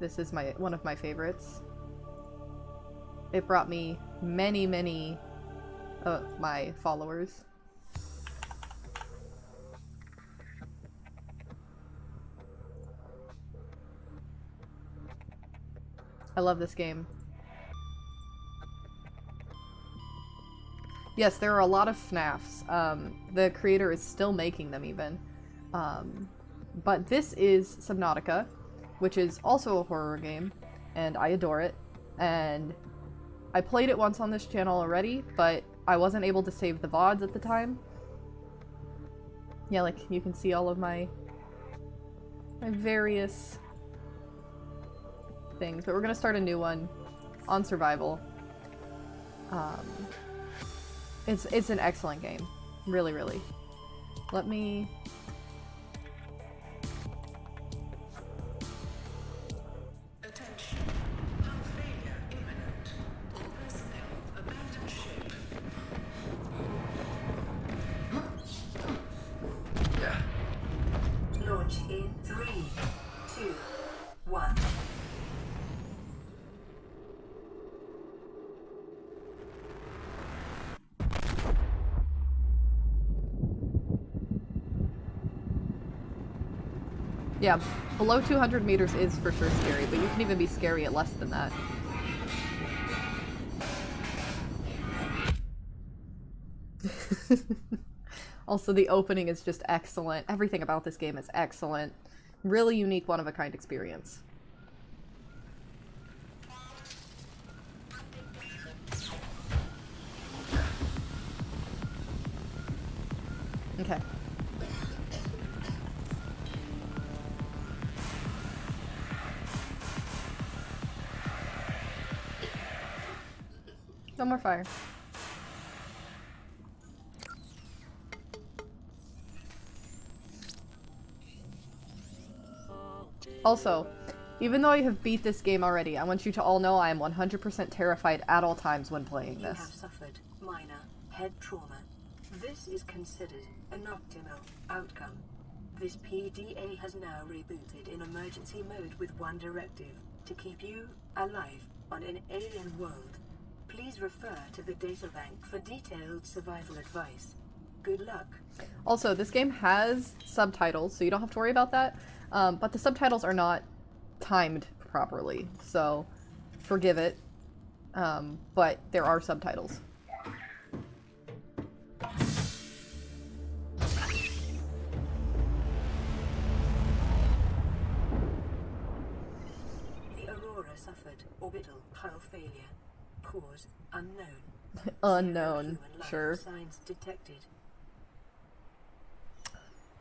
This is one of my favorites. It brought me many, many of my followers. I love this game. Yes, there are a lot of FNAFs. The creator is still making them even. But this is Subnautica, which is also a horror game, and I adore it. And I played it once on this channel already, but I wasn't able to save the VODs at the time. Yeah, like, you can see all of my various things, but we're gonna start a new one on survival. It's an excellent game. Really, really. Let me... Attention. Hull failure imminent. All personnel abandon ship. Launch in 3, 2, 1. Yeah, below 200 meters is for sure scary, but you can even be scary at less than that. Also, the opening is just excellent. Everything about this game is excellent. Really unique, one-of-a-kind experience. Okay. No more fire. Also, even though I have beat this game already, I want you to all know I am 100% terrified at all times when playing this. You have suffered minor head trauma. This is considered an optimal outcome. This PDA has now rebooted in emergency mode with one directive: to keep you alive on an alien world. Please refer to the databank for detailed survival advice. Good luck. Also, this game has subtitles, so you don't have to worry about that. But the subtitles are not timed properly, so forgive it. But there are subtitles. The Aurora suffered orbital hull failure. Cause unknown. Unknown, sure. Signs detected.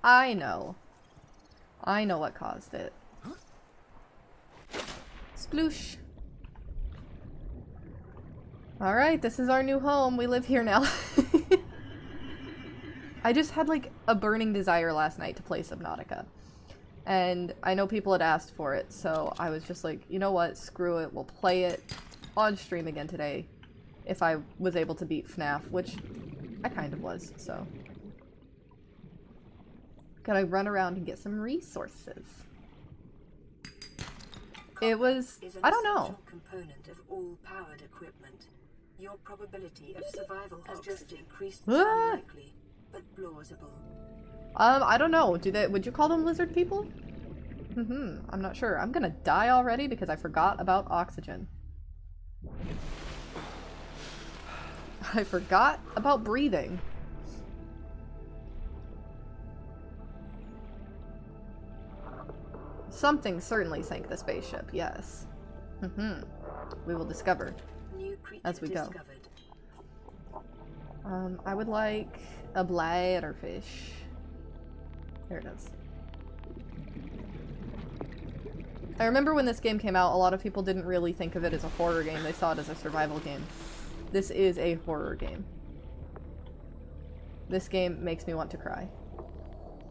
I know. I know what caused it. Sploosh. Alright, this is our new home. We live here now. I just had like a burning desire last night to play Subnautica. And I know people had asked for it, so I was just like, you know what, screw it, we'll play it on stream again today. If I was able to beat FNAF, which I kind of was, so. Gotta run around and get some resources. It was, I don't know. Component of all powered equipment. Your probability of survival has just increased. Ah! Unlikely, but plausible. I don't know. Would you call them lizard people? I'm not sure. I'm gonna die already because I forgot about oxygen. I forgot about breathing. Something certainly sank the spaceship, yes. We will discover as we go. I would like a bladderfish. There it is. I remember when this game came out, a lot of people didn't really think of it as a horror game. They saw it as a survival game. This is a horror game. This game makes me want to cry.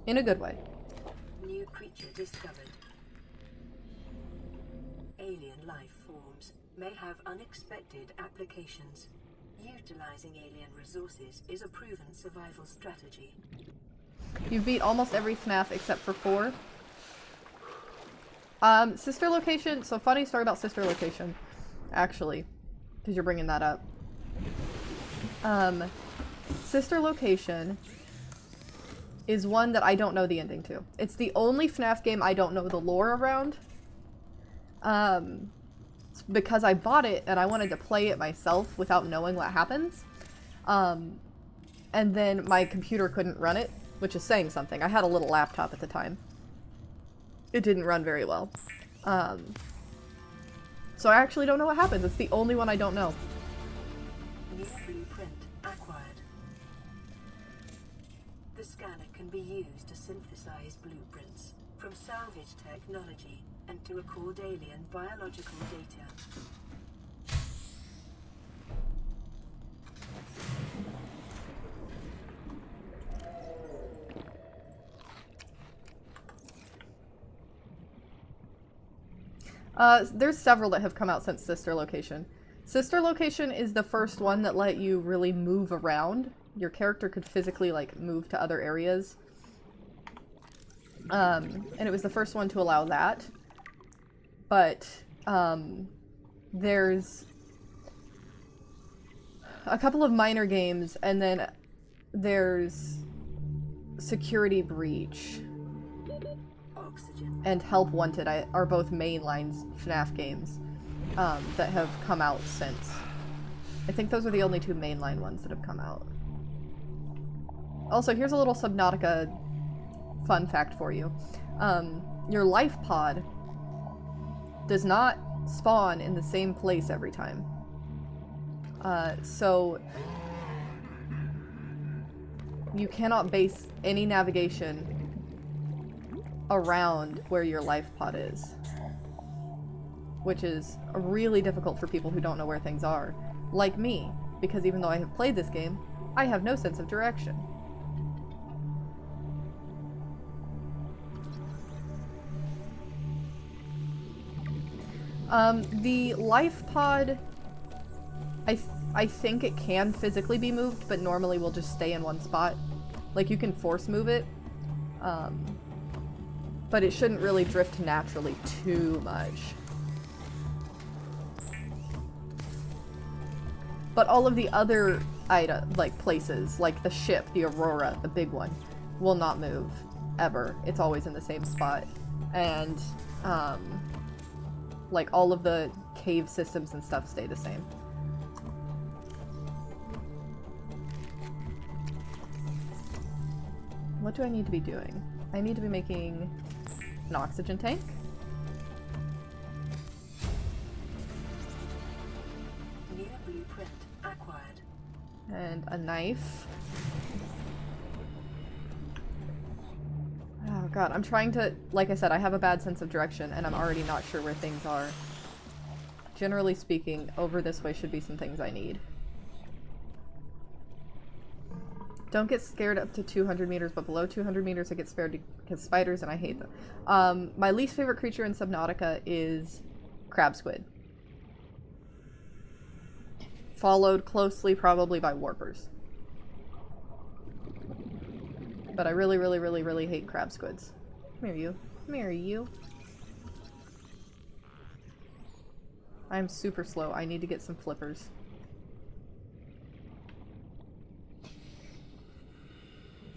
In a good way. New creature discovered. Alien life forms may have unexpected applications. Utilizing alien resources is a proven survival strategy. You've beat almost every FNAF except for 4. Sister Location, so funny story about Sister Location, actually, because you're bringing that up. Sister Location is one that I don't know the ending to. It's the only FNAF game I don't know the lore around. Because I bought it and I wanted to play it myself without knowing what happens. And then my computer couldn't run it, which is saying something. I had a little laptop at the time. It didn't run very well. So I actually don't know what happens. It's the only one I don't know. New blueprint acquired. The scanner can be used to synthesize blueprints from salvage technology and to record alien biological data. There's several that have come out since Sister Location. Sister Location is the first one that let you really move around. Your character could physically, like, move to other areas. And it was the first one to allow that. But, there's a couple of minor games, and then there's Security Breach and Help Wanted are both mainline FNAF games that have come out since. I think those are the only two mainline ones that have come out. Also, here's a little Subnautica fun fact for you. Your life pod does not spawn in the same place every time. So you cannot base any navigation around where your life pod is, which is really difficult for people who don't know where things are, like me, because even though I have played this game, I have no sense of direction. The life pod, I think it can physically be moved, but normally will just stay in one spot. Like, you can force move it, but it shouldn't really drift naturally too much. But all of the other places, like the ship, the Aurora, the big one, will not move, ever. It's always in the same spot. And, like, all of the cave systems and stuff stay the same. What do I need to be doing? I need to be making an oxygen tank. New blueprint acquired. And a knife. Oh god, I'm trying to, like I said, I have a bad sense of direction and I'm already not sure where things are. Generally speaking, over this way should be some things I need. Don't get scared up to 200 meters, but below 200 meters I get scared because spiders and I hate them. My least favorite creature in Subnautica is crab squid. Followed closely probably by warpers. But I really, really, really, really hate crab squids. Come here, you. Come here, you. I'm super slow. I need to get some flippers.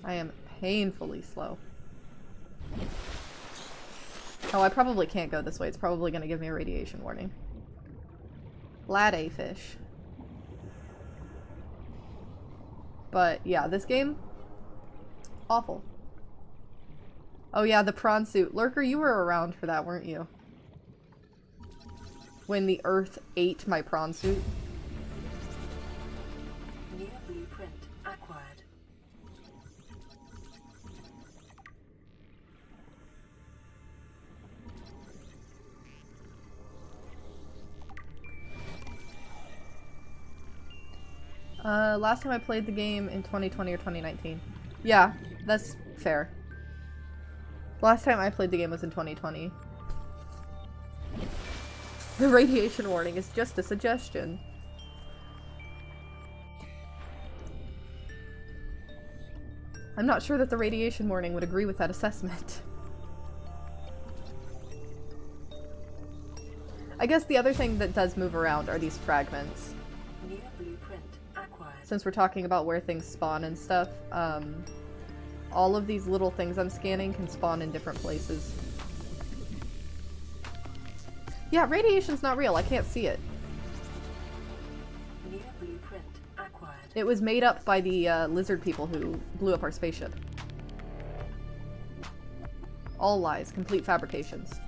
I am painfully slow. Oh, I probably can't go this way. It's probably going to give me a radiation warning. Lad fish. But yeah, this game, awful. Oh yeah, the prawn suit. Lurker, you were around for that, weren't you? When the Earth ate my prawn suit. New blueprint acquired. Last time I played the game in 2020 or 2019. Yeah, that's fair. Last time I played the game was in 2020. The radiation warning is just a suggestion. I'm not sure that the radiation warning would agree with that assessment. I guess the other thing that does move around are these fragments. New blueprint acquired. Since we're talking about where things spawn and stuff, all of these little things I'm scanning can spawn in different places. Yeah, radiation's not real. I can't see it. New blueprint acquired. It was made up by the lizard people who blew up our spaceship. All lies. Complete fabrications.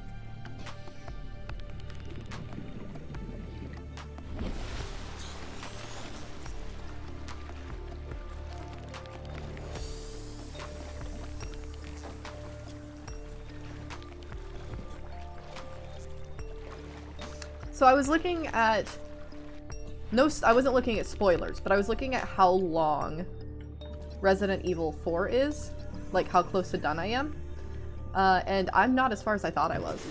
So I was looking at... I wasn't looking at spoilers, but I was looking at how long Resident Evil 4 is. Like, how close to done I am. And I'm not as far as I thought I was.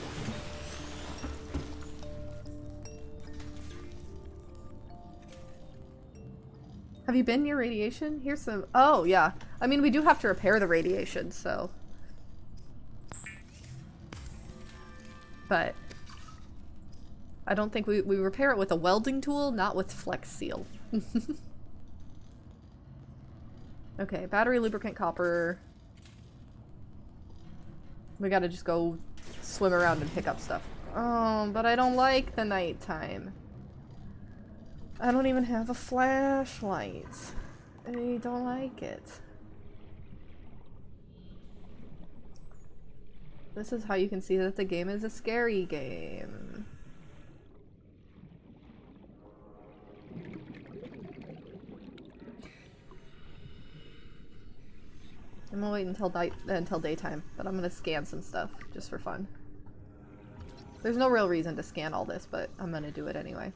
Have you been near radiation? Here's some... Oh, yeah. I mean, we do have to repair the radiation, so... But... I don't think we repair it with a welding tool, not with Flex Seal. Okay, battery, lubricant, copper. We gotta just go swim around and pick up stuff. Oh, but I don't like the nighttime. I don't even have a flashlight. I don't like it. This is how you can see that the game is a scary game. I'm gonna wait until daytime, but I'm gonna scan some stuff just for fun. There's no real reason to scan all this, but I'm gonna do it anyway.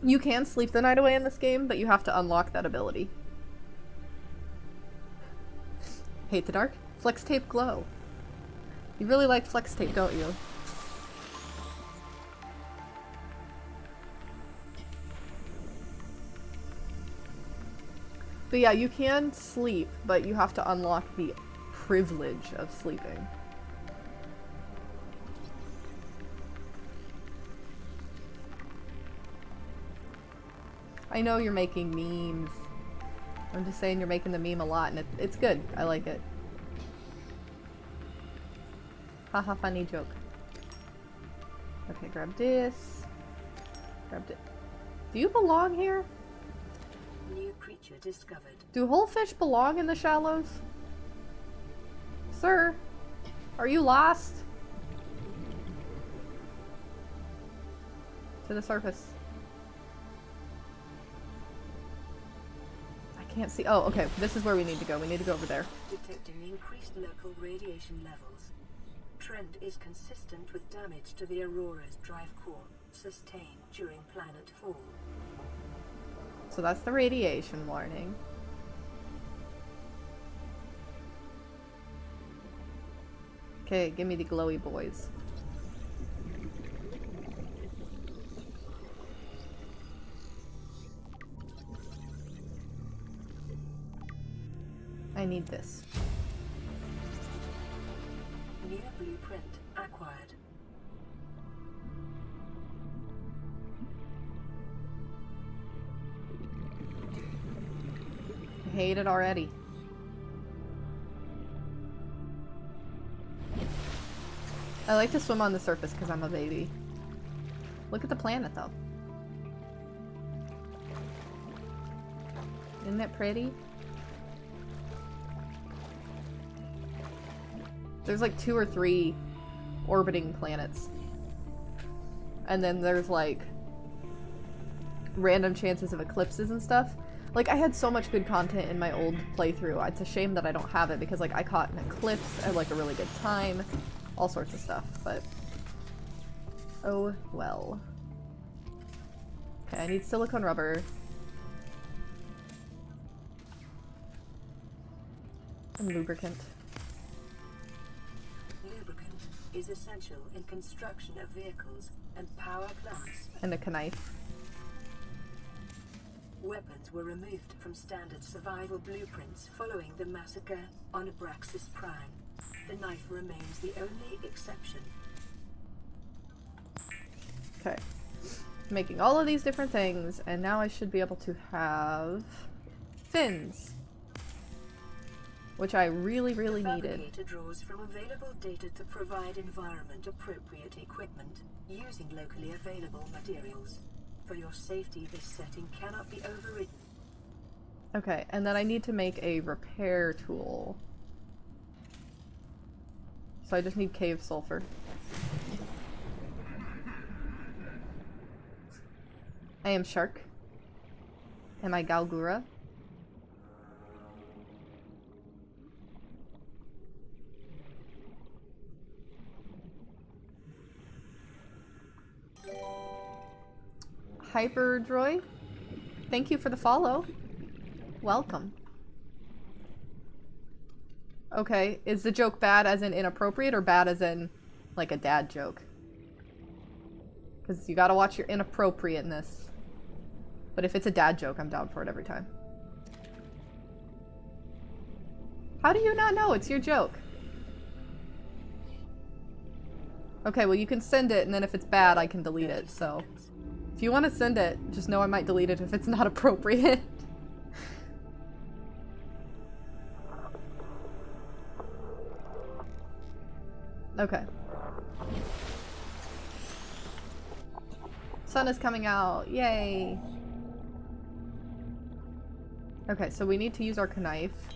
You can sleep the night away in this game, but you have to unlock that ability. Hate the dark? Flex tape glow. You really like flex tape, don't you? But yeah, you can sleep, but you have to unlock the privilege of sleeping. I know you're making memes. I'm just saying you're making the meme a lot, and it's good. I like it. Haha, funny joke. Okay, grab this. Grabbed it. Do you belong here? New creature discovered. Do whole fish belong in the shallows? Sir, are you lost? To the surface. I can't see. Oh, okay. This is where we need to go. We need to go over there. Detecting increased local radiation levels. Trend is consistent with damage to the Aurora's drive core sustained during planet fall. So that's the radiation warning. Okay, give me the glowy boys. I need this. New blueprint acquired. I hate it already. I like to swim on the surface because I'm a baby. Look at the planet though. Isn't that pretty? There's like 2 or 3 orbiting planets. And then there's like random chances of eclipses and stuff. Like, I had so much good content in my old playthrough. It's a shame that I don't have it because, like, I caught an eclipse at, like, a really good time. All sorts of stuff, but... oh, well. Okay, I need silicone rubber. And lubricant. Lubricant is essential in construction of vehicles and power plants. And a knife. weapons were removed from standard survival blueprints following the massacre on Abraxas Prime. The knife remains the only exception. Okay. Making all of these different things, and now I should be able to have fins. Which I really, really needed. The fabricator draws from available data to provide environment-appropriate equipment using locally available materials. For your safety, this setting cannot be overridden. Okay, and then I need to make a repair tool. So I just need cave sulfur. I am Shark. Am I Galgura? Hyperdroid, thank you for the follow. Welcome. Okay, is the joke bad as in inappropriate or bad as in like a dad joke? Because you gotta watch your inappropriateness. But if it's a dad joke, I'm down for it every time. How do you not know? It's your joke. Okay, well you can send it and then if it's bad, I can delete it, so... If you want to send it, just know I might delete it if it's not appropriate. Okay. Sun is coming out. Yay! Okay, so we need to use our knife.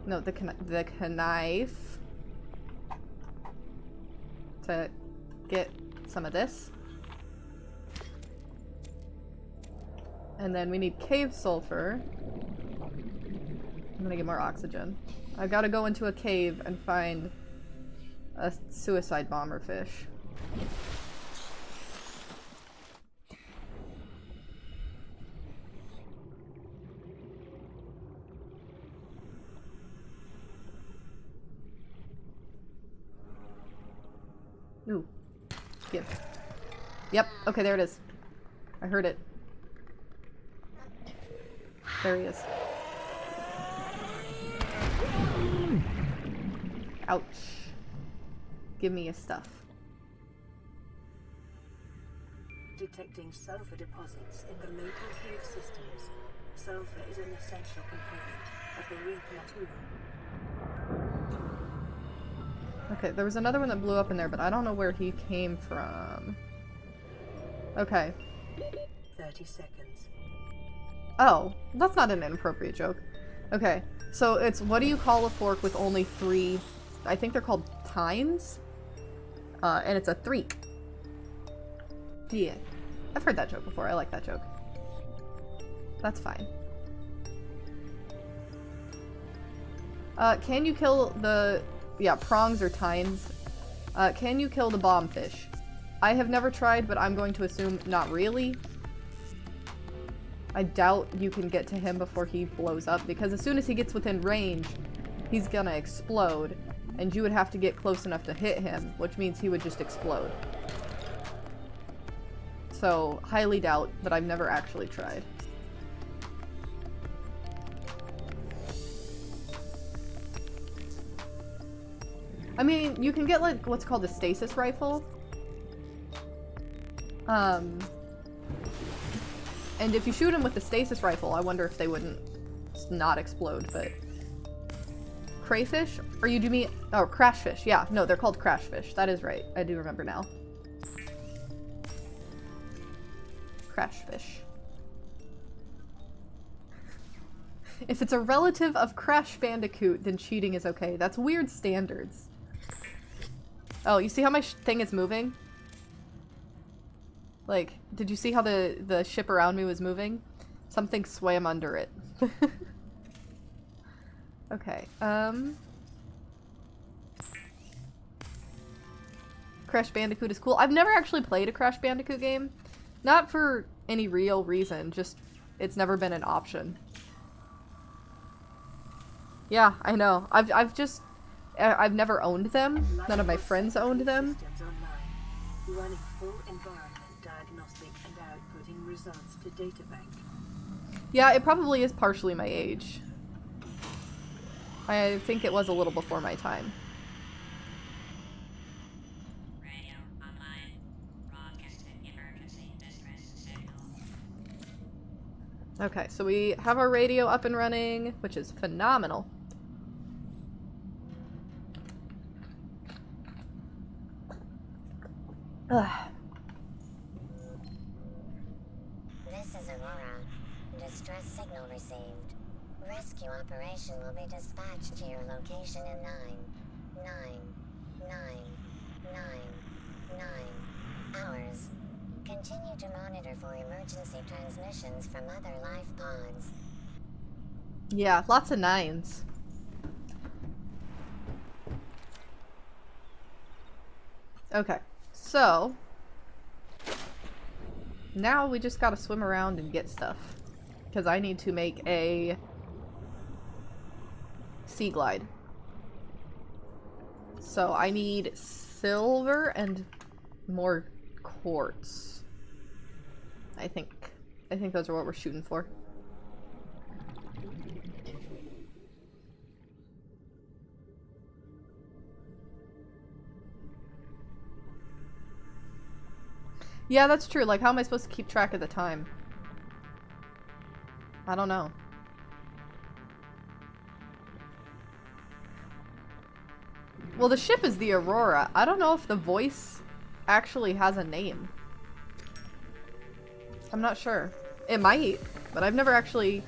No, the knife. To get some of this. And then we need cave sulfur. I'm gonna get more oxygen. I've got to go into a cave and find a suicide bomber fish. Ooh. Give. Yep, okay, there it is. I heard it. There he is. Ouch. Give me your stuff. Detecting sulfur deposits in the local cave systems. Sulfur is an essential component of the replateau. Okay, there was another one that blew up in there, but I don't know where he came from. Okay. 30 seconds. Oh, that's not an inappropriate joke. Okay, so it's what do you call a fork with only 3, I think they're called tines? And it's a threek. Yeah. I've heard that joke before. I like that joke. That's fine. Can you kill the... Yeah, prongs or tines. Can you kill the bombfish? I have never tried, but I'm going to assume not really. I doubt you can get to him before he blows up, because as soon as he gets within range, he's gonna explode, and you would have to get close enough to hit him, which means he would just explode. So, highly doubt, but I've never actually tried. I mean, you can get, like, what's called a stasis rifle. And if you shoot him with the stasis rifle, I wonder if they wouldn't not explode, but... Crayfish? Or you do mean... Oh, crashfish. Yeah, no, they're called crashfish. That is right. I do remember now. Crashfish. If it's a relative of Crash Bandicoot, then cheating is okay. That's weird standards. Oh, you see how my thing is moving? Like, did you see how the ship around me was moving? Something swam under it. Okay, Crash Bandicoot is cool. I've never actually played a Crash Bandicoot game. Not for any real reason, just it's never been an option. Yeah, I know. I've never owned them. None of my friends owned them. Running full environment diagnostic and outputting results to databank. Yeah, it probably is partially my age. I think it was a little before my time. Radio online. Broadcasting emergency distress signal. Okay, so we have our radio up and running, which is phenomenal. Ugh. This is Aurora. Distress signal received. Rescue operation will be dispatched to your location in 9 hours. Continue to monitor for emergency transmissions from other life pods. Yeah, lots of 9s. Okay, so now we just gotta swim around and get stuff. Because I need to make a sea glide. So I need silver and more quartz. I think those are what we're shooting for. Yeah, that's true. Like, how am I supposed to keep track of the time? I don't know. Well, the ship is the Aurora. I don't know if the voice actually has a name. I'm not sure. It might, but I've never actually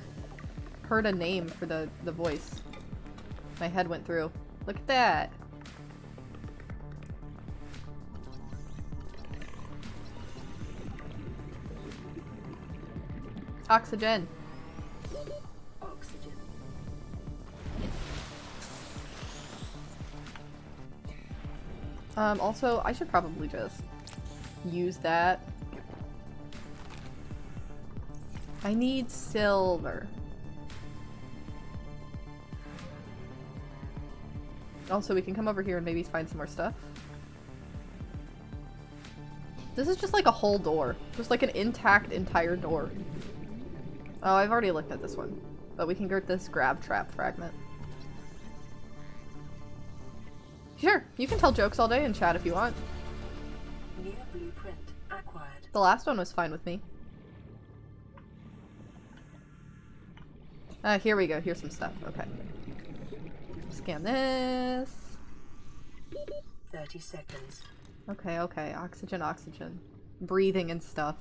heard a name for the voice. My head went through. Look at that. Oxygen. Oxygen. Also, I should probably just use that. I need silver. Also, we can come over here and maybe find some more stuff. This is just like a whole door. Just like an intact entire door. Oh, I've already looked at this one. But we can get this grab trap fragment. Sure, you can tell jokes all day in chat if you want. New blueprint acquired. The last one was fine with me. Here we go. Here's some stuff. Okay. Scan this. 30 seconds. Okay, okay. Oxygen, oxygen. Breathing and stuff.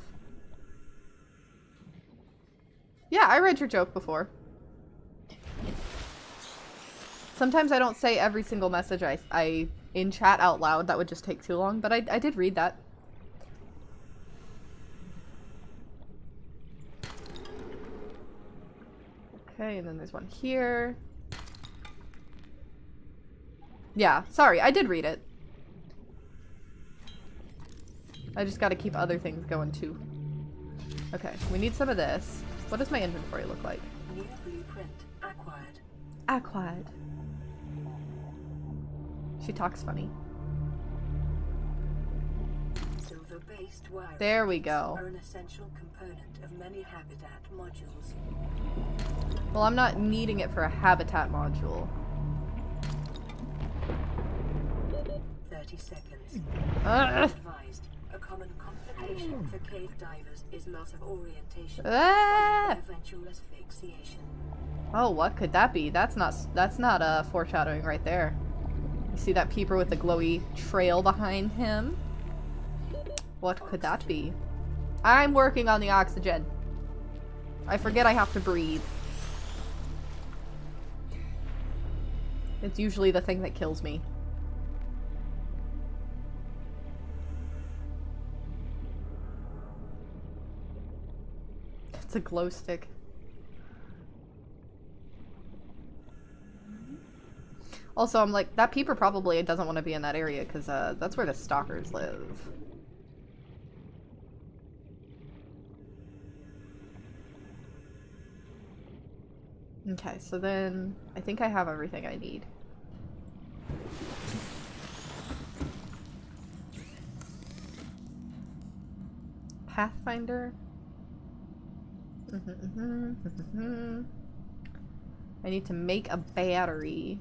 Yeah, I read your joke before. Sometimes I don't say every single message I in chat out loud. That would just take too long, but I did read that. Okay, and then there's one here. Yeah, sorry, I did read it. I just gotta keep other things going too. Okay, we need some of this. What does my inventory look like? New blueprint acquired. Acquired. She talks funny. Silver-based wiring. There we go. Are an essential component of many habitat modules. Well, I'm not needing it for a habitat module. 30 seconds. Ugh. Advised. A common complication for cave divers is loss of orientation. Ah! Followed by eventual asphyxiation. Oh, what could that be? That's not foreshadowing right there. You see that peeper with the glowy trail behind him? What could that be? I'm working on the oxygen. I forget I have to breathe. It's usually the thing that kills me. It's a glow stick. Also, I'm like, that peeper probably doesn't want to be in that area because that's where the stalkers live. Okay, so then I think I have everything I need. Pathfinder? I need to make a battery.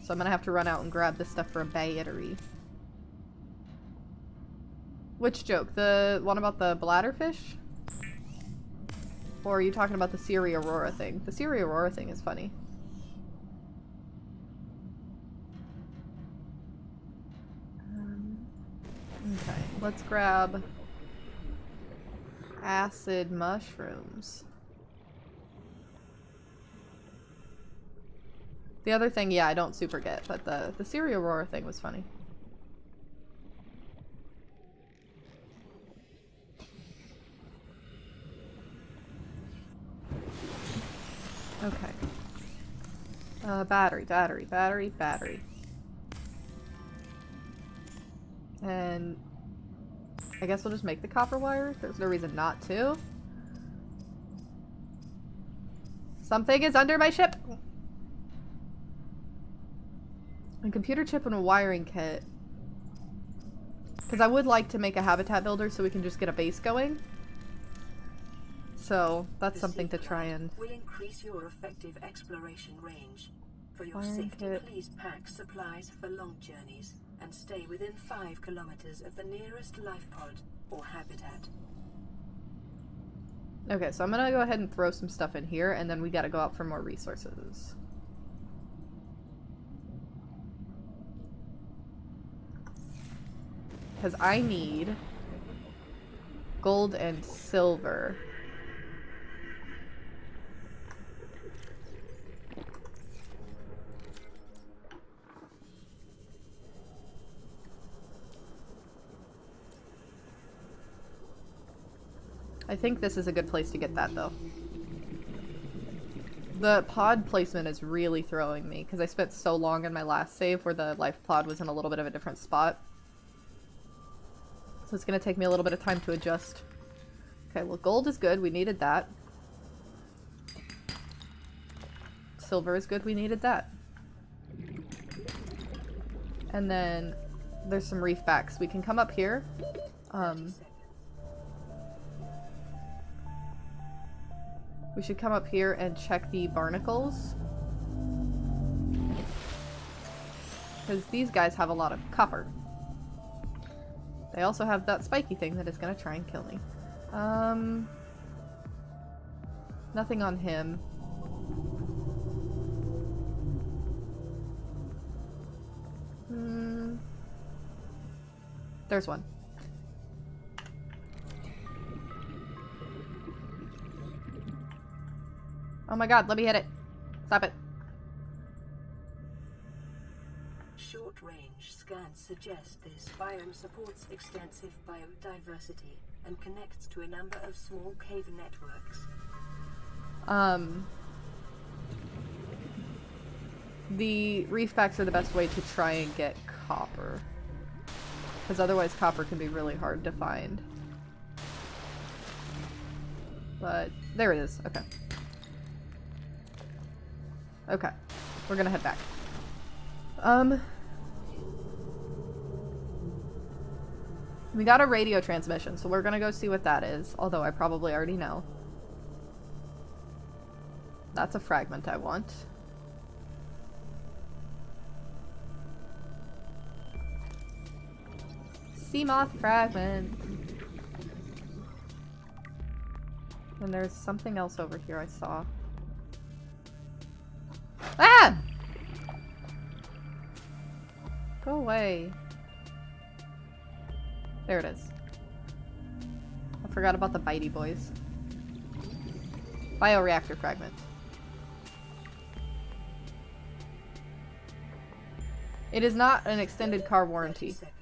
So I'm gonna have to run out and grab this stuff for a battery. Which joke? The one about the bladderfish? Or are you talking about the Siri Aurora thing? The Siri Aurora thing is funny. Okay, let's grab acid mushrooms. The other thing, yeah, I don't super get, but the Siri Aurora thing was funny. Okay. Battery. And I guess we'll just make the copper wire. There's no reason not to. Something is under my ship! A computer chip and a wiring kit. Because I would like to make a habitat builder so we can just get a base going. So that's something to try and... will increase your effective exploration range. For your Wiring safety, kit. please pack supplies for long journeys and stay within 5 kilometers of the nearest life pod or habitat. Okay, so I'm gonna go ahead and throw some stuff in here, and then we gotta go out for more resources. Because I need gold and silver. I think this is a good place to get that, though. The pod placement is really throwing me, because I spent so long in my last save where the life pod was in a little bit of a different spot. So it's going to take me a little bit of time to adjust. Okay, well, gold is good. We needed that. Silver is good. We needed that. And then there's some reef backs. We can come up here. We should come up here and check the barnacles. Because these guys have a lot of copper. They also have that spiky thing that is going to try and kill me. Nothing on him. There's one. Oh my god, let me hit it. Stop it. Short-range scans suggest this biome supports extensive biodiversity and connects to a number of small cave networks. The reef backs are the best way to try and get copper. Because otherwise copper can be really hard to find. But there it is. Okay. Okay. We're gonna head back. We got a radio transmission, so we're gonna go see what that is. Although I probably already know. That's a fragment I want. Seamoth fragment. And there's something else over here I saw. Ah! Go away. There it is. I forgot about the bitey boys. Bioreactor fragment. It is not an extended car warranty. 30 seconds.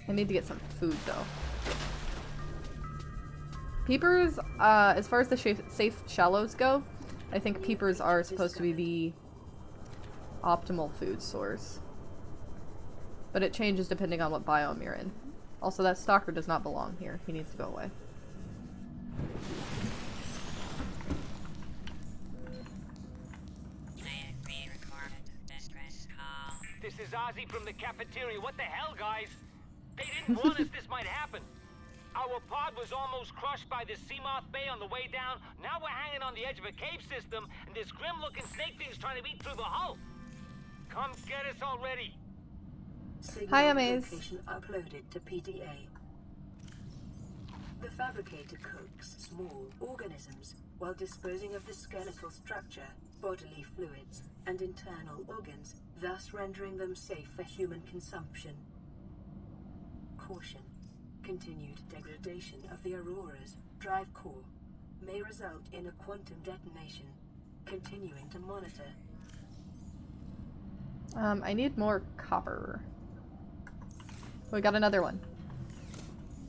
I need to get some food, though. Peepers, as far as the safe shallows go, I think peepers are supposed to be the optimal food source. But it changes depending on what biome you're in. Also, that stalker does not belong here. He needs to go away. Re-recorded distress is Ozzy from the cafeteria. What the hell, guys? They didn't warn us this might happen. Our pod was almost crushed by this Seamoth Bay on the way down. Now we're hanging on the edge of a cave system, and this grim-looking snake thing's trying to eat through the hull. Come get us already. Hi, Amaze. Location uploaded to PDA. The fabricator cooks small organisms while disposing of the skeletal structure, bodily fluids, and internal organs, thus rendering them safe for human consumption. Caution. Continued degradation of the Aurora's drive core may result in a quantum detonation. Continuing to monitor. I need more copper. We got another one.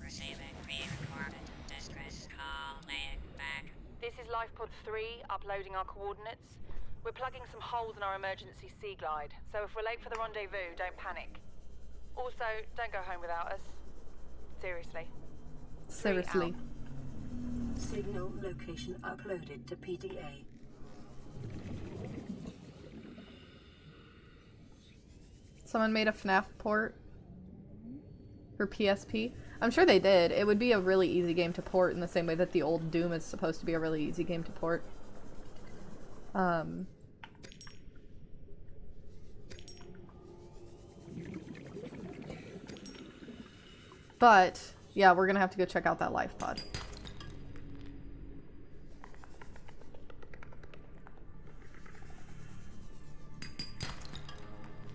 Receiving pre-recorded distress call, laying back. This is Lifepod 3, uploading our coordinates. We're plugging some holes in our emergency sea glide, so if we're late for the rendezvous, don't panic. Also, don't go home without us. Seriously. Seriously. Signal location uploaded to PDA. Someone made a FNAF port for PSP. I'm sure they did. It would be a really easy game to port in the same way that the old Doom is supposed to be a really easy game to port. But, yeah, we're gonna have to go check out that life pod.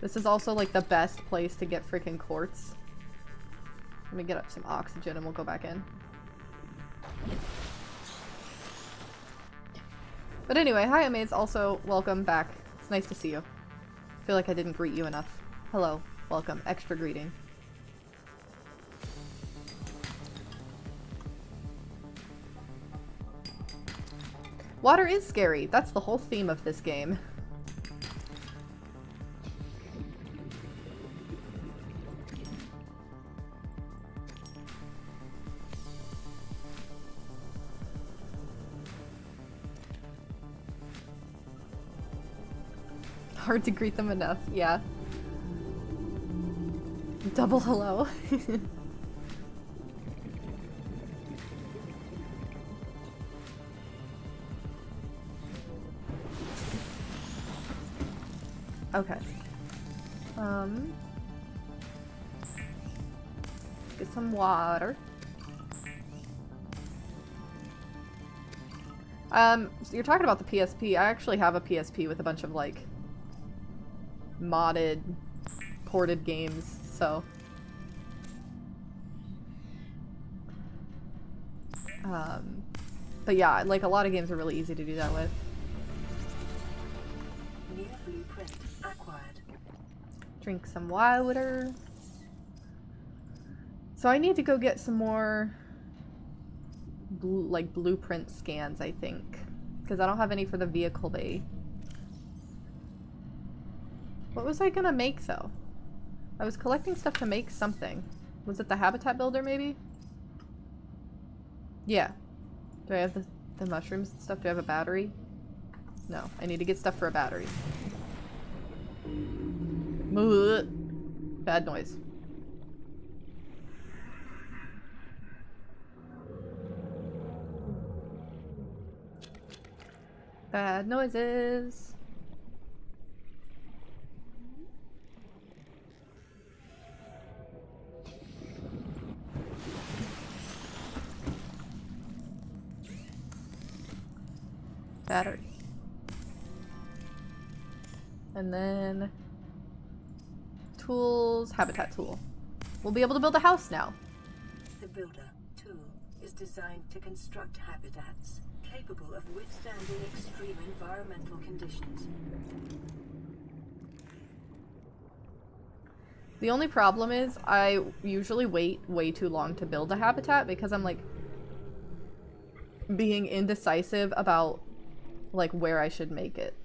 This is also, like, the best place to get freaking quartz. Let me get up some oxygen and we'll go back in. But anyway, hi Amaze, also welcome back. It's nice to see you. I feel like I didn't greet you enough. Hello, welcome, extra greeting. Water is scary. That's the whole theme of this game. Hard to greet them enough, yeah. Double hello. Okay. Get some water. So you're talking about the PSP. I actually have a PSP with a bunch of, like, modded, ported games, so. But yeah, like, a lot of games are really easy to do that with. New blueprint acquired. Drink some water. So I need to go get some more blueprint scans, I think. Because I don't have any for the vehicle bay. What was I gonna make, though? I was collecting stuff to make something. Was it the habitat builder, maybe? Yeah. Do I have the mushrooms and stuff? Do I have a battery? No. I need to get stuff for a battery. Bad noise. Bad noises. Battery. And then tools, habitat tool. We'll be able to build a house now. The Builder tool is designed to construct habitats capable of withstanding extreme environmental conditions. The only problem is I usually wait way too long to build a habitat because I'm like being indecisive about like where I should make it.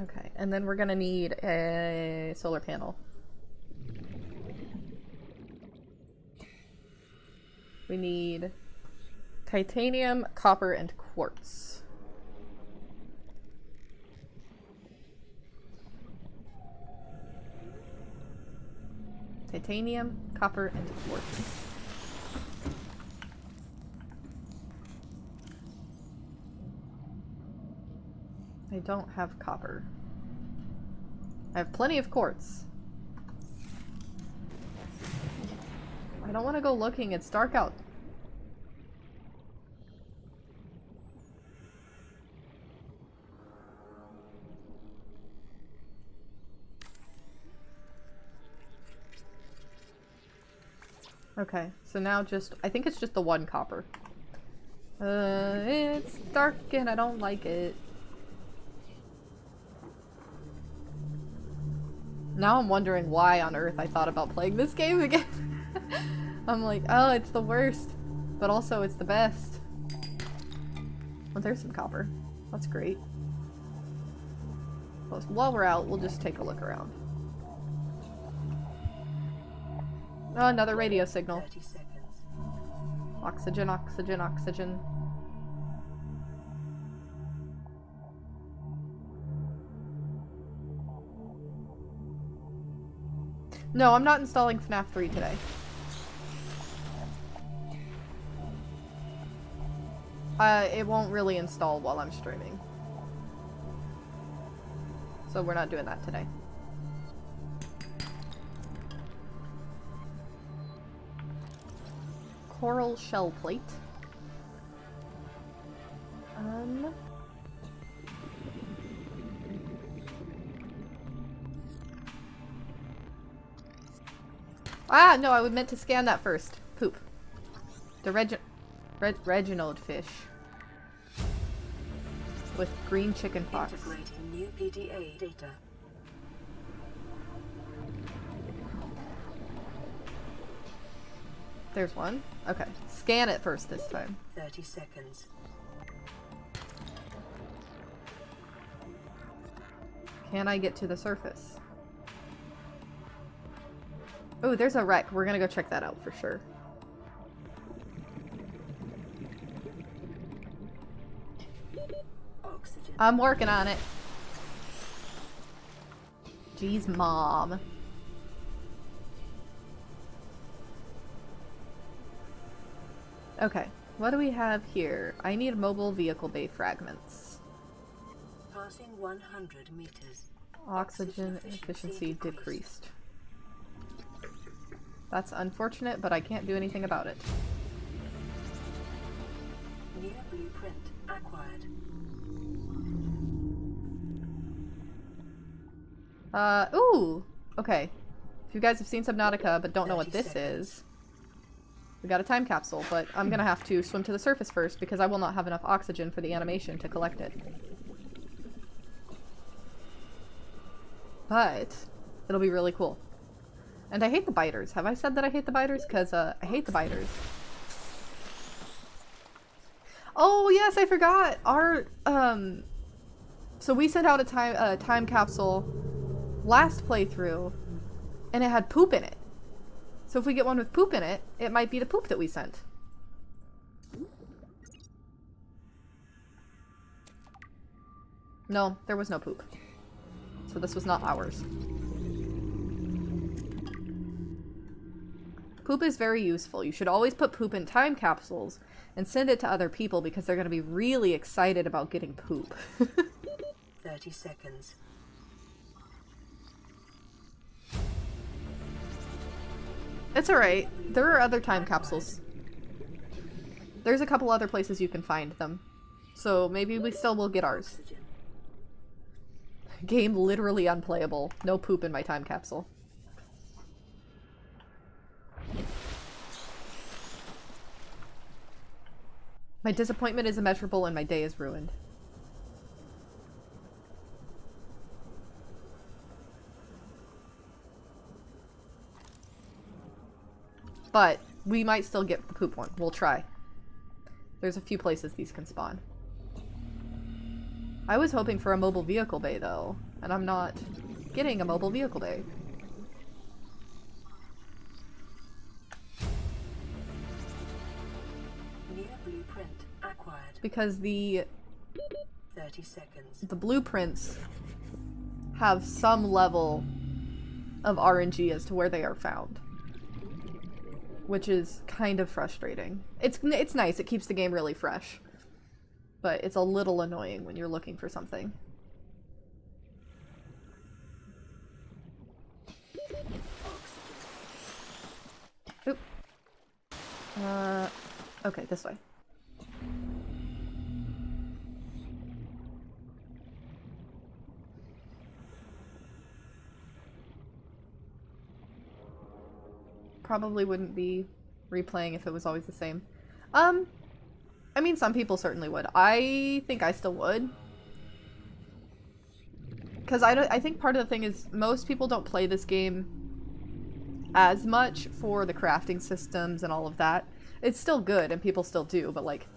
Okay, and then we're gonna need a solar panel. We need titanium, copper, and quartz. Titanium, copper, and quartz. I don't have copper. I have plenty of quartz. I don't want to go looking. It's dark out. Okay, so now just, I think it's just the one copper. It's dark and I don't like it. Now I'm wondering why on earth I thought about playing this game again. I'm like, oh, it's the worst, but also it's the best. Well, there's some copper. That's great. Well, while we're out, we'll just take a look around. Oh, another radio signal. 30 seconds. Oxygen, oxygen, oxygen. No, I'm not installing FNAF 3 today. It won't really install while I'm streaming. So we're not doing that today. Coral shell plate. Ah, no, I meant to scan that first. Poop. The Reginald fish. With green chicken pox. Integrating new PDA data. There's one. Okay. Scan it first this time. 30 seconds. Can I get to the surface? Oh, there's a wreck. We're gonna go check that out for sure. Oxygen. I'm working on it. Jeez, Mom. Okay, what do we have here? I need mobile vehicle bay fragments. Passing 100 meters. Oxygen efficiency decreased. That's unfortunate, but I can't do anything about it. New blueprint acquired. Ooh! Okay. If you guys have seen Subnautica but don't know what 30 this seconds. is, we got a time capsule, but I'm gonna have to swim to the surface first because I will not have enough oxygen for the animation to collect it. But it'll be really cool. And I hate the biters. Have I said that I hate the biters? Because I hate the biters. Oh yes, I forgot. Our so we sent out a time capsule last playthrough, and it had poop in it. So if we get one with poop in it, it might be the poop that we sent. No, there was no poop. So this was not ours. Poop is very useful. You should always put poop in time capsules and send it to other people because they're going to be really excited about getting poop. 30 seconds. It's alright. There are other time capsules. There's a couple other places you can find them. So maybe we still will get ours. Oxygen. Game literally unplayable. No poop in my time capsule. My disappointment is immeasurable and my day is ruined. But we might still get the poop one. We'll try. There's a few places these can spawn. I was hoping for a mobile vehicle bay though, and I'm not getting a mobile vehicle bay. New blueprint acquired. Because the 30 seconds. blueprints have some level of RNG as to where they are found, which is kind of frustrating. It's nice, it keeps the game really fresh, but it's a little annoying when you're looking for something. Oop. Okay, this way. Probably wouldn't be replaying if it was always the same. I mean, some people certainly would. I think I still would. Because I think part of the thing is most people don't play this game as much for the crafting systems and all of that. It's still good and people still do, but like,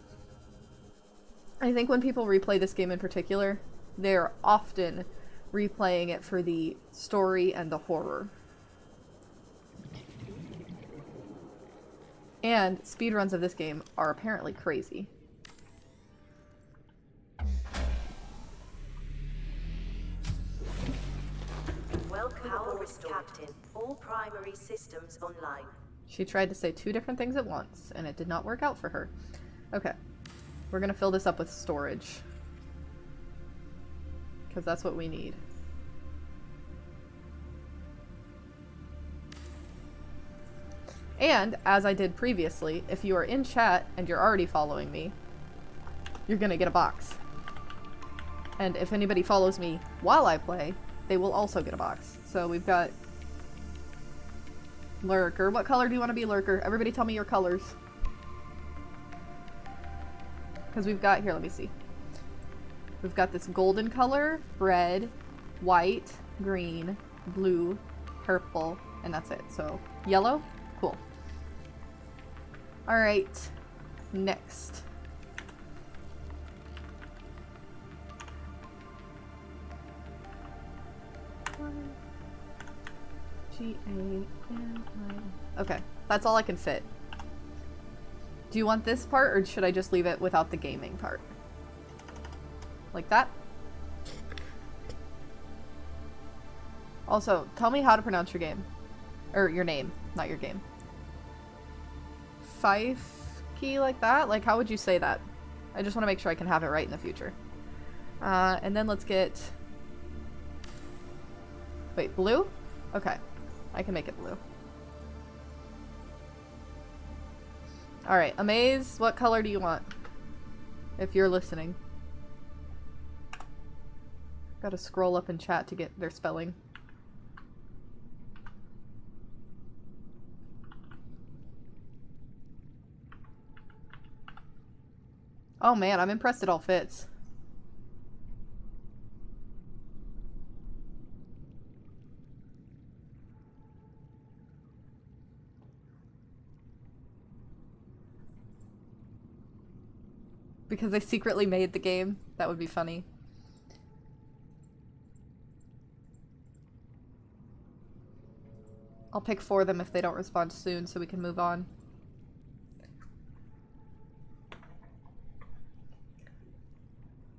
I think when people replay this game in particular, they're often replaying it for the story and the horror. And speedruns of this game are apparently crazy. Welcome aboard, Captain. All primary systems online. She tried to say 2 different things at once, and it did not work out for her. Okay. We're gonna fill this up with storage. Because that's what we need. And, as I did previously, if you are in chat and you're already following me, you're gonna get a box. And if anybody follows me while I play, they will also get a box. So we've got Lurker. What color do you want to be, Lurker? Everybody tell me your colors. Because we've got, here, let me see. We've got this golden color, red, white, green, blue, purple, and that's it. So, yellow? Cool. Alright. Next. G-A-N-I. Okay, that's all I can fit. Do you want this part, or should I just leave it without the gaming part? Like that? Also, tell me how to pronounce your game. Or your name, not your game. Fife key like that? Like, how would you say that? I just want to make sure I can have it right in the future. And then let's get... Wait, blue? Okay. I can make it blue. Alright, Amaze, what color do you want? If you're listening. Gotta scroll up in chat to get their spelling. Oh man, I'm impressed it all fits. Because they secretly made the game. That would be funny. I'll pick 4 of them if they don't respond soon so we can move on.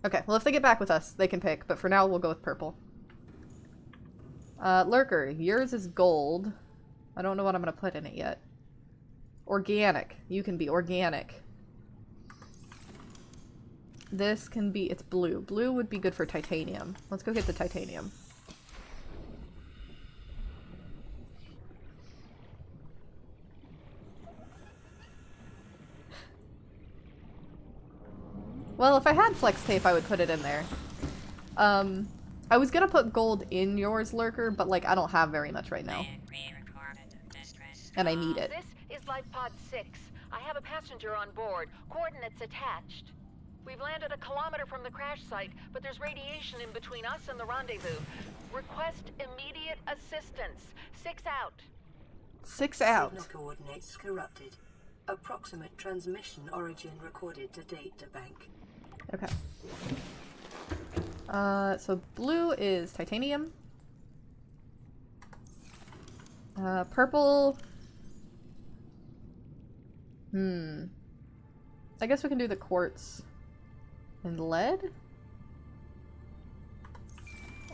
Okay, well if they get back with us, they can pick, but for now we'll go with purple. Lurker, yours is gold. I don't know what I'm gonna put in it yet. Organic. You can be organic. This can be, it's blue. Blue would be good for titanium. Let's go get the titanium. Well, if I had flex tape, I would put it in there. I was gonna put gold in yours, Lurker, but like, I don't have very much right now. And I need it. This is Life Pod 6. I have a passenger on board. Coordinates attached. We've landed a kilometer from the crash site, but there's radiation in between us and the rendezvous. Request immediate assistance. 6 out. 6 out. Signal coordinates corrupted. Approximate transmission origin recorded to data bank. Okay. So blue is titanium. Purple. I guess we can do the quartz and lead.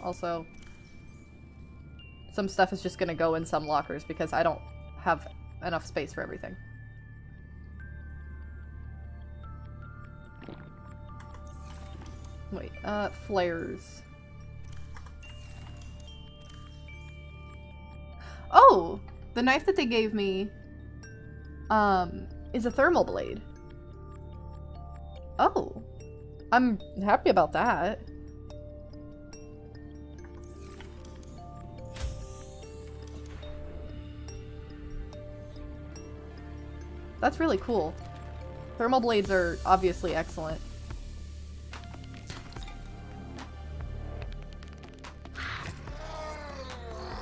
Also, some stuff is just gonna go in some lockers because I don't have enough space for everything. Wait, flares. Oh! The knife that they gave me, is a thermal blade. Oh. I'm happy about that. That's really cool. Thermal blades are obviously excellent.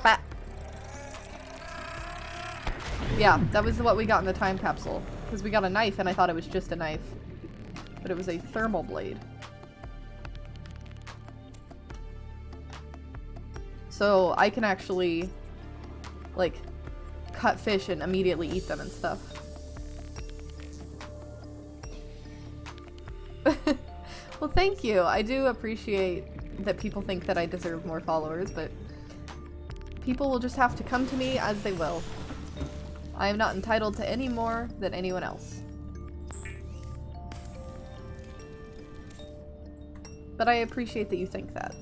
Bat. Yeah, that was what we got in the time capsule. Because we got a knife and I thought it was just a knife. But it was a thermal blade. So I can actually, like, cut fish and immediately eat them and stuff. Well, thank you. I do appreciate that people think that I deserve more followers, but people will just have to come to me as they will. I am not entitled to any more than anyone else. But I appreciate that you think that.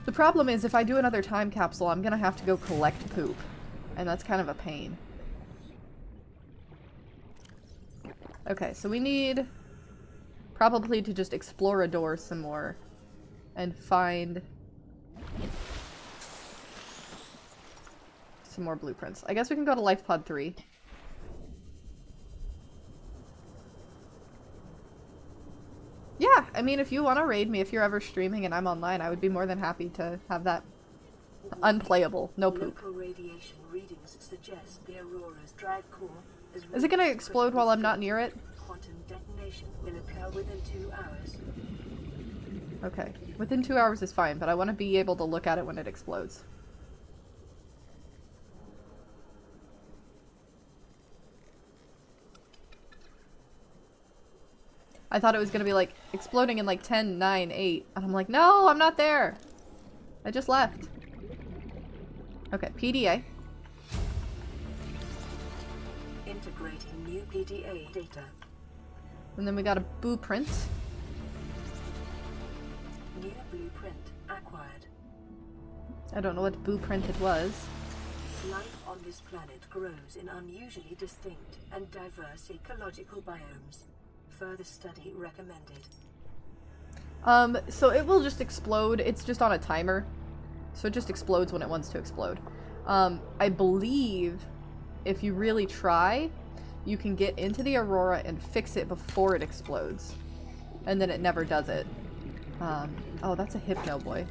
The problem is, if I do another time capsule, I'm gonna have to go collect poop. And that's kind of a pain. Okay, so we need probably to just explore a door some more. And find some more blueprints. I guess we can go to Life Pod 3. Yeah, I mean, if you want to raid me, if you're ever streaming and I'm online, I would be more than happy to have that unplayable. No poop. Local radiation readings suggest the Aurora's drive core Is it gonna explode while I'm not near it? Quantum detonation will occur within 2 hours. Okay. Within 2 hours is fine, but I want to be able to look at it when it explodes. I thought it was gonna be like exploding in like 10, 9, 8. And I'm like, no, I'm not there. I just left. Okay, PDA. Integrating new PDA data. And then we got a blueprint. New blueprint acquired. I don't know what blueprint it was. Life on this planet grows in unusually distinct and diverse ecological biomes. Further study recommended. So it will just explode. It's just on a timer. So it just explodes when it wants to explode. I believe if you really try, you can get into the Aurora and fix it before it explodes. And then it never does it. Oh, that's a Hypno Boy.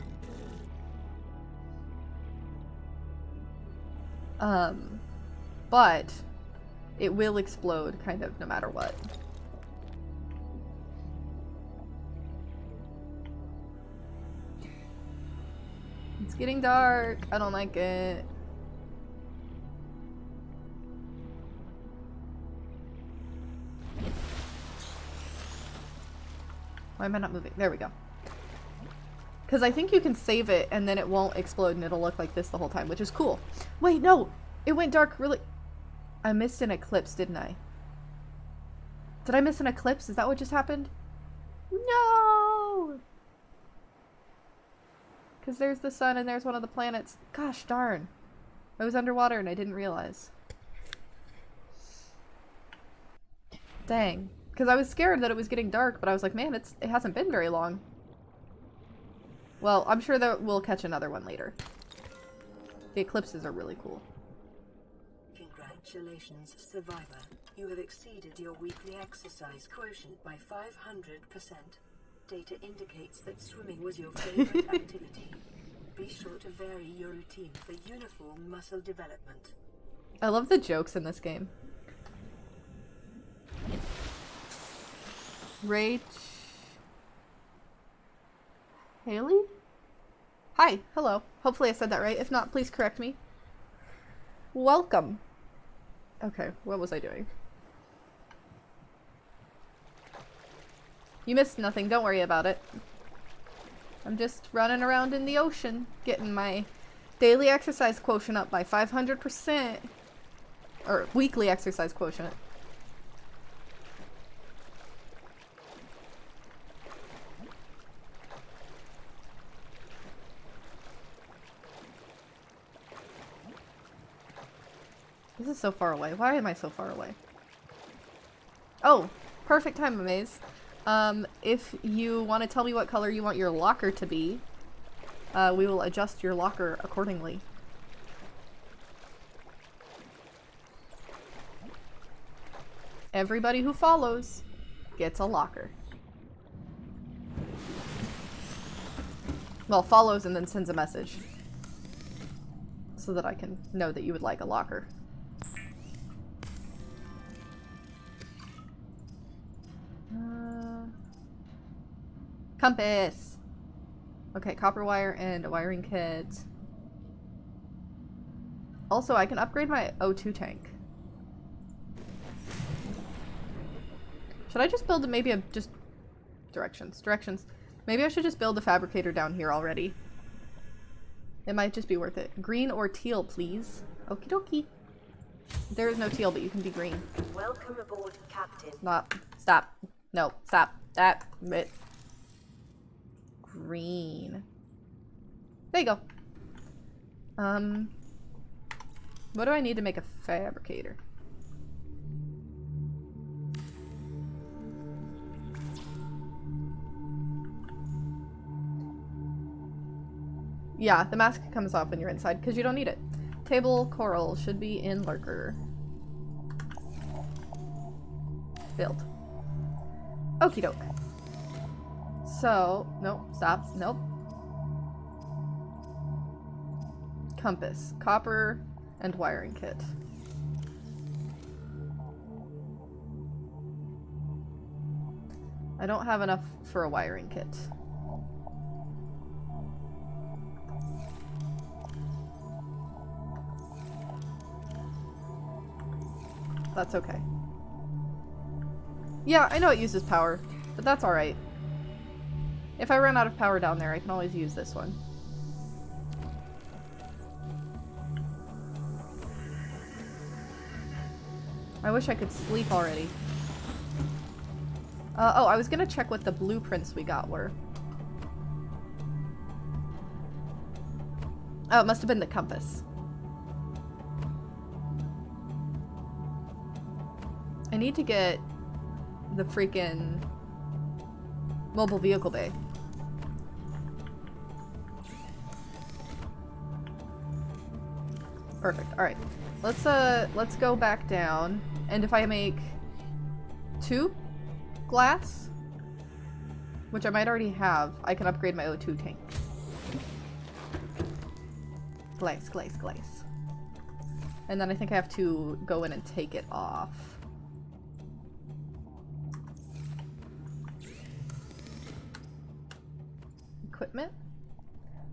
But it will explode kind of no matter what. It's getting dark. I don't like it. Why am I not moving? There we go. Because I think you can save it and then it won't explode and it'll look like this the whole time, which is cool. Wait, no! It went dark really... I missed an eclipse, didn't I? Did I miss an eclipse? Is that what just happened? No! Because there's the sun and there's one of the planets. Gosh darn. I was underwater and I didn't realize. Dang. Because I was scared that it was getting dark, but I was like, man, it hasn't been very long. Well, I'm sure that we'll catch another one later. The eclipses are really cool. Congratulations, survivor. You have exceeded your weekly exercise quotient by 500%. Data indicates that swimming was your favorite activity. Be sure to vary your routine for uniform muscle development. I love the jokes in this game. Haley? Hi, hello. Hopefully I said that right. If not, please correct me. Welcome. Okay, what was I doing? You missed nothing, don't worry about it. I'm just running around in the ocean, getting my daily exercise quotient up by 500%. Or weekly exercise quotient. This is so far away. Why am I so far away? Oh, perfect time, Amaze. If you want to tell me what color you want your locker to be, we will adjust your locker accordingly. Everybody who follows gets a locker. Well, follows and then sends a message. So that I can know that you would like a locker. Compass! Okay, copper wire and a wiring kit. Also, I can upgrade my O2 tank. Should I just build maybe just directions? Maybe I should just build a fabricator down here already. It might just be worth it. Green or teal, please. Okie dokie. There is no teal, but you can be green. Welcome aboard, Captain. Not. Stop. No, stop. That. Bit. Green. There you go. What do I need to make a fabricator? Yeah, the mask comes off when you're inside because you don't need it. Table coral should be in lurker. Build. Okie doke. So, nope, stop, nope. Compass, copper, and wiring kit. I don't have enough for a wiring kit. That's okay. Yeah, I know it uses power, but that's alright. If I run out of power down there, I can always use this one. I wish I could sleep already. Oh, I was gonna check what the blueprints we got were. Oh, it must have been the compass. I need to get the freaking mobile vehicle bay. Perfect. All right. Let's go back down. And if I make 2 glass, which I might already have, I can upgrade my O2 tank. Glass. And then I think I have to go in and take it off. Equipment?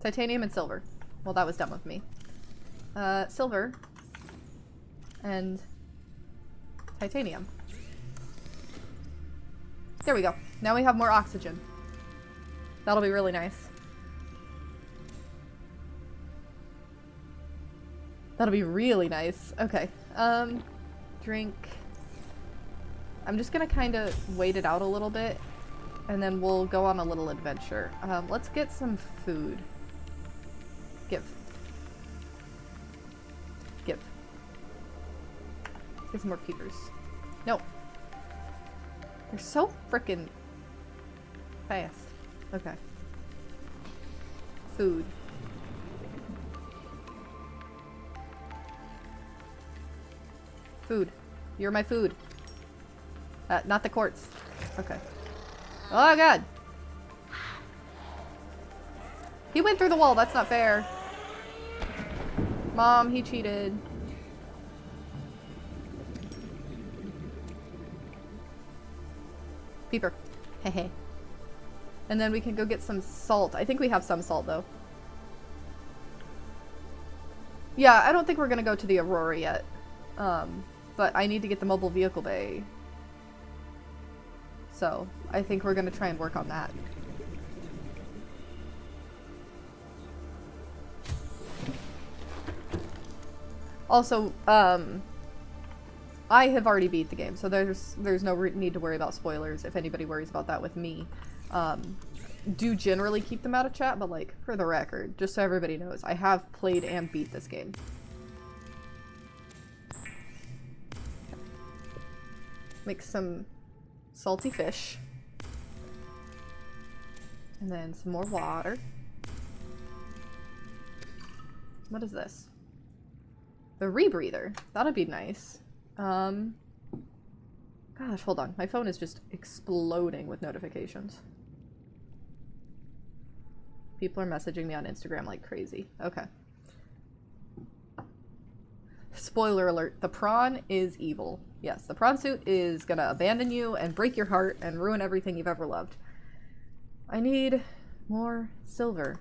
Titanium and silver. Well, that was dumb of me. Silver and titanium. There we go. Now we have more oxygen. That'll be really nice. That'll be really nice. Okay. Drink. I'm just gonna kind of wait it out a little bit, and then we'll go on a little adventure. Let's get some food. Give. Let's get some more peepers. No. They're so frickin' fast. Okay. Food. Food. You're my food. Not the quartz. Okay. Oh god! He went through the wall, that's not fair. Mom, he cheated. Peeper. Hehe. And then we can go get some salt. I think we have some salt, though. Yeah, I don't think we're gonna go to the Aurora yet. But I need to get the mobile vehicle bay. So, I think we're gonna try and work on that. Also, I have already beat the game, so there's no need to worry about spoilers if anybody worries about that with me. Do generally keep them out of chat, but like, for the record, just so everybody knows, I have played and beat this game. Make some salty fish. And then some more water. What is this? The rebreather. That'd be nice. Gosh, hold on. My phone is just exploding with notifications. People are messaging me on Instagram like crazy. Okay. Spoiler alert. The prawn is evil. Yes, the prawn suit is gonna abandon you and break your heart and ruin everything you've ever loved. I need more silver.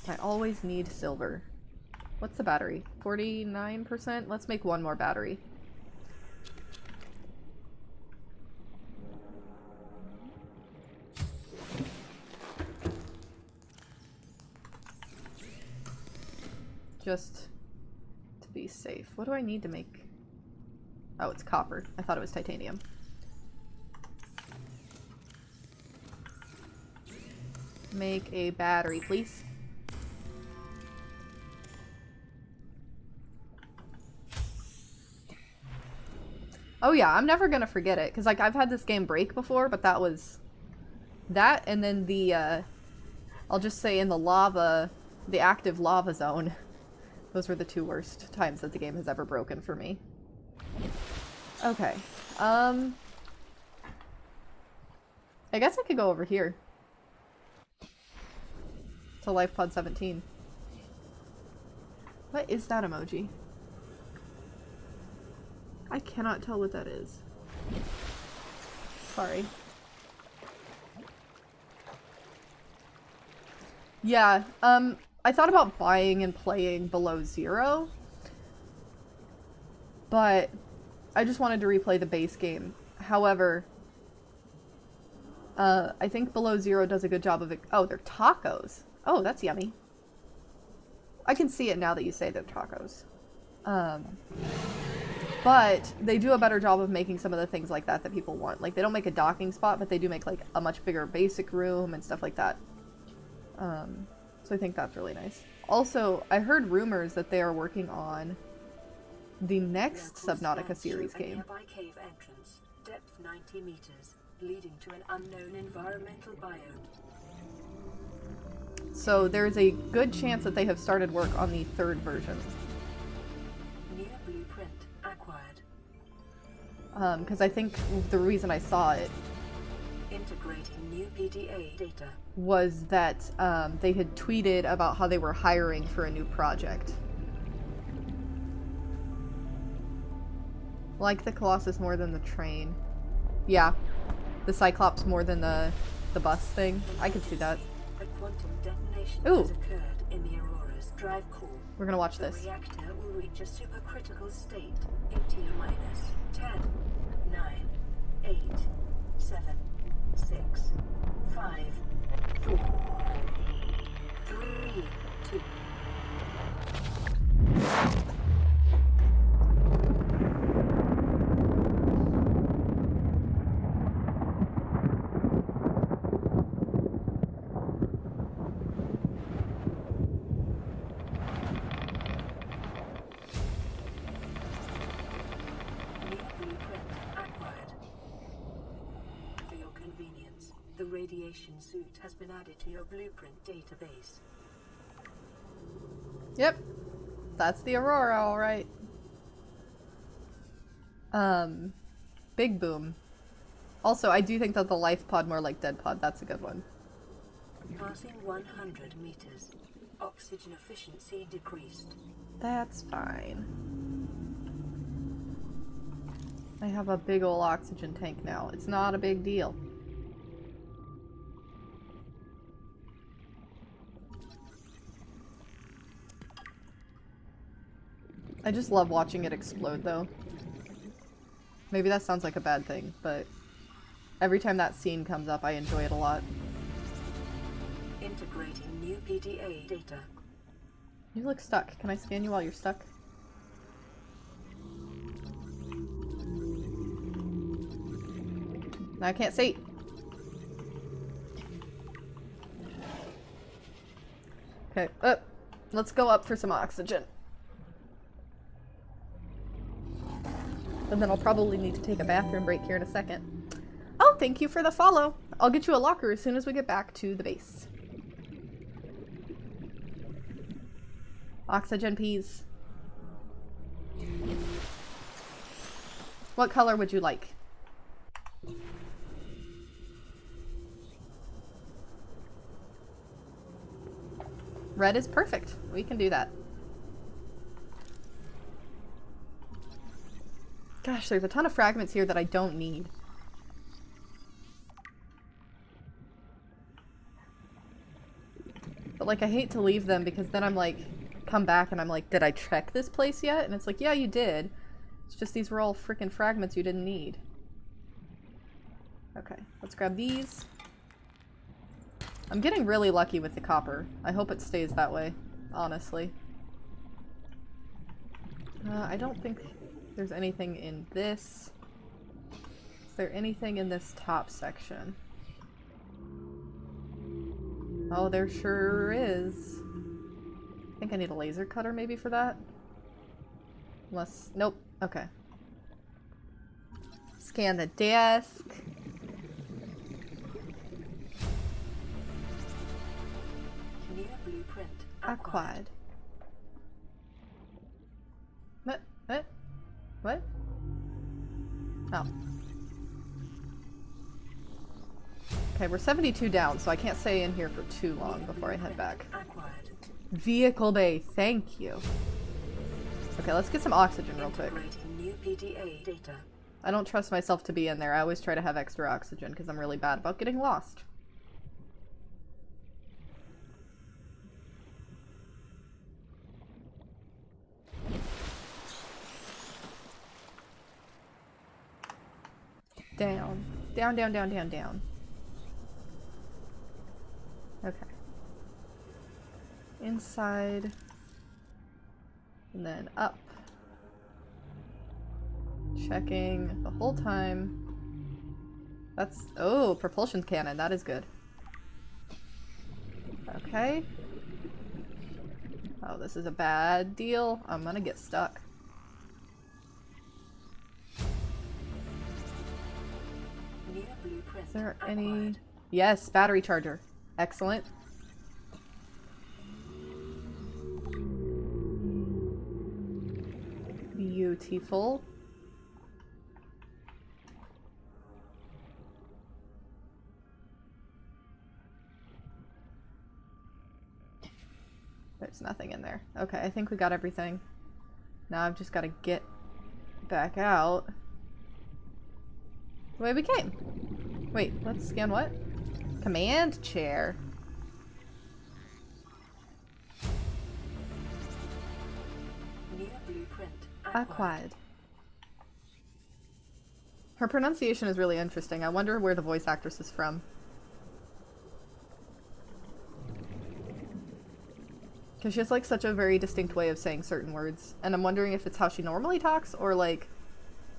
I always need silver. What's the battery? 49%? Let's make one more battery. Just to be safe. What do I need to make? Oh, it's copper. I thought it was titanium. Make a battery, please. Oh yeah, I'm never gonna forget it, because like I've had this game break before, but that was that, and then the I'll just say in the lava, the active lava zone. Those were the two worst times that the game has ever broken for me. Okay. I guess I could go over here. To LifePod 17. What is that emoji? I cannot tell what that is. Sorry. Yeah, I thought about buying and playing Below Zero, but I just wanted to replay the base game. However, I think Below Zero does a good job of it. Oh, they're tacos. Oh, that's yummy. I can see it now that you say they're tacos. But they do a better job of making some of the things like that that people want. Like, they don't make a docking spot, but they do make, like, a much bigger basic room and stuff like that. So I think that's really nice. Also, I heard rumors that they are working on the next Subnautica series game. Nearby cave entrance, depth 90 meters, leading to an unknown environmental biome. So there's a good chance that they have started work on the third version. New blueprint acquired. Because I think the reason I saw it Integrating new PDA data. was that they had tweeted about how they were hiring for a new project. Like the Colossus more than the train. Yeah. The Cyclops more than the bus thing. I could see that. A quantum detonation Ooh. has occurred in the Aurora's drive core. We're gonna watch The this. reactor will reach a supercritical state in T-minus 10, 9, 8, 7, 6, 5, 4, 3, 2. New blueprint acquired. For your convenience, the radiation suit has been added to your blueprint database. Yep. That's the Aurora, alright. Big Boom. Also, I do think that the life pod more like dead pod. That's a good one. Passing 100 meters. Oxygen efficiency decreased. That's fine. I have a big ol' oxygen tank now. It's not a big deal. I just love watching it explode, though. Maybe that sounds like a bad thing, but every time that scene comes up, I enjoy it a lot. Integrating new PDA data. You look stuck. Can I scan you while you're stuck? I can't see. Okay, let's go up for some oxygen. And then I'll probably need to take a bathroom break here in a second. Oh, thank you for the follow. I'll get you a locker as soon as we get back to the base. Oxygen, please. What color would you like? Red is perfect. We can do that. Gosh, there's a ton of fragments here that I don't need. But like, I hate to leave them because then I'm like, come back and I'm like, did I check this place yet? And it's like, yeah, you did. It's just these were all freaking fragments you didn't need. Okay, let's grab these. I'm getting really lucky with the copper. I hope it stays that way, honestly. I don't think there's anything in this. Is there anything in this top section? Oh, there sure is. I think I need a laser cutter maybe for that. Unless, nope, okay. Scan the desk. New blueprint Acquired. What? What? What? Oh. Okay, we're 72 down, so I can't stay in here for too long before I head back. acquired. Vehicle bay, thank you. Okay, let's get some oxygen real quick. Integrating new PDA data. I don't trust myself to be in there. I always try to have extra oxygen because I'm really bad about getting lost. Down. Down, down, down, down, down. Okay. Inside. And then up. Checking the whole time. That's... oh, propulsion cannon. That is good. Okay. Oh, this is a bad deal. I'm gonna get stuck. New blueprint Is there acquired. any... yes, battery charger. Excellent. Beautiful. There's nothing in there. Okay, I think we got everything. Now I've just got to get back out the way we came. Wait, let's scan what? Command chair. New blueprint Acquired. Her pronunciation is really interesting. I wonder where the voice actress is from. Because she has like such a very distinct way of saying certain words. And I'm wondering if it's how she normally talks or like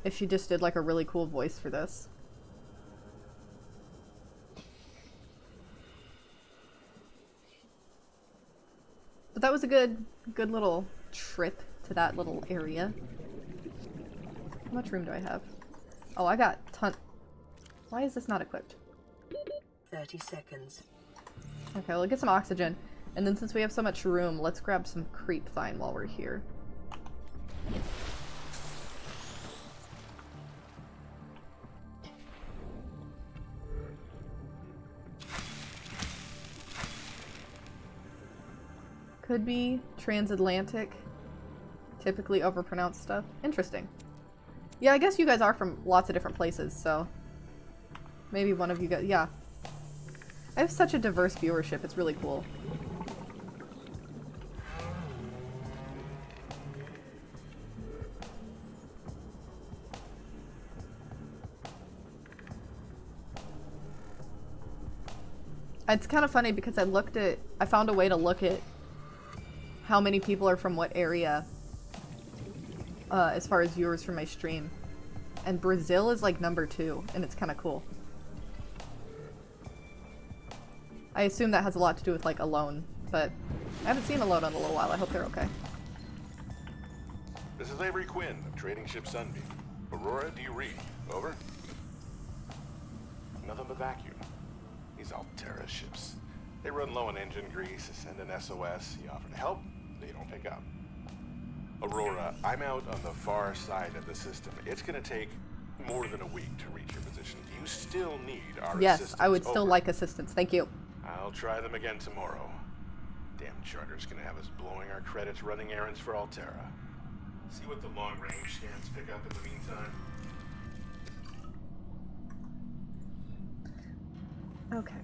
if she just did like a really cool voice for this. But that was a good little trip to that little area. How much room do I have? Oh, I got ton. Why is this not equipped? 30 seconds. Okay, we'll get some oxygen. And then since we have so much room, let's grab some creep vine while we're here. Could be transatlantic. Typically overpronounced stuff. Interesting. Yeah, I guess you guys are from lots of different places, so maybe one of you guys, yeah. I have such a diverse viewership, it's really cool. It's kind of funny because I found a way to look at how many people are from what area as far as viewers from my stream. And Brazil is like number 2, and it's kind of cool. I assume that has a lot to do with like Alone, but I haven't seen Alone in a little while. I hope they're okay. This is Avery Quinn of Trading Ship Sunbeam. Aurora, do you read? Over? Nothing but vacuum. These Altera ships. They run low on engine grease, send an SOS, you offer to help, they don't pick up. Aurora, I'm out on the far side of the system. It's gonna take more than a week to reach your position. Do you still need our assistance? Yes, I would still Over? like assistance. Thank you. I'll try them again tomorrow. Damn charter's gonna have us blowing our credits running errands for Altera. See what the long-range scans pick up in the meantime. Okay.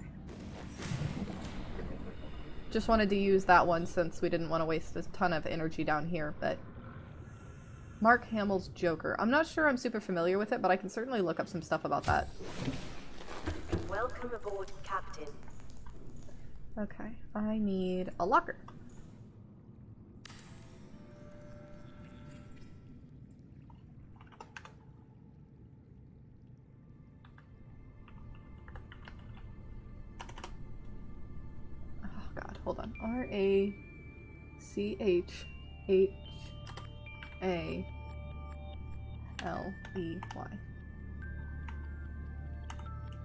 Just wanted to use that one since we didn't want to waste a ton of energy down here, but Mark Hamill's Joker. I'm not sure I'm super familiar with it, but I can certainly look up some stuff about that. Welcome aboard, Captain. Okay, I need a locker. Oh god, hold on. R-A-C-H-H-A-L-E-Y.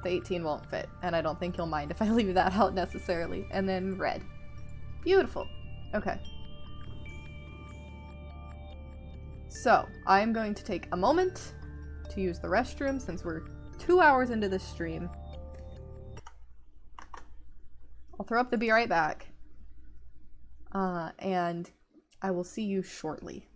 The 18 won't fit, and I don't think you'll mind if I leave that out necessarily. And then red. Beautiful. Okay. So, I'm going to take a moment to use the restroom since we're 2 hours into this stream. I'll throw up the be right back. And I will see you shortly.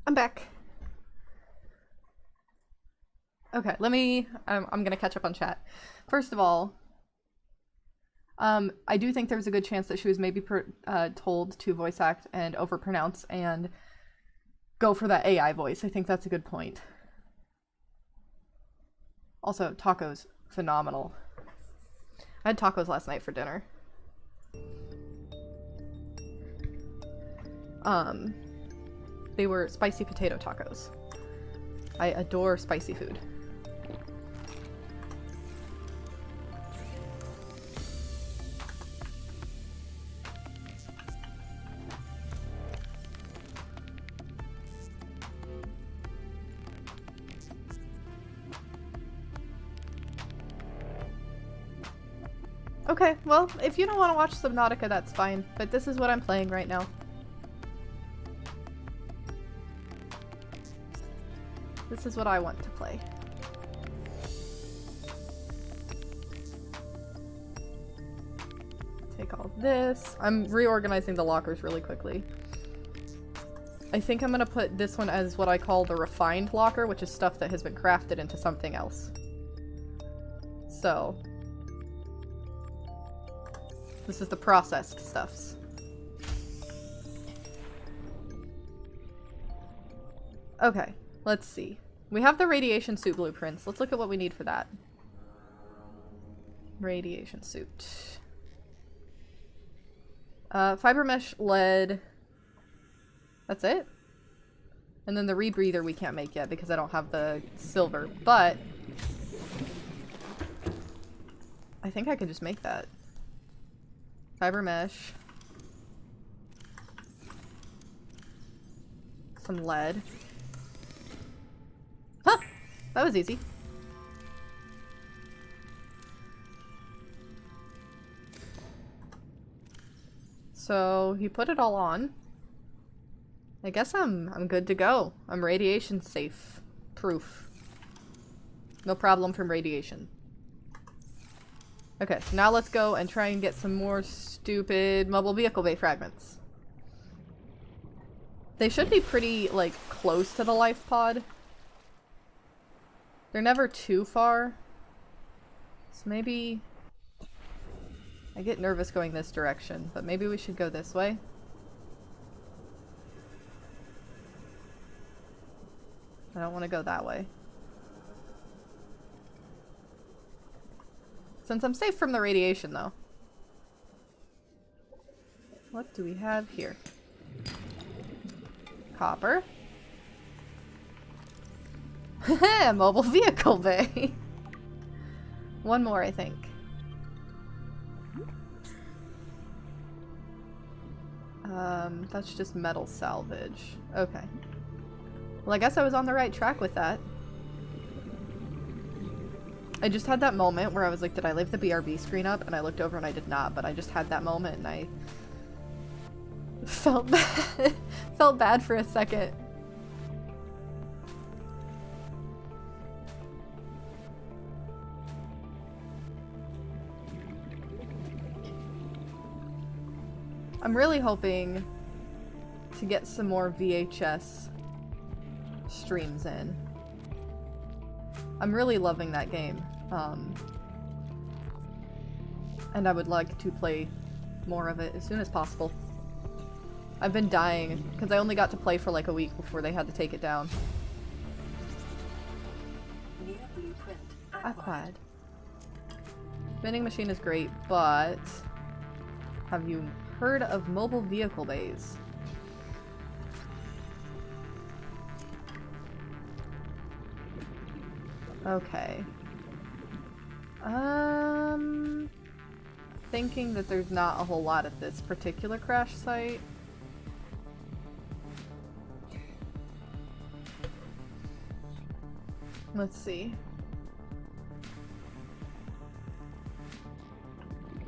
I'm back. Okay, I'm gonna catch up on chat. First of all, I do think there's a good chance that she was maybe told to voice act and overpronounce and go for that AI voice. I think that's a good point. Also, tacos, phenomenal. I had tacos last night for dinner. They were spicy potato tacos. I adore spicy food. Okay, well, if you don't want to watch Subnautica, that's fine, but this is what I'm playing right now. This is what I want to play. Take all this. I'm reorganizing the lockers really quickly. I think I'm gonna put this one as what I call the refined locker, which is stuff that has been crafted into something else. So, this is the processed stuffs. Okay, let's see. We have the radiation suit blueprints. Let's look at what we need for that. Radiation suit. Fiber mesh, lead. That's it? And then the rebreather we can't make yet because I don't have the silver, but I think I can just make that. Fiber mesh. Some lead. Huh! That was easy. So he put it all on. I guess I'm good to go. I'm radiation safe. Proof. No problem from radiation. Okay, so now let's go and try and get some more stupid mobile vehicle bay fragments. They should be pretty, like, close to the life pod. They're never too far. So maybe... I get nervous going this direction, but maybe we should go this way. I don't want to go that way. Since I'm safe from the radiation, though. What do we have here? Copper. Mobile vehicle bay. One more, I think. That's just metal salvage. Okay. Well, I guess I was on the right track with that. I just had that moment where I was like, did I leave the BRB screen up? And I looked over and I did not, but I just had that moment and I felt bad. Felt bad for a second. I'm really hoping to get some more VHS streams in. I'm really loving that game. And I would like to play more of it as soon as possible. I've been dying because I only got to play for like a week before they had to take it down. New blueprint acquired. Vending machine is great, but have you heard of mobile vehicle bays? Okay. Thinking that there's not a whole lot at this particular crash site. Let's see.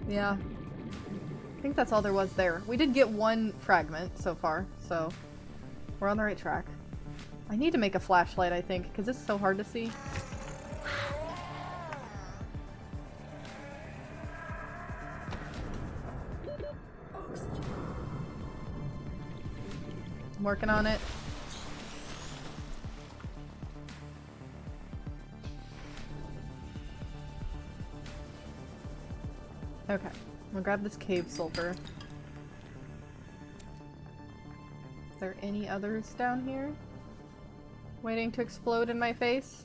Yeah. I think that's all there was there. We did get one fragment so far, so we're on the right track. I need to make a flashlight, I think, because it's so hard to see. I'm working on it. Okay, we'll grab this cave sulfur. Is there any others down here? Waiting to explode in my face?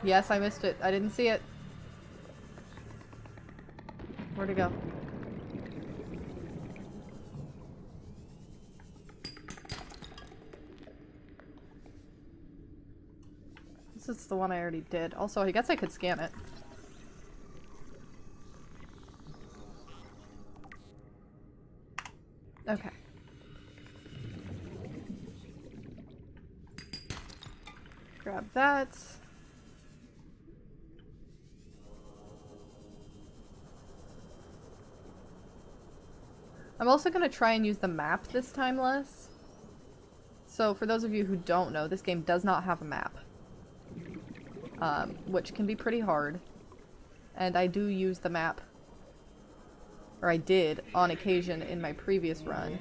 Yes, I missed it. I didn't see it. Where'd it go? This is the one I already did. Also, I guess I could scan it. Okay. Grab that. I'm also going to try and use the map this time less. So for those of you who don't know, this game does not have a map. Which can be pretty hard. And I do use the map, or I did on occasion in my previous run.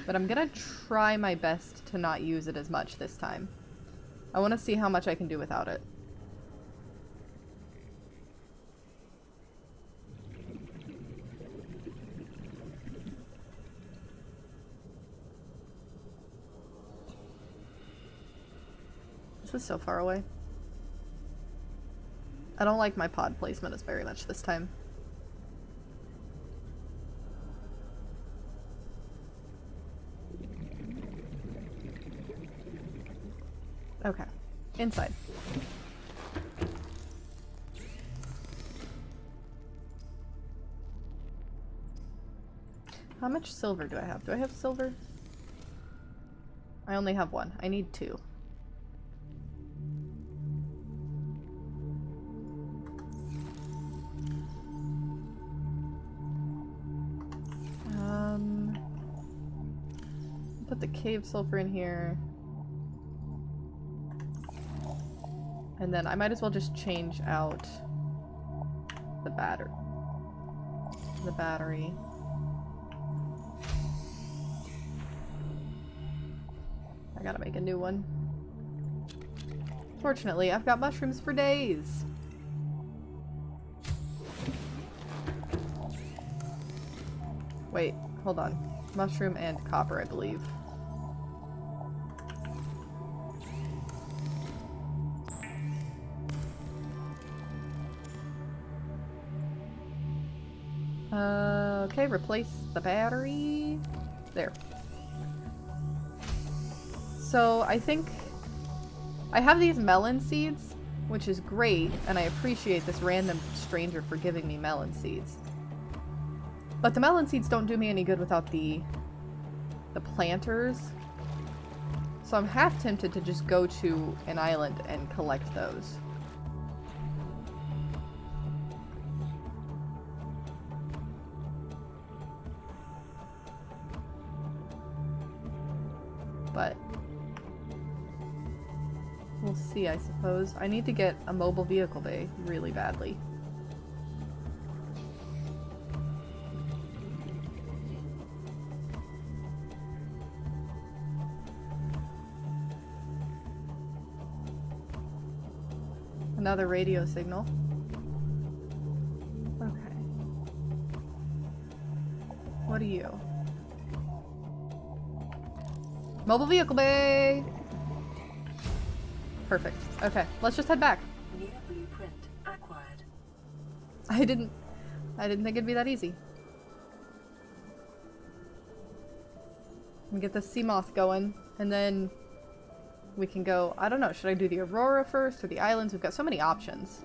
But I'm going to try my best to not use it as much this time. I want to see how much I can do without it. This is so far away. I don't like my pod placement as very much this time. Okay, inside. How much silver do I have? Do I have silver? I only have one. I need 2. Put the cave sulfur in here. And then I might as well just change out the battery. I gotta make a new one. Fortunately, I've got mushrooms for days. Wait, hold on. Mushroom and copper, I believe. Okay, replace the battery. There. So I think I have these melon seeds, which is great, and I appreciate this random stranger for giving me melon seeds. But the melon seeds don't do me any good without the planters. So I'm half tempted to just go to an island and collect those. But we'll see, I suppose. I need to get a mobile vehicle bay really badly. Another radio signal. Okay. What are you? Mobile vehicle bay! Perfect. Okay, let's just head back. New blueprint acquired. I didn't think it'd be that easy. We get the Seamoth going, and then we can go, I don't know, should I do the Aurora first or the islands? We've got so many options.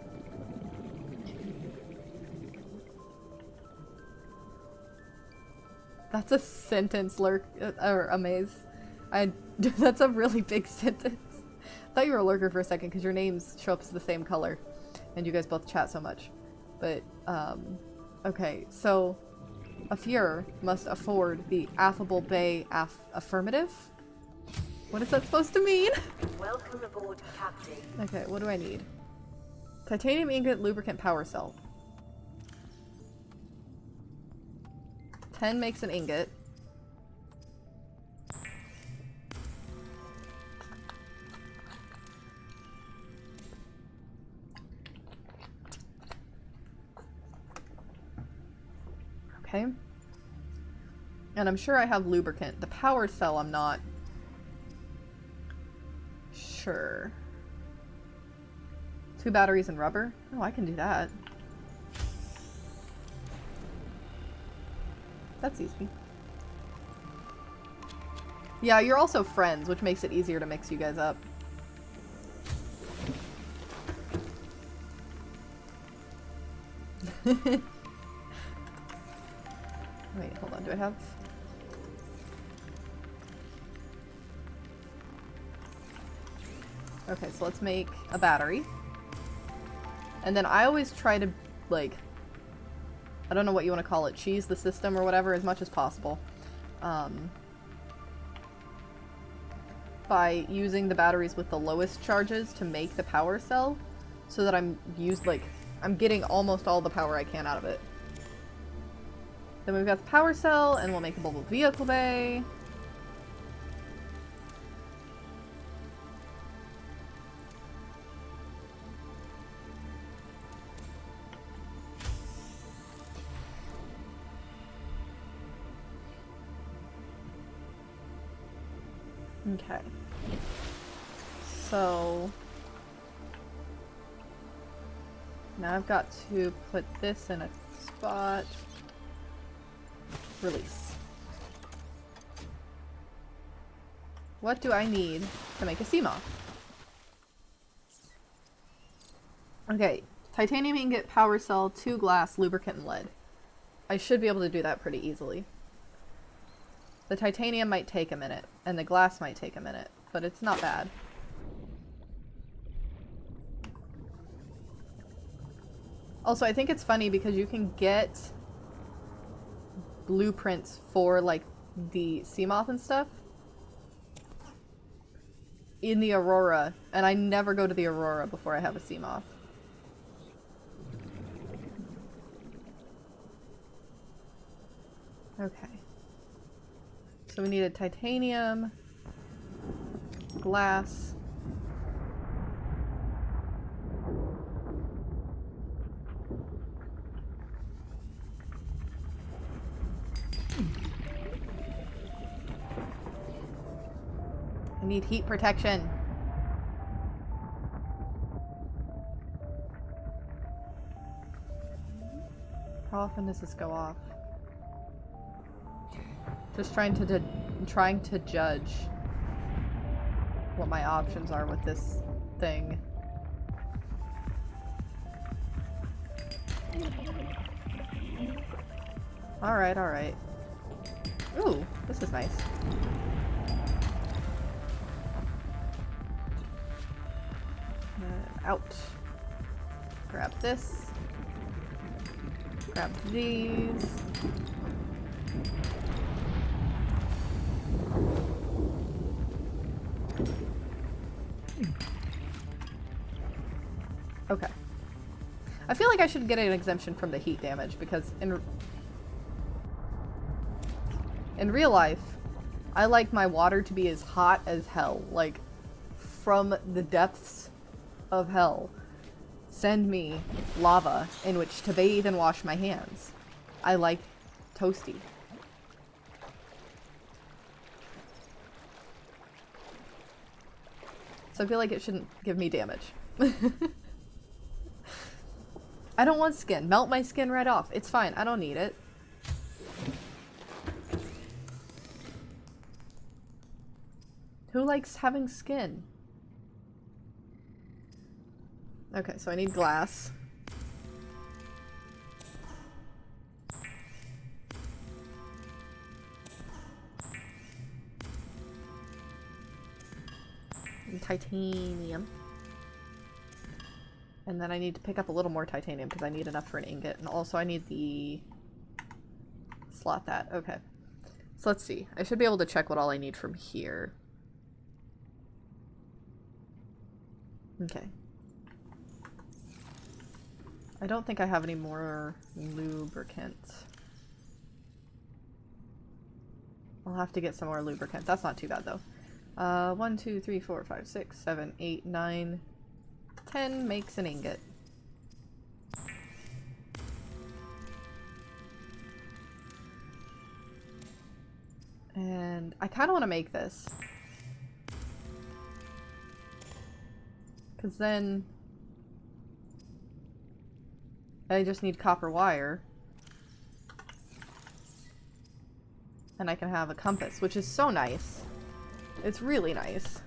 That's a sentence, or amaze. That's a really big sentence. I thought you were a lurker for a second because your names show up as the same color and you guys both chat so much. But, okay, so Affure must afford the affable bay affirmative? What is that supposed to mean? Welcome aboard, Captain. Okay, what do I need? Titanium ingot lubricant power cell. 10 makes an ingot. Okay. And I'm sure I have lubricant. The power cell I'm not sure. 2 batteries and rubber? Oh, I can do that. That's easy. Yeah, you're also friends, which makes it easier to mix you guys up. Wait, hold on. Do I have... Okay, so let's make a battery. And then I always try to, like... I don't know what you want to call it. Cheese the system or whatever as much as possible. By using the batteries with the lowest charges to make the power cell. So that I'm getting almost all the power I can out of it. Then we've got the power cell, and we'll make a mobile vehicle bay. Okay. So... now I've got to put this in a spot. Release. What do I need to make a CMOS? Okay, titanium ingot, power cell, 2 glass, lubricant, and lead. I should be able to do that pretty easily. The titanium might take a minute, and the glass might take a minute, but it's not bad. Also, I think it's funny because you can get blueprints for, like, the Seamoth and stuff in the Aurora, and I never go to the Aurora before I have a Seamoth. Okay. So we needed titanium, glass, I need heat protection. How often does this go off? Just trying to judge what my options are with this thing. Alright, alright. Ooh, this is nice. Out. Grab this. Grab these. Okay. I feel like I should get an exemption from the heat damage because in real life, I like my water to be as hot as hell. Like, from the depths of hell. Send me lava in which to bathe and wash my hands. I like toasty. So I feel like it shouldn't give me damage. I don't want skin. Melt my skin right off. It's fine. I don't need it. Who likes having skin? Okay, so I need glass. And titanium. And then I need to pick up a little more titanium because I need enough for an ingot. And also I need the... slot that. Okay. So let's see. I should be able to check what all I need from here. Okay. I don't think I have any more lubricant. I'll have to get some more lubricant. That's not too bad though. 1, 2, 3, 4, 5, 6, 7, 8, 9, 10 makes an ingot. And I kind of want to make this. Because then I just need copper wire. And I can have a compass, which is so nice. It's really nice.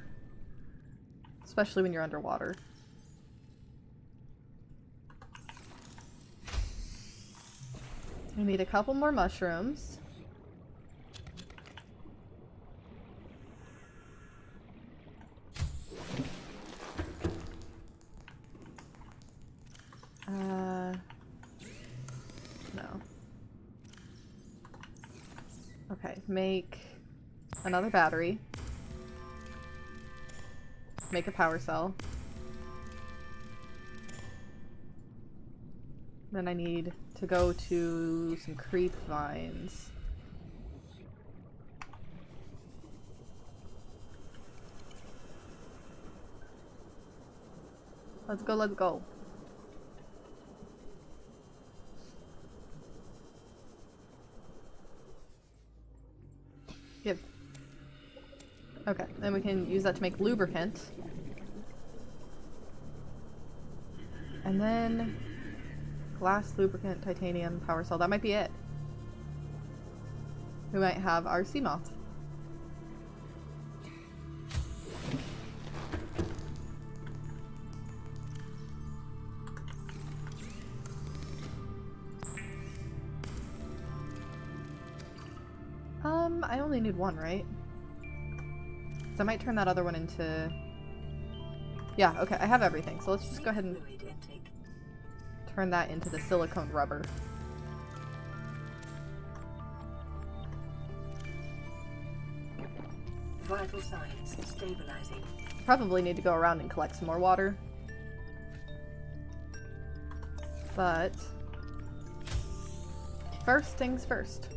Especially when you're underwater. I need a couple more mushrooms. No. Okay, make another battery. Make a power cell. Then I need to go to some creep vines. Let's go, let's go. Yep. Okay, then we can use that to make lubricant. And then glass, lubricant, titanium, power cell. That might be it. We might have our sea moth. I only need one, right? So I might turn that other one into... Yeah, okay, I have everything. So let's just go ahead and turn that into the silicone rubber. Vital signs stabilizing. Probably need to go around and collect some more water. But first things first.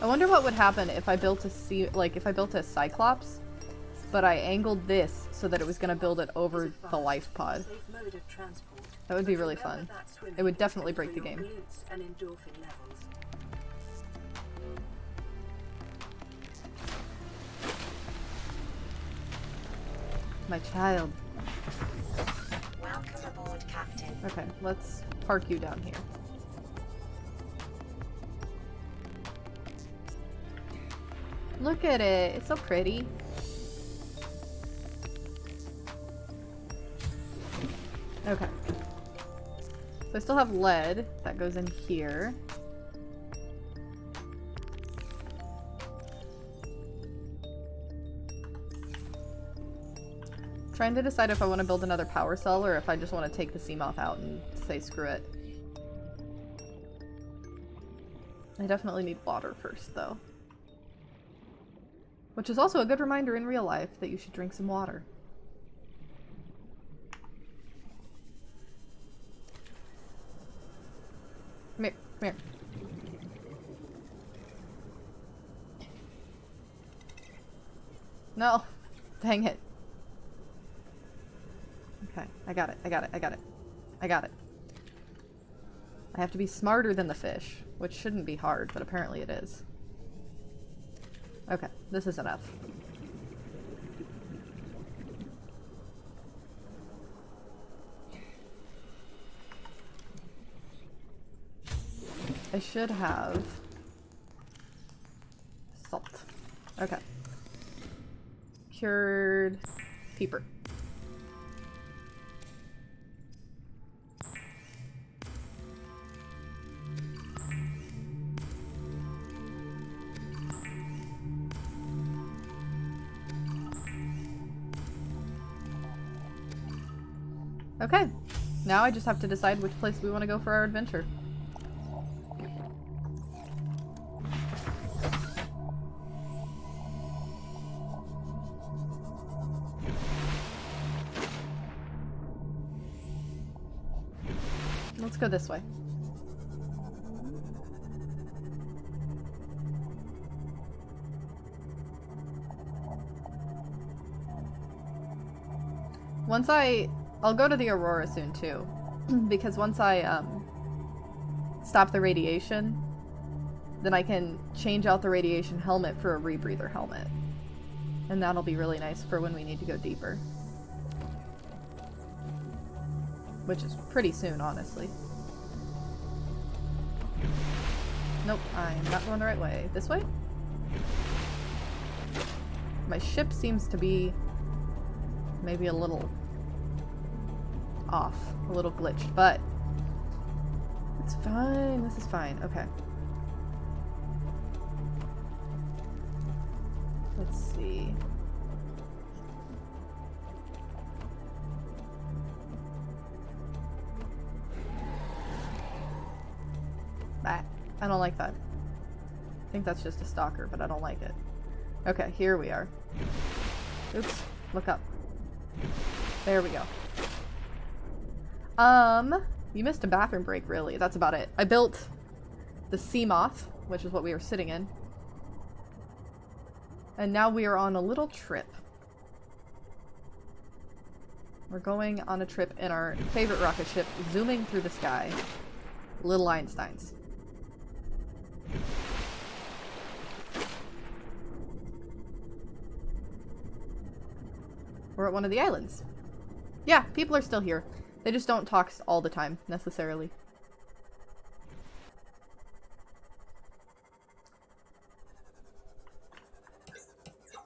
I wonder what would happen if I built a if I built a Cyclops, but I angled this so that it was going to build it over the life pod. That would be really fun. It would definitely break the game. My child. Welcome aboard, Captain. Okay, let's park you down here. Look at it. It's so pretty. Okay. So I still have lead. That goes in here. Trying to decide if I want to build another power cell or if I just want to take the sea moth out and say screw it. I definitely need water first, though. Which is also a good reminder in real life that you should drink some water. Come here, come here. No! Dang it. Okay, I got it, I got it, I got it. I got it. I have to be smarter than the fish, which shouldn't be hard, but apparently it is. Okay, this is enough. I should have salt. Okay. Cured peeper. Okay, now I just have to decide which place we want to go for our adventure. Let's go this way. I'll go to the Aurora soon too, because once I stop the radiation, then I can change out the radiation helmet for a rebreather helmet. And that'll be really nice for when we need to go deeper. Which is pretty soon, honestly. Nope, I'm not going the right way. This way? My ship seems to be maybe a little off, a little glitched, but it's fine. This is fine. Okay. Let's see. I don't like that. I think that's just a stalker, but I don't like it. Okay, here we are. Oops, look up. There we go. You missed a bathroom break, really. That's about it. I built the sea moth, which is what we were sitting in. And now we are on a little trip. We're going on a trip in our favorite rocket ship, zooming through the sky. Little Einsteins. We're at one of the islands. Yeah, people are still here. They just don't talk all the time, necessarily.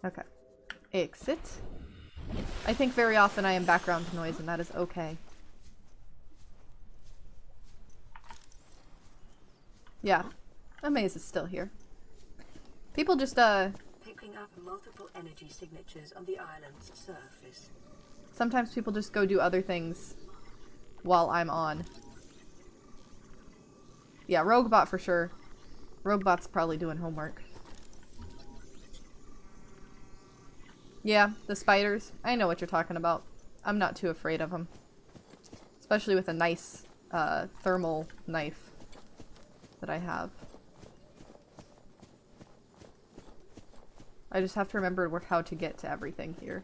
Okay. Exit. I think very often I am background noise, and that is okay. Yeah. Amaze is still here. People just, Picking up multiple energy signatures on the island's surface. Sometimes people just go do other things while I'm on. Yeah, Roguebot for sure. Roguebot's probably doing homework. Yeah, the spiders. I know what you're talking about. I'm not too afraid of them. Especially with a nice thermal knife that I have. I just have to remember how to get to everything here.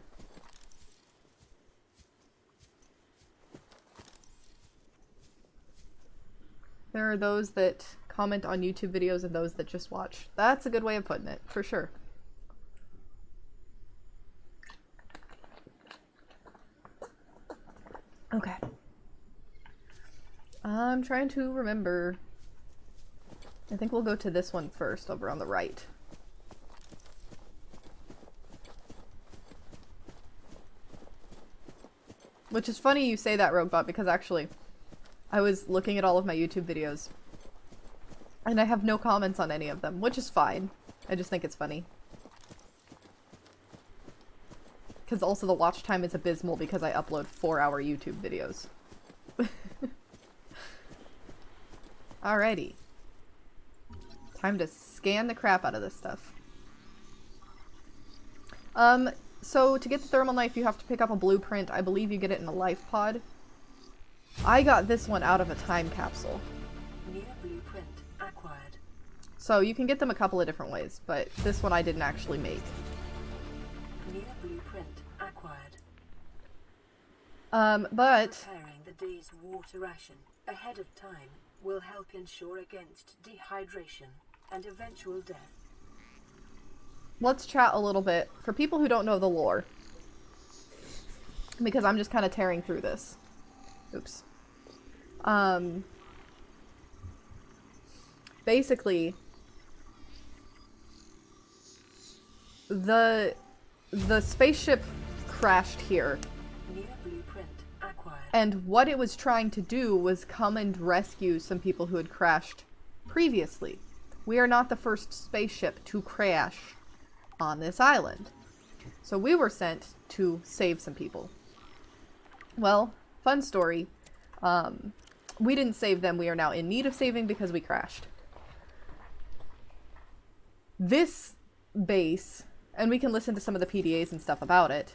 There are those that comment on YouTube videos and those that just watch. That's a good way of putting it, for sure. Okay. I'm trying to remember. I think we'll go to this one first, over on the right. Which is funny you say that, Roguebot, because actually, I was looking at all of my YouTube videos, and I have no comments on any of them, which is fine. I just think it's funny. Because also the watch time is abysmal because I upload 4-hour YouTube videos. Alrighty. Time to scan the crap out of this stuff. So to get the thermal knife you have to pick up a blueprint. I believe you get it in a life pod. I got this one out of a time capsule. New blueprint acquired. So you can get them a couple of different ways, but this one I didn't actually make. New blueprint acquired. But Preparing the day's water ration ahead of time will help ensure against dehydration and eventual death. let's chat a little bit for people who don't know the lore. Because I'm just kind of tearing through this. Oops. Basically, the spaceship crashed here. New blueprint acquired. And what it was trying to do was come and rescue some people who had crashed previously. We are not the first spaceship to crash on this island. So we were sent to save some people. Well, fun story. We didn't save them. We are now in need of saving because we crashed. This base, and we can listen to some of the PDAs and stuff about it,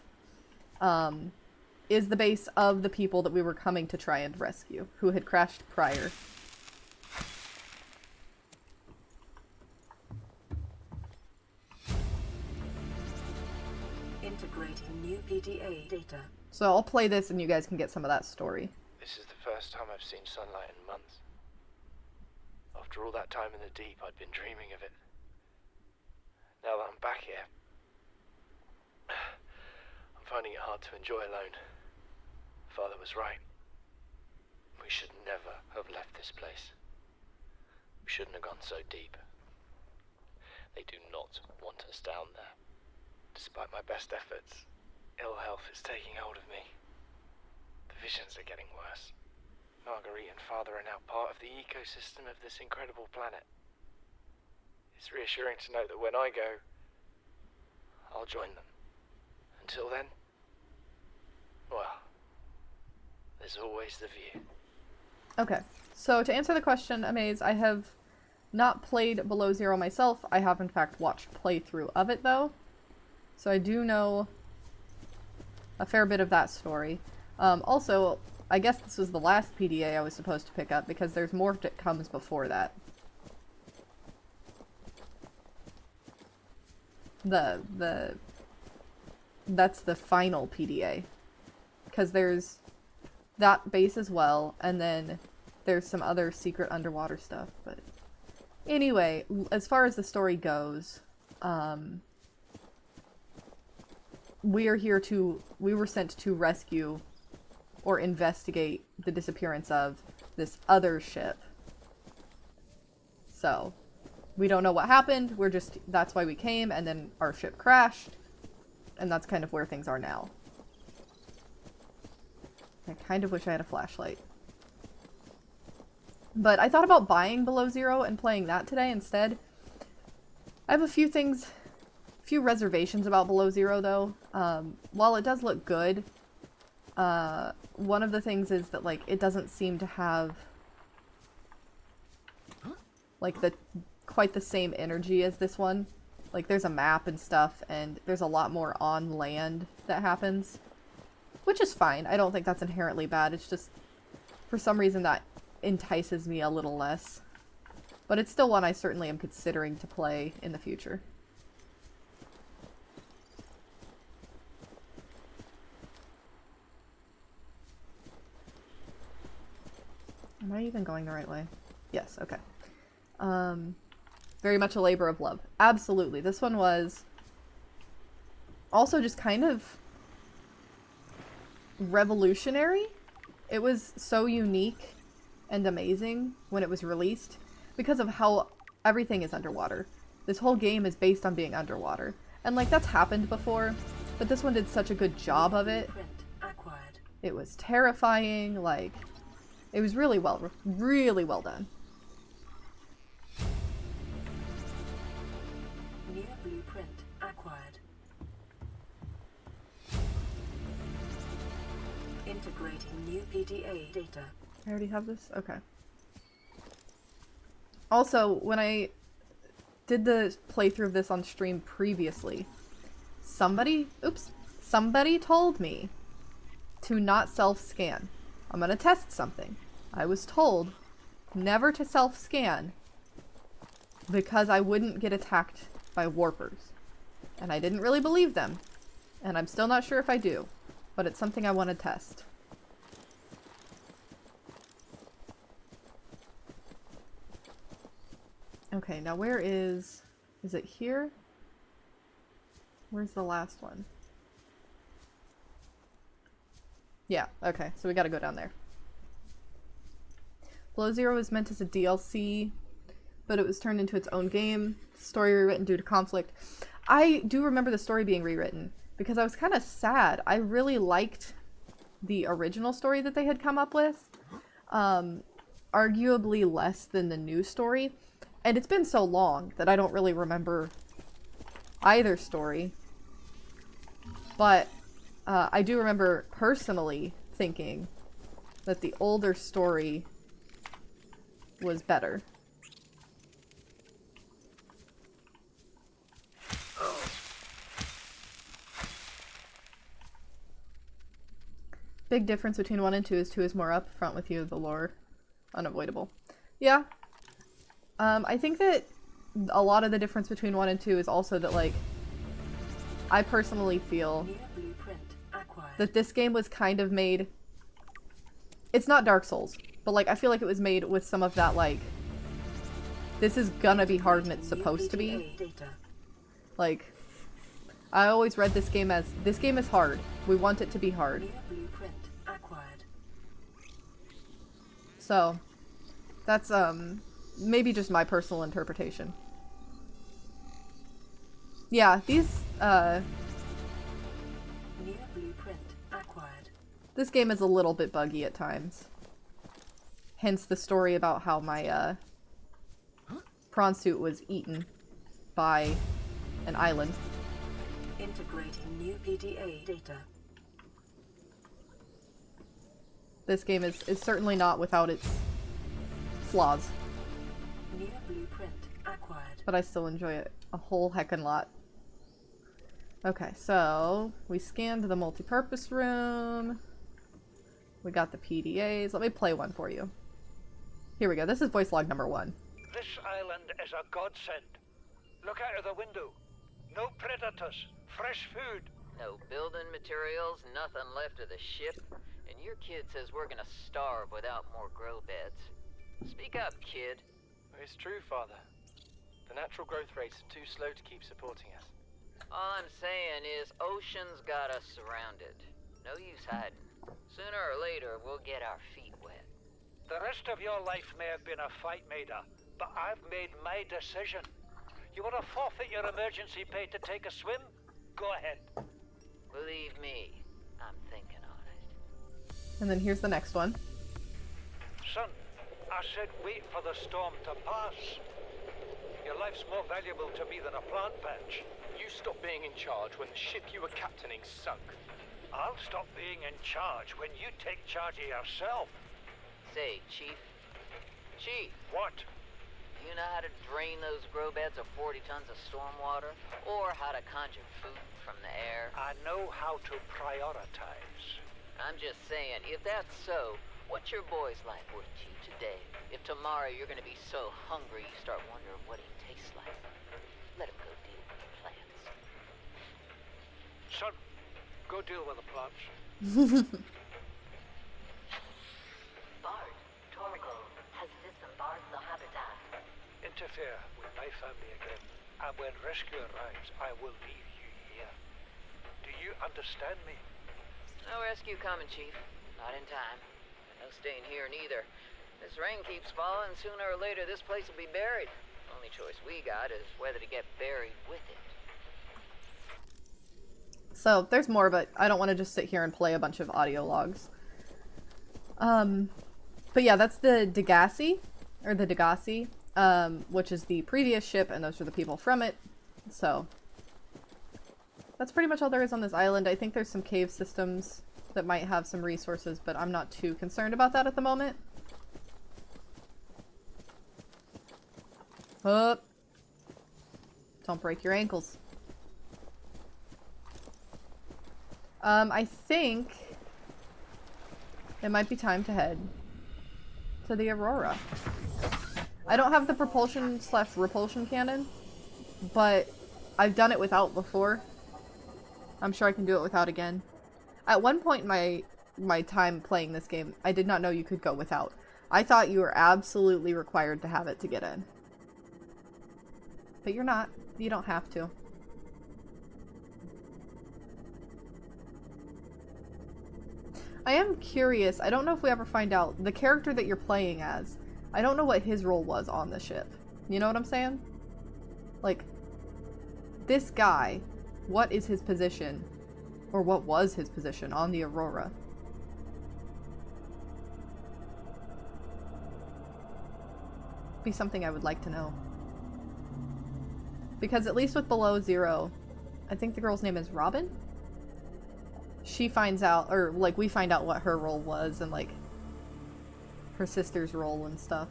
is the base of the people that we were coming to try and rescue, who had crashed prior. Integrating new PDA data. So I'll play this and you guys can get some of that story. This is the first time I've seen sunlight in months. After all that time in the deep, I'd been dreaming of it. Now that I'm back here, I'm finding it hard to enjoy alone. Father was right. We should never have left this place. We shouldn't have gone so deep. They do not want us down there. Despite my best efforts, ill health is taking hold of me. The visions are getting worse. Marguerite and Father are now part of the ecosystem of this incredible planet. It's reassuring to know that when I go, I'll join them. Until then, well, there's always the view. Okay, so to answer the question, Amaze, I have not played Below Zero myself. I have in fact watched playthrough of it though. So I do know a fair bit of that story. Also, I guess this was the last PDA I was supposed to pick up because there's more that comes before that. That's the final PDA. Because there's that base as well, and then there's some other secret underwater stuff, but anyway, as far as the story goes, we were sent to rescue or investigate the disappearance of this other ship. So, we don't know what happened, that's why we came, and then our ship crashed, and that's kind of where things are now. I kind of wish I had a flashlight. But I thought about buying Below Zero and playing that today instead. I have a few reservations about Below Zero though. While it does look good, one of the things is that like it doesn't seem to have like quite the same energy as this one. Like there's a map and stuff, and there's a lot more on land that happens, which is fine. I don't think that's inherently bad. It's just for some reason that entices me a little less. But it's still one I certainly am considering to play in the future. Am I even going the right way? Yes, okay. Very much a labor of love. Absolutely. This one was also just kind of revolutionary. It was so unique and amazing when it was released because of how everything is underwater. This whole game is based on being underwater. And like that's happened before, but this one did such a good job of it. It was terrifying, like it was really well done. New blueprint acquired. Integrating new PDA data. I already have this? Okay. Also, when I did the playthrough of this on stream previously, somebody told me to not self-scan. I'm gonna test something. I was told never to self-scan because I wouldn't get attacked by warpers. And I didn't really believe them. And I'm still not sure if I do. But it's something I want to test. Okay, now where is it here? Where's the last one? Yeah, okay, so we gotta go down there. Below Zero was meant as a DLC, but it was turned into its own game. Story rewritten due to conflict. I do remember the story being rewritten, because I was kind of sad. I really liked the original story that they had come up with. Arguably less than the new story. And it's been so long that I don't really remember either story. But I do remember personally thinking that the older story was better. Big difference between 1 and 2 is 2 is more up front with you, the lore. Unavoidable. Yeah. I think that a lot of the difference between 1 and 2 is also that, like, I personally feel that this game was kind of made... It's not Dark Souls, but, like, I feel like it was made with some of that, like, this is gonna be hard and it's supposed to be. Like, I always read this game as, this game is hard. We want it to be hard. Blueprint acquired. So, that's, maybe just my personal interpretation. Yeah, these, New blueprint acquired. this game is a little bit buggy at times. Hence the story about how my, prawn suit was eaten by an island. Integrating new PDA data. This game is certainly not without its flaws, New blueprint acquired. but I still enjoy it a whole heckin' lot. Okay, so we scanned the multi-purpose room. We got the PDAs. Let me play one for you. Here we go. This is voice log number 1. This island is a godsend. Look out of the window. No predators. Fresh food. No building materials, nothing left of the ship, and your kid says we're gonna starve without more grow beds. Speak up, kid. It's true, Father. The natural growth rates are too slow to keep supporting us. All I'm saying is ocean's got us surrounded. No use hiding. Sooner or later, we'll get our feet wet. The rest of your life may have been a fight, Maida, but I've made my decision. You want to forfeit your emergency pay to take a swim? Go ahead. Believe me, I'm thinking on it. And then here's the next one. Son, I said wait for the storm to pass. Your life's more valuable to me than a plant patch. You stopped being in charge when the ship you were captaining sunk. I'll stop being in charge when you take charge of yourself. Say, Chief. Chief, What? do you know how to drain those grow beds of 40 tons of stormwater? Or how to conjure food from the air? I know how to prioritize. I'm just saying, if that's so, what's your boy's life worth to you today? If tomorrow you're gonna be so hungry you start wondering what he tastes like, let him go deal with the plants. Son, go deal with the plants. Bard, Torgo has disembarked the habitat. Interfere with my family again, and when rescue arrives, I will leave you here. Do you understand me? No rescue coming, Chief. Not in time. No staying here neither. This rain keeps falling, sooner or later this place will be buried. Only choice we got is whether to get buried with it. So, there's more, but I don't want to just sit here and play a bunch of audio logs. But yeah, that's the Degassi, or the Degassi, which is the previous ship, and those are the people from it. So, that's pretty much all there is on this island. I think there's some cave systems that might have some resources, but I'm not too concerned about that at the moment. Up. Don't break your ankles. I think it might be time to head to the Aurora. I don't have the propulsion/repulsion cannon, but I've done it without before. I'm sure I can do it without again. At one point in my time playing this game, I did not know you could go without. I thought you were absolutely required to have it to get in. But you're not. You don't have to. I am curious. I don't know if we ever find out. The character that you're playing as, I don't know what his role was on the ship. You know what I'm saying? Like, this guy, what is his position? Or what was his position on the Aurora? Be something I would like to know. Because at least with Below Zero, I think the girl's name is Robin? She finds out, or like we find out what her role was and like her sister's role and stuff.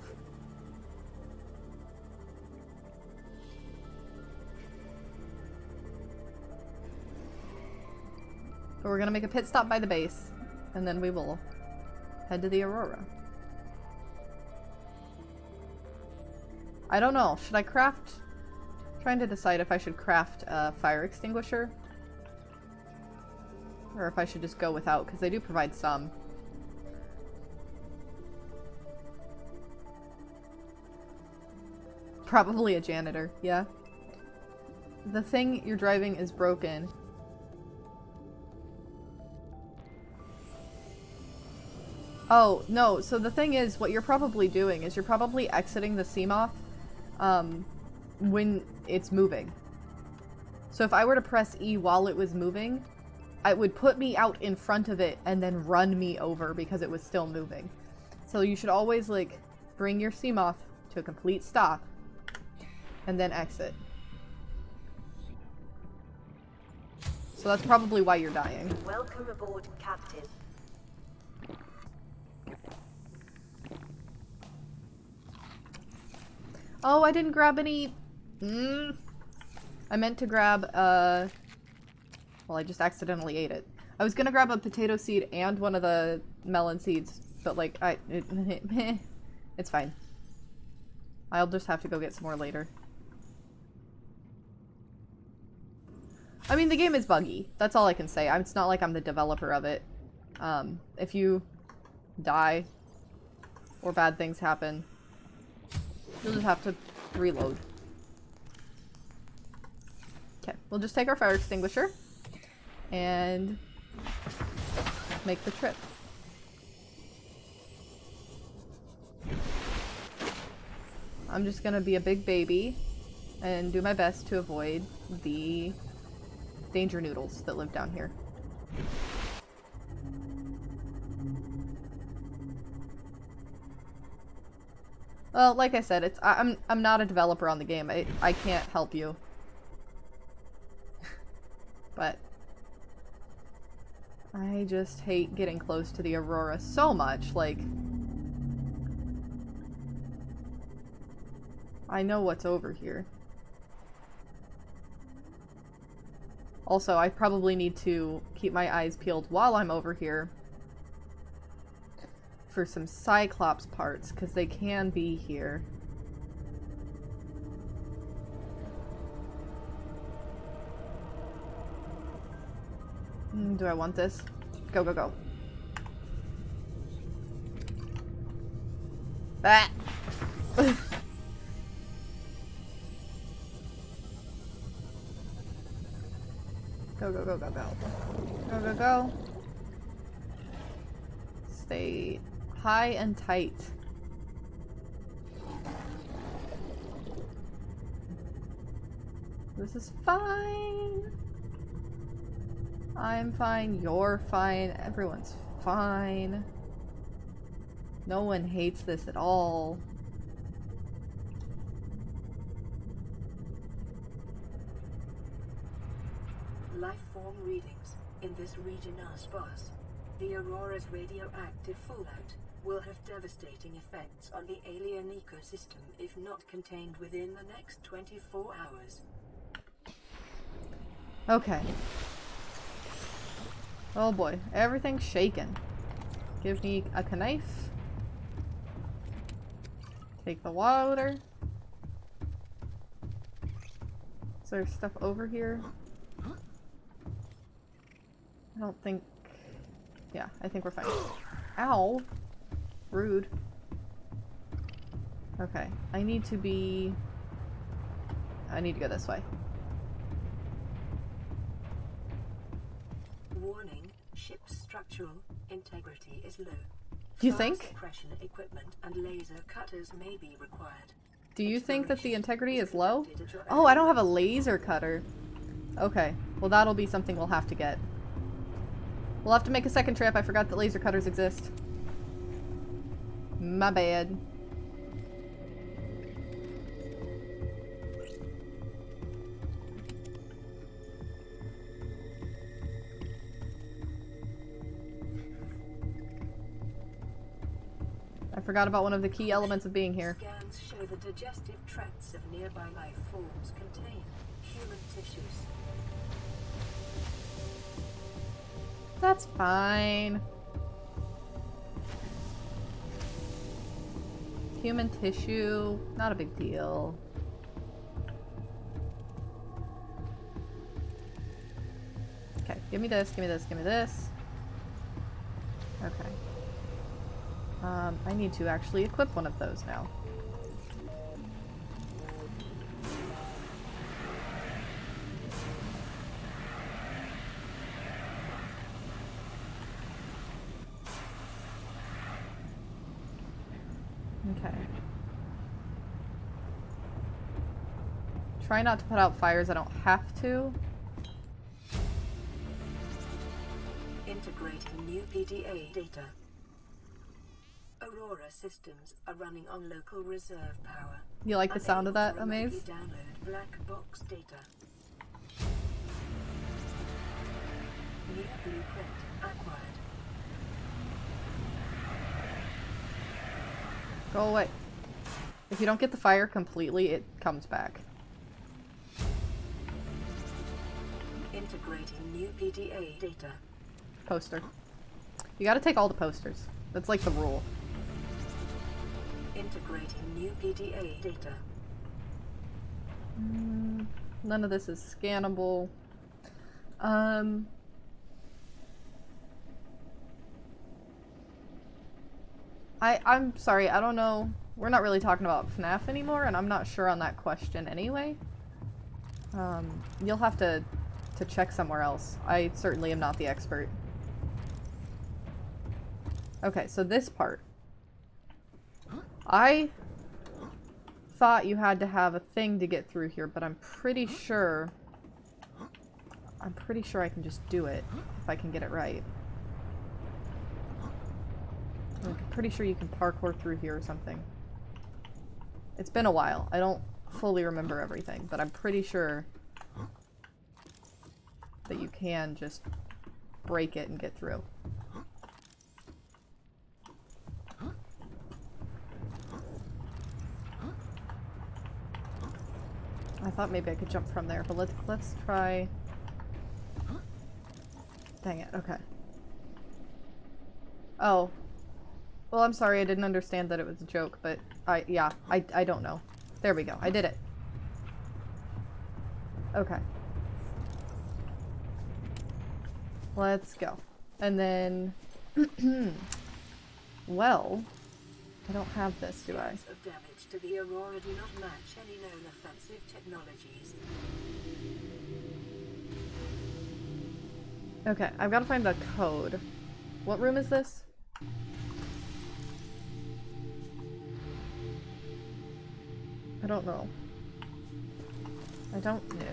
But we're gonna make a pit stop by the base and then we will head to the Aurora. I don't know, should I craft? Trying to decide if I should craft a fire extinguisher or if I should just go without, because they do provide some. Probably a janitor, yeah. The thing you're driving is broken. Oh, no, so the thing is, what you're probably doing is you're probably exiting the Seamoth when it's moving. So if I were to press E while it was moving, it would put me out in front of it and then run me over because it was still moving. So you should always, like, bring your Seamoth to a complete stop and then exit. So that's probably why you're dying. Welcome aboard, Captain. Oh, I didn't grab any... I meant to grab, well, I just accidentally ate it. I was gonna grab a potato seed and one of the melon seeds, but, like, it's fine. I'll just have to go get some more later. I mean, the game is buggy. That's all I can say. It's not like I'm the developer of it. If you die or bad things happen, you'll just have to reload. Okay, we'll just take our fire extinguisher and make the trip. I'm just gonna be a big baby and do my best to avoid the danger noodles that live down here. Well, like I said, I'm not a developer on the game. I can't help you. But I just hate getting close to the Aurora so much. Like, I know what's over here. Also, I probably need to keep my eyes peeled while I'm over here for some Cyclops parts, because they can be here. Do I want this? Go, go, go. Ah! Go, go, go, go, go. Go, go, go. Stay high and tight. This is fine. I'm fine. You're fine. Everyone's fine. No one hates this at all. Life form readings in this region are sparse. The Aurora's radioactive fallout will have devastating effects on the alien ecosystem if not contained within the next 24 hours. Okay. Oh boy, everything's shaking. Give me a knife. Take the water. Is there stuff over here? I don't think... Yeah, I think we're fine. Ow! Rude. Okay, I need to be... I need to go this way. Warning, ship's structural integrity is low. You Fast think? suppression equipment and laser cutters may be required. Do you think that the integrity is low? Oh, I don't have a laser cutter. Okay, well that'll be something we'll have to get. We'll have to make a second trip. I forgot that laser cutters exist. My bad. I forgot about one of the key elements of being here. Scans show the digestive tracts of nearby life forms contain human tissues. That's fine. Human tissue, not a big deal. Okay, give me this, give me this, give me this. Okay. I need to actually equip one of those now. Okay. Try not to put out fires I don't have to. Integrating new PDA data. Aurora systems are running on local reserve power. You like the sound of that, Unable to remotely Amaze? download black box data. New blueprint acquired. Go away. If you don't get the fire completely, it comes back. Integrating new PDA data. Poster. You gotta take all the posters. That's like the rule. Integrating new PDA data. None of this is scannable. I'm sorry, I don't know. We're not really talking about FNAF anymore, and I'm not sure on that question anyway. You'll have to check somewhere else. I certainly am not the expert. Okay, so this part. I thought you had to have a thing to get through here, but I'm pretty sure I can just do it if I can get it right. I'm pretty sure you can parkour through here or something. It's been a while. I don't fully remember everything, but I'm pretty sure that you can just break it and get through. I thought maybe I could jump from there, but let's try. Dang it, okay. Oh. Well, I'm sorry, I didn't understand that it was a joke, but I don't know. There we go, I did it. Okay. Let's go. And then, well, I don't have this, do I? Of damage to the Aurora do not match any known offensive technologies. Okay, I've got to find the code. What room is this? I don't know. I don't know.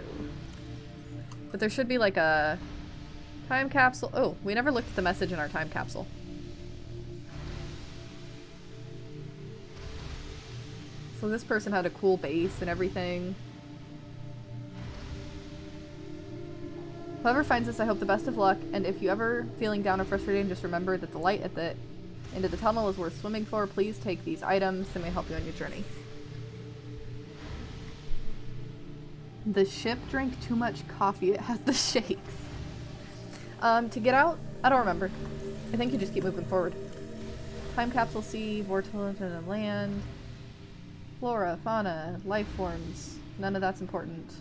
But there should be like a time capsule. Oh, we never looked at the message in our time capsule. So this person had a cool base and everything. Whoever finds this, I hope the best of luck, and if you ever feeling down or frustrated, just remember that the light at the end of the tunnel is worth swimming for. Please take these items, they may help you on your journey. The ship drank too much coffee, it has the shakes. To get out? I don't remember. I think you just keep moving forward. Time capsule sea, vortex and land. Flora, fauna, life forms. None of that's important.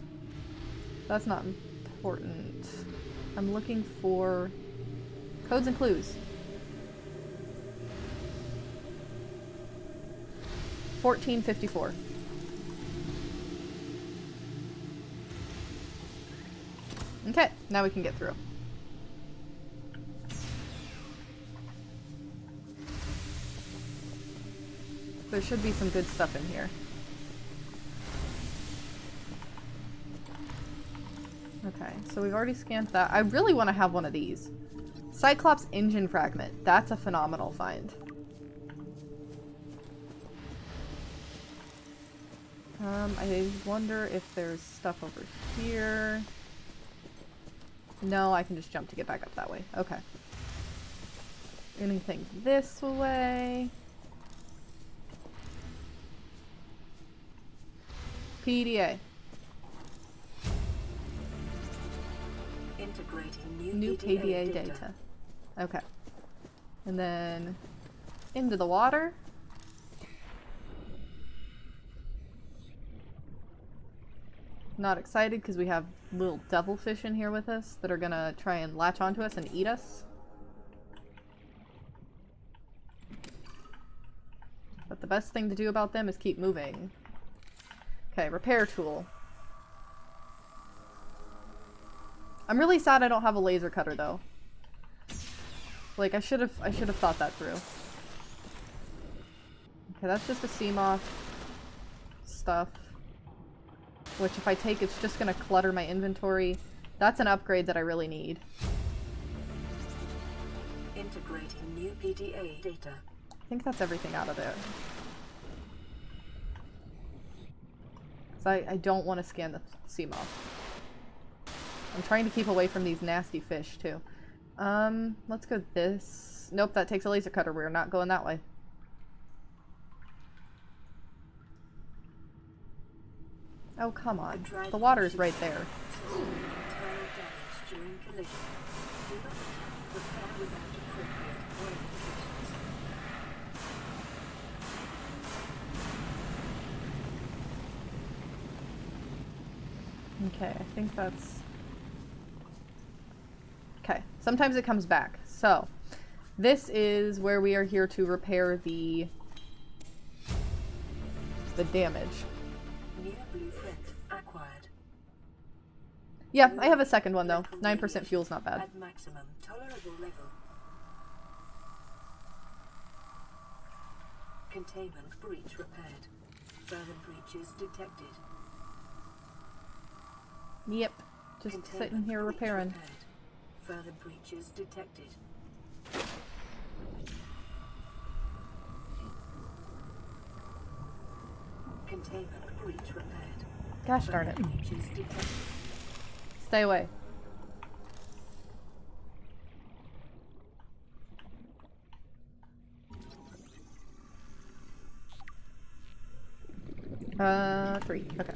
That's not important. I'm looking for codes and clues. 1454. Okay, now we can get through. There should be some good stuff in here. Okay, so we've already scanned that. I really want to have one of these. Cyclops engine fragment. That's a phenomenal find. I wonder if there's stuff over here. No, I can just jump to get back up that way. Okay. Anything this way? PDA. Integrating New PDA data. Okay. And then into the water. Not excited because we have little devilfish in here with us that are gonna try and latch onto us and eat us. But the best thing to do about them is keep moving. Okay, repair tool. I'm really sad I don't have a laser cutter though. Like I should have thought that through. Okay, that's just the Seamoth stuff. Which if I take, it's just gonna clutter my inventory. That's an upgrade that I really need. Integrating new PDA data. I think that's everything out of there. So I don't want to scan the Seamoth. I'm trying to keep away from these nasty fish, too. Let's go this. Nope, that takes a laser cutter. We're not going that way. Oh, come on. The water's right there. Okay, I think that's... Okay, sometimes it comes back. So, this is where we are here to repair the damage. New blueprint acquired. Yeah, I have a second one though. 9% fuel's not bad. At maximum tolerable level. Containment breach repaired. Further breaches detected. Yep, just sitting here repairing. Repaired. Further breaches detected. Containment breach repaired. Gosh darn it. Breaches detected. Stay away. Three. Okay.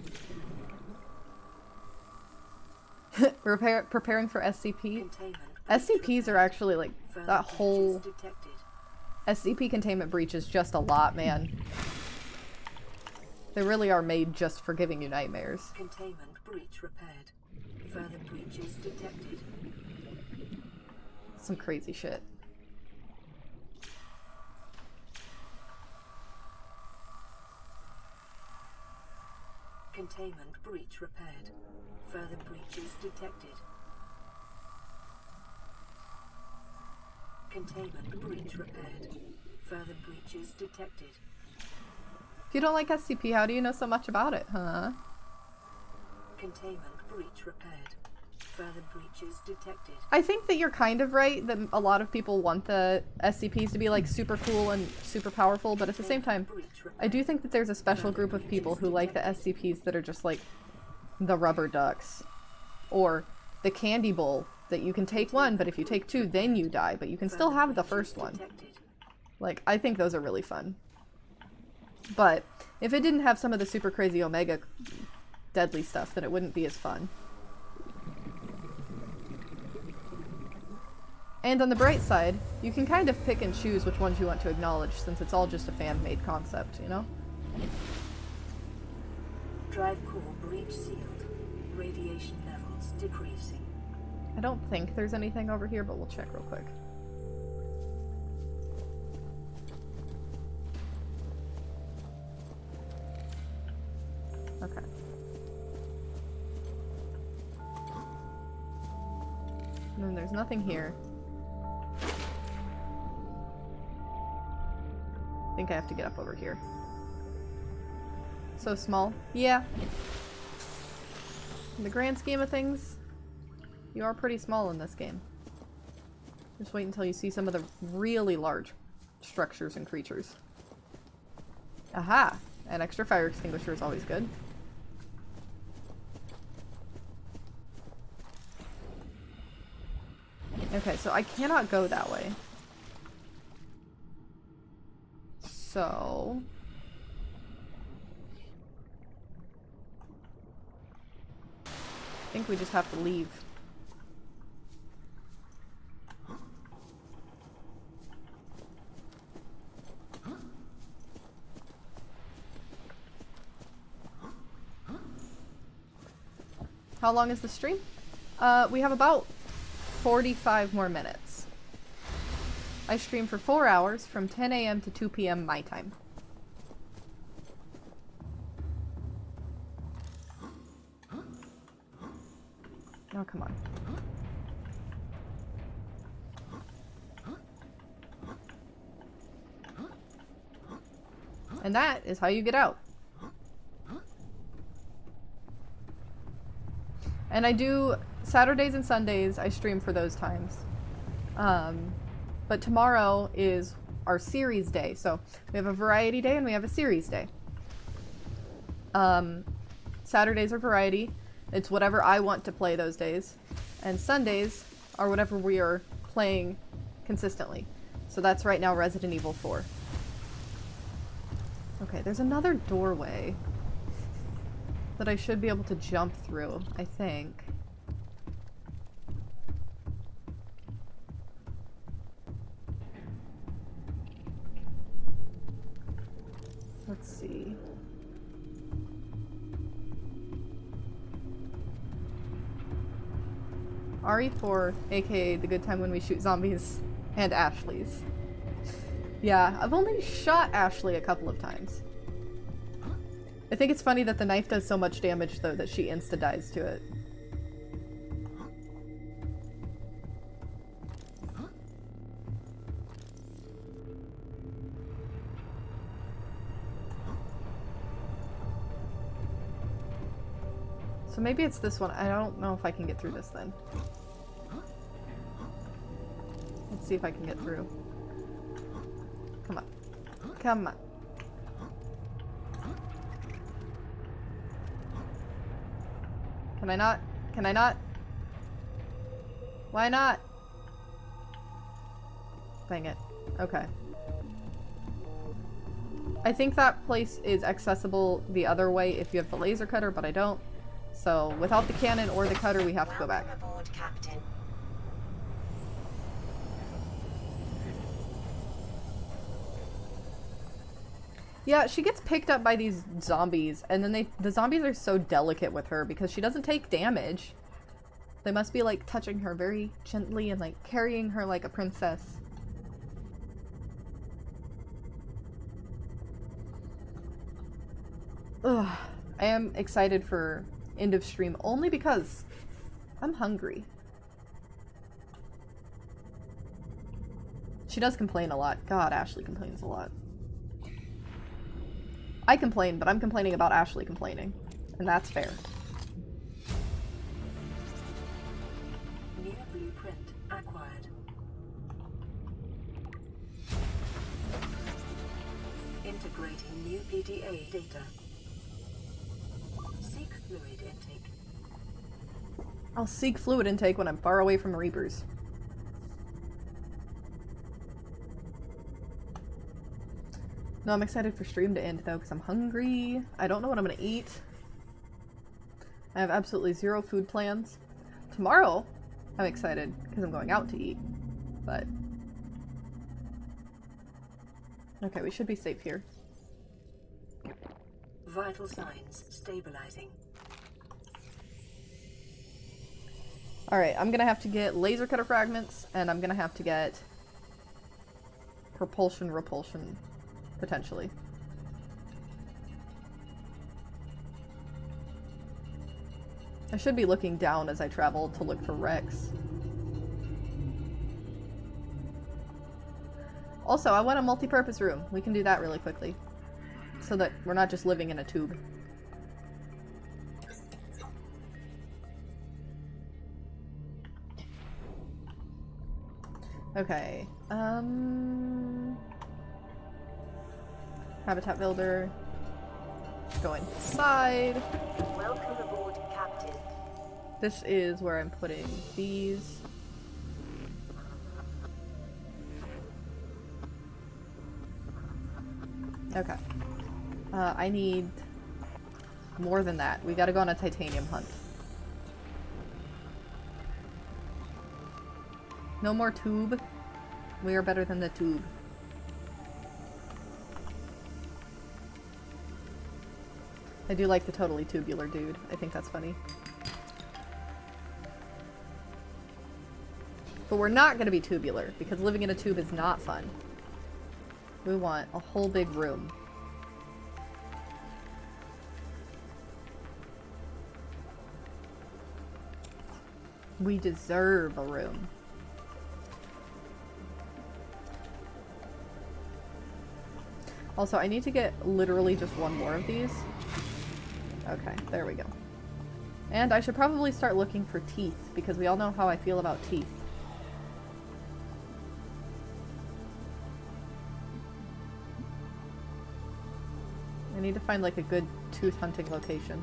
Preparing for SCP. SCPs are actually like that whole SCP containment breach is just a lot, man. They really are made just for giving you nightmares. Containment breach repaired. Further breaches detected. Some crazy shit. Containment breach repaired. Further breaches detected. Containment breach repaired. Further breaches detected. If you don't like SCP, how do you know so much about it, huh? Containment breach repaired. Further breaches detected. I think that you're kind of right that a lot of people want the SCPs to be like super cool and super powerful, but at the same time, I do think that there's a special group of people who like the SCPs that are just like the rubber ducks. Or the candy bowl that you can take one, but if you take two, then you die, but you can still have the first one. Like, I think those are really fun. But if it didn't have some of the super crazy Omega deadly stuff, then it wouldn't be as fun. And on the bright side, you can kind of pick and choose which ones you want to acknowledge, since it's all just a fan-made concept, you know? Drive core breach sealed. Radiation levels decreasing. I don't think there's anything over here, but we'll check real quick. Okay. And then there's nothing here. I think I have to get up over here. So small? Yeah. In the grand scheme of things, you are pretty small in this game. Just wait until you see some of the really large structures and creatures. Aha! An extra fire extinguisher is always good. Okay, so I cannot go that way. So... I think we just have to leave. How long is the stream? We have about 45 more minutes. I stream for 4 hours from 10 a.m. to 2 p.m. my time. Oh, come on. And that is how you get out. And I do Saturdays and Sundays, I stream for those times. But tomorrow is our series day. So we have a variety day and we have a series day. Saturdays are variety. It's whatever I want to play those days. And Sundays are whatever we are playing consistently. So that's right now Resident Evil 4. Okay, there's another doorway that I should be able to jump through, I think. Let's see. RE4, aka the good time when we shoot zombies, and Ashley's. Yeah, I've only shot Ashley a couple of times. I think it's funny that the knife does so much damage, though, that she insta-dies to it. So maybe it's this one. I don't know if I can get through this then. Let's see if I can get through. Come on. Come on. Can I not? Can I not? Why not? Dang it. Okay. I think that place is accessible the other way if you have the laser cutter, but I don't. So without the cannon or the cutter, we have to go back. Welcome aboard, Captain. Yeah, she gets picked up by these zombies, and then the zombies are so delicate with her because she doesn't take damage. They must be like touching her very gently and like carrying her like a princess. Ugh. I am excited for end of stream only because I'm hungry. She does complain a lot. God, Ashley complains a lot. I complain, but I'm complaining about Ashley complaining. And that's fair. New blueprint acquired. Integrating new PDA data. Seek fluid intake. I'll seek fluid intake when I'm far away from Reapers. No, I'm excited for stream to end though, because I'm hungry. I don't know what I'm gonna eat. I have absolutely zero food plans. Tomorrow, I'm excited because I'm going out to eat. But okay, we should be safe here. Vital signs stabilizing. Alright, I'm gonna have to get laser cutter fragments, and I'm gonna have to get propulsion repulsion, potentially. I should be looking down as I travel to look for Rex. Also, I want a multi-purpose room. We can do that really quickly. So that we're not just living in a tube. Okay. Habitat builder. Go inside. Welcome aboard, Captain. This is where I'm putting these. Okay. I need more than that. We gotta go on a titanium hunt. No more tube. We are better than the tube. I do like the totally tubular dude. I think that's funny. But we're not gonna be tubular, because living in a tube is not fun. We want a whole big room. We deserve a room. Also, I need to get literally just one more of these. Okay, there we go. And I should probably start looking for teeth, because we all know how I feel about teeth. I need to find like a good tooth hunting location.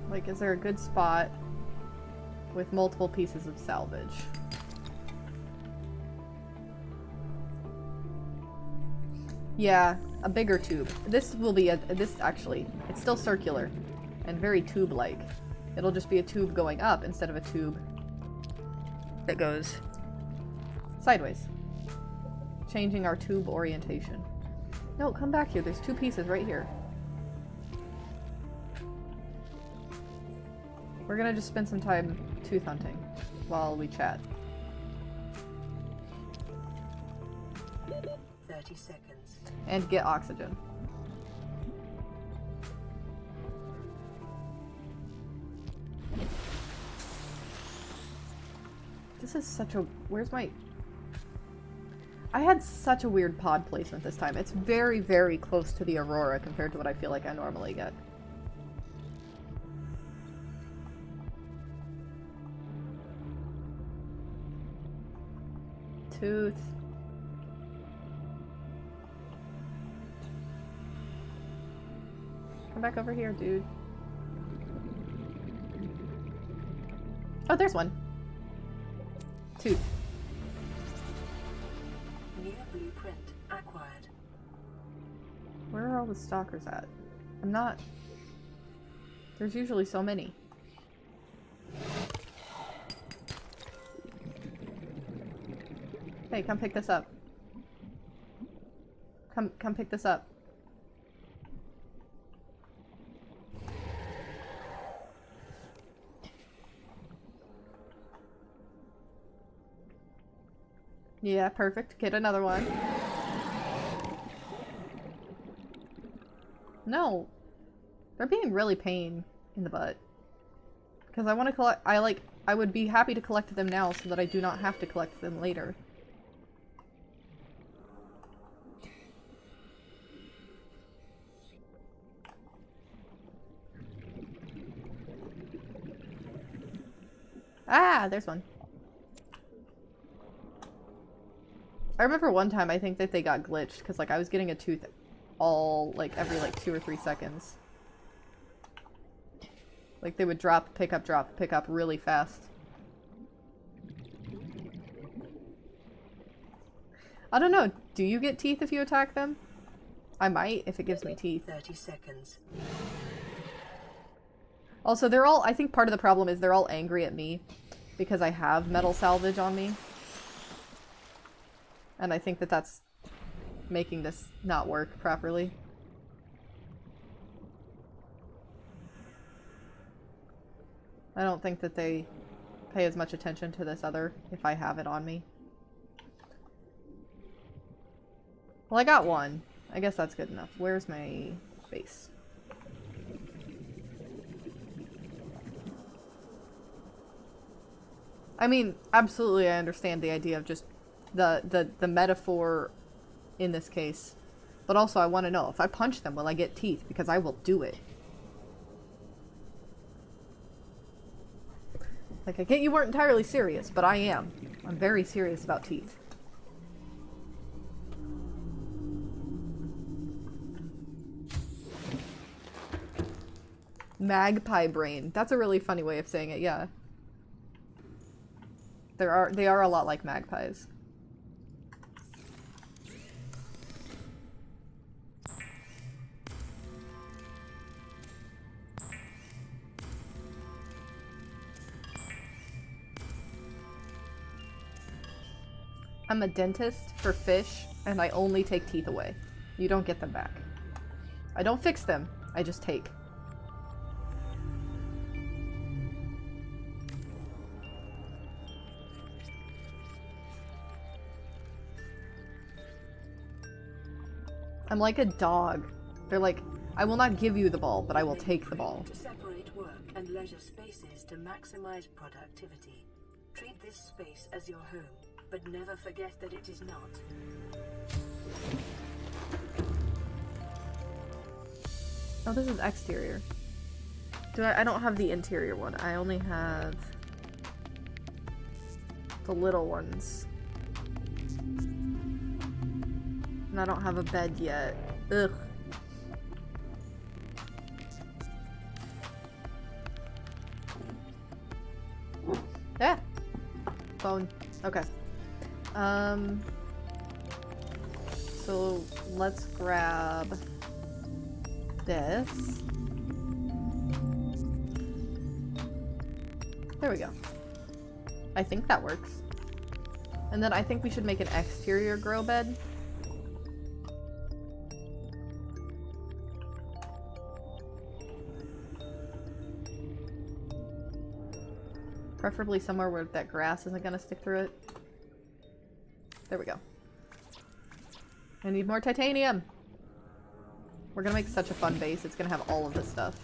Like, is there a good spot with multiple pieces of salvage? Yeah, a bigger tube. This will be this actually, it's still circular and very tube-like. It'll just be a tube going up instead of a tube that goes sideways. Changing our tube orientation. No, come back here. There's two pieces right here. We're gonna just spend some time tooth hunting while we chat. 30 seconds. And get oxygen. This is such a... Where's my... I had such a weird pod placement this time. It's very, very close to the Aurora compared to what I feel like I normally get. Tooth. Come back over here, dude. Oh, there's one. Tooth. New blueprint acquired. Where are all the stalkers at? I'm not... There's usually so many. Hey, come pick this up. Come pick this up. Yeah, perfect. Get another one. No. They're being really pain in the butt. Because I want to collect- I would be happy to collect them now so that I do not have to collect them later. Ah, there's one. I remember one time I think that they got glitched because like I was getting a tooth all like every like 2 or 3 seconds. Like they would drop, pick up really fast. I don't know. Do you get teeth if you attack them? I might if it gives me teeth. 30 seconds. Also, they're all, I think part of the problem is they're all angry at me because I have metal salvage on me. And I think that that's making this not work properly. I don't think that they pay as much attention to this other if I have it on me. Well, I got one. I guess that's good enough. Where's my base? I mean, absolutely I understand the idea of just the metaphor in this case. But also I want to know, if I punch them, will I get teeth? Because I will do it. Like, I get you weren't entirely serious, but I am. I'm very serious about teeth. Magpie brain. That's a really funny way of saying it, yeah. They are a lot like magpies. I'm a dentist for fish, and I only take teeth away. You don't get them back. I don't fix them, I just take. I'm like a dog. They're like, I will not give you the ball, but I will take the ball. To separate work and leisure spaces to maximize productivity. Treat this space as your home, but never forget that it is not. Oh, this is exterior. I don't have the interior one. I only have the little ones. And I don't have a bed yet. Ugh. Yeah. Phone. Okay. So let's grab this. There we go. I think that works. And then I think we should make an exterior grow bed. Preferably somewhere where that grass isn't gonna stick through it. There we go. I need more titanium! We're gonna make such a fun base. It's gonna have all of this stuff.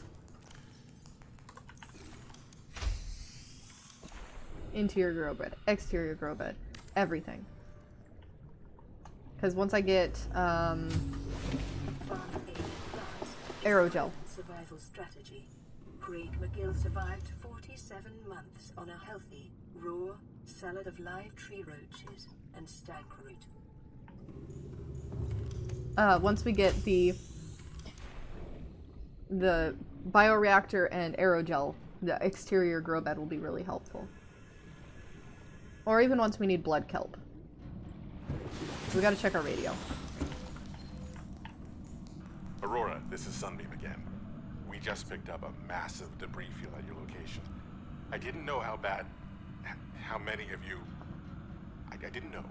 Interior grow bed, exterior grow bed, everything. Because once I get aerogel. Survival strategy. Craig McGill survived 47 months on a healthy, raw salad of live tree roaches and stank root. Once we get the bioreactor and aerogel, the exterior grow bed will be really helpful. Or even once we need blood kelp. We gotta check our radio. Aurora, this is Sunbeam again. We just picked up a massive debris field at your location. I didn't know how many of you... I didn't know.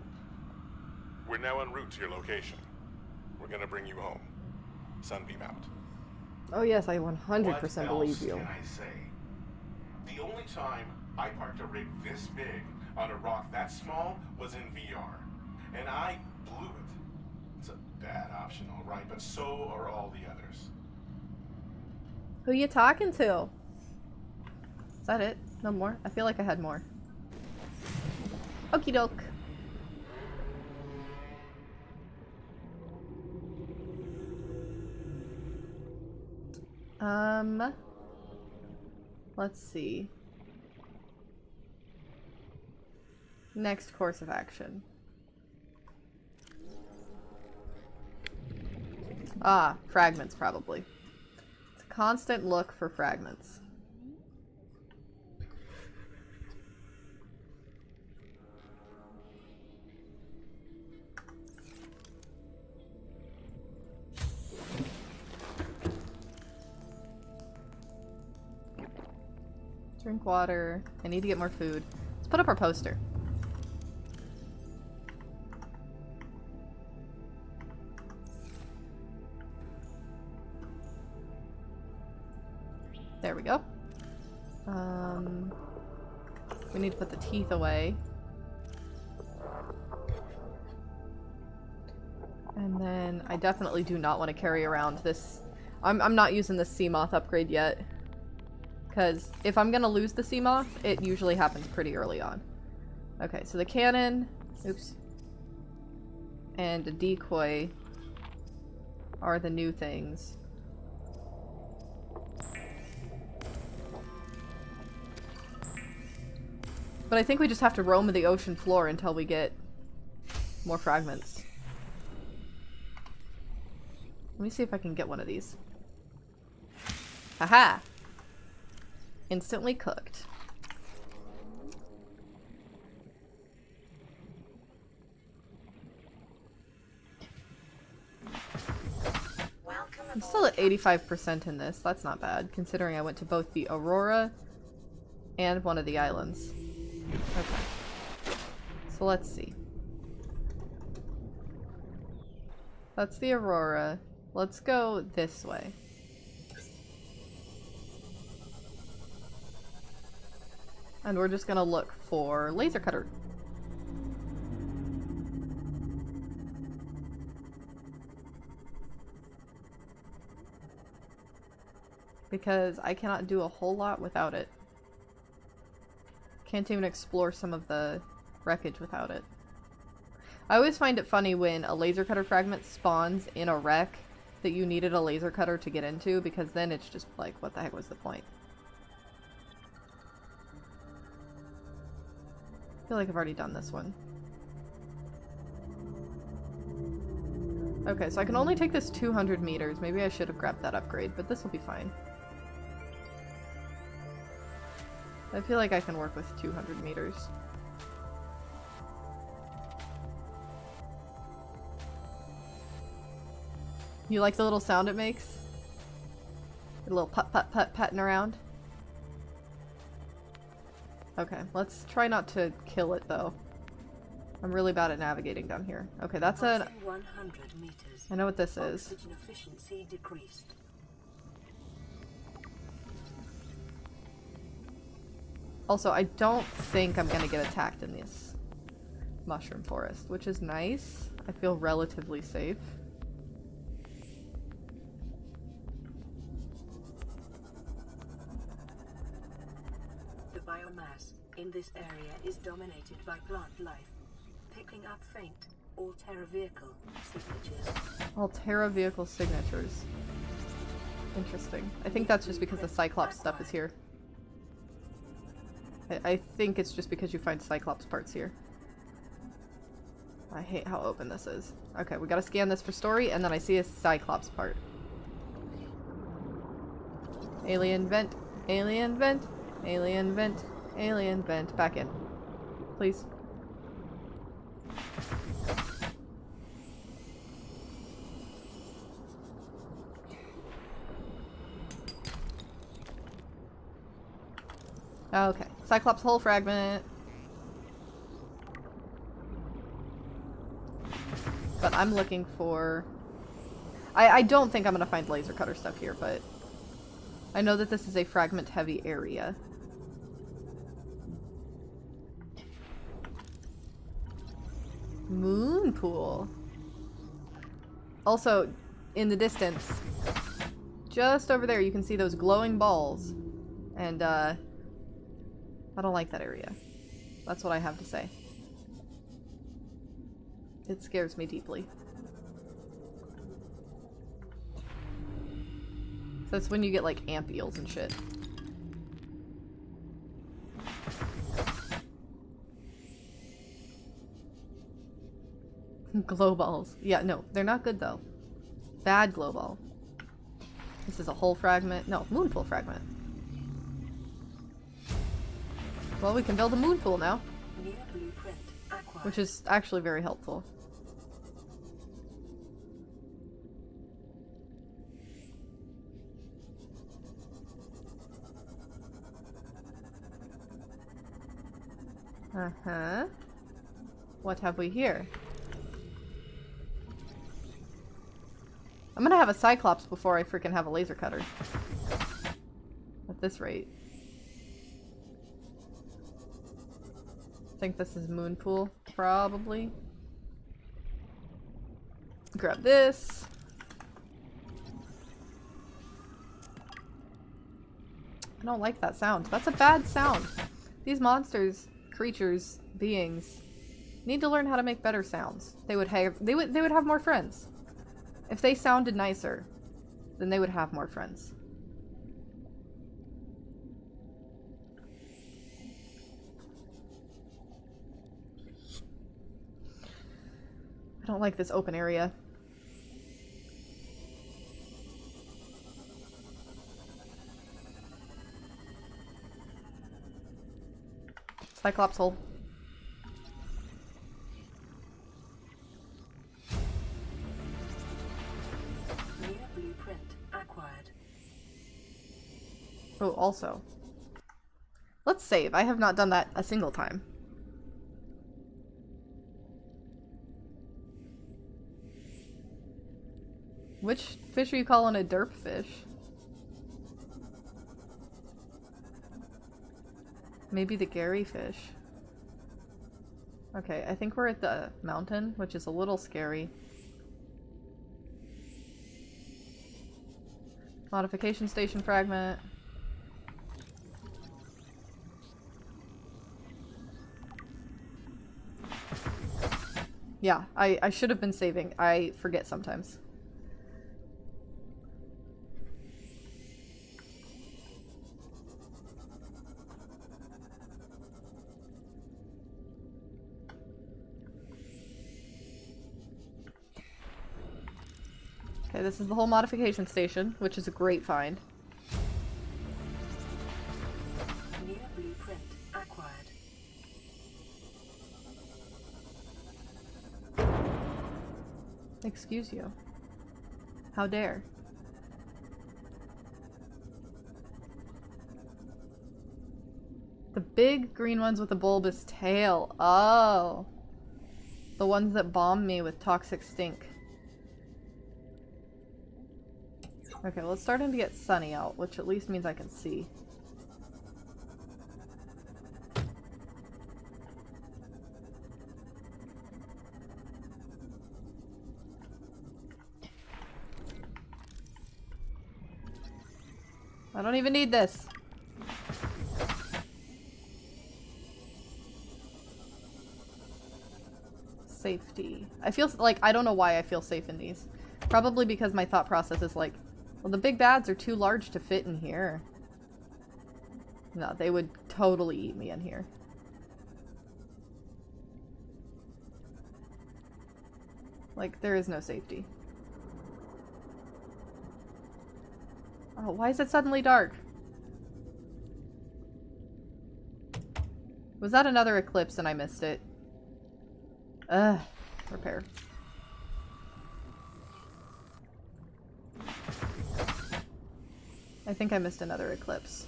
We're now en route to your location. We're gonna bring you home. Sunbeam out. Oh yes, I 100% believe you. What else can I say? The only time I parked a rig this big on a rock that small was in VR. And I blew it. It's a bad option, alright, but so are all the others. Who you talking to? Is that it? No more? I feel like I had more. Okie doke. Let's see. Next course of action. Ah, fragments probably. It's a constant look for fragments. Drink water. I need to get more food. Let's put up our poster. There we go. We need to put the teeth away. And then I definitely do not want to carry around this. I'm not using the sea moth upgrade yet. Because if I'm gonna lose the sea moth, it usually happens pretty early on. Okay, so the cannon, oops, and a decoy are the new things. But I think we just have to roam the ocean floor until we get more fragments. Let me see if I can get one of these. Haha! Instantly cooked. I'm still at 85% in this. That's not bad, considering I went to both the Aurora and one of the islands. Okay. So let's see. That's the Aurora. Let's go this way. And we're just gonna look for laser cutter. because I cannot do a whole lot without it. Can't even explore some of the wreckage without it. I always find it funny when a laser cutter fragment spawns in a wreck that you needed a laser cutter to get into, because then it's just like, what the heck was the point? I feel like I've already done this one. Okay, so I can only take this 200 meters. Maybe I should have grabbed that upgrade, but this will be fine. I feel like I can work with 200 meters. You like the little sound it makes? A little put patting around. Okay, let's try not to kill it though. I'm really bad at navigating down here. Okay, that's an... 100 meters. I know what this is. Oxygen efficiency decreased. Also, I don't think I'm gonna get attacked in this mushroom forest, which is nice. I feel relatively safe. The biomass in this area is dominated by plant life, picking up faint Altera vehicle signatures. Altera vehicle signatures. Interesting. I think that's just because the Cyclops stuff is here. I think it's just because you find Cyclops parts here. I hate how open this is. Okay, we gotta scan this for story, and then I see a Cyclops part. Alien vent, alien vent, alien vent, alien vent. Back in. Please. Okay. Cyclops hull fragment. But I'm looking for... I don't think I'm gonna find laser cutter stuff here, but... I know that this is a fragment heavy area. Moon pool. Also, in the distance, just over there, you can see those glowing balls. And, I don't like that area. That's what I have to say. It scares me deeply. So that's when you get, like, amp eels and shit. Glow balls. Yeah, no, they're not good, though. Bad glow ball. This is a hull fragment. No, moon pool fragment. Well, we can build a moon pool now. New blueprint acquired. Which is actually very helpful. Uh-huh. What have we here? I'm gonna have a Cyclops before I freaking have a laser cutter. At this rate. I think this is moon pool, probably. Grab this. I don't like that sound. That's a bad sound. These monsters, creatures, beings need to learn how to make better sounds. They would have more friends. If they sounded nicer, then they would have more friends. I don't like this open area. Cyclops hole. New blueprint acquired. Oh, also. Let's save. I have not done that a single time. Which fish are you calling a derp fish? Maybe the Gary fish. Okay, I think we're at the mountain, which is a little scary. Modification station fragment. Yeah, I should have been saving. I forget sometimes. Okay, this is the whole modification station, which is a great find. New blueprint acquired. Excuse you. How dare. The big green ones with the bulbous tail. Oh. The ones that bomb me with toxic stink. Okay, well it's starting to get sunny out, which at least means I can see. I don't even need this. Safety. I feel like, I don't know why I feel safe in these. Probably because my thought process is like, well, the big bads are too large to fit in here. No, they would totally eat me in here. Like, there is no safety. Oh, why is it suddenly dark? Was that another eclipse and I missed it? Ugh. Repair. I think I missed another eclipse.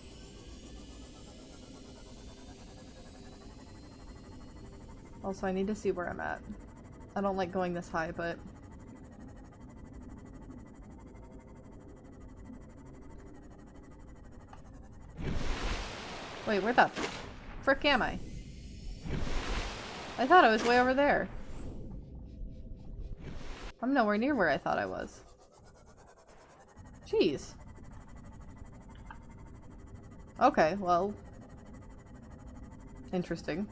Also, I need to see where I'm at. I don't like going this high, but... Wait, where the frick am I? I thought I was way over there. I'm nowhere near where I thought I was. Jeez. Okay, well... Interesting.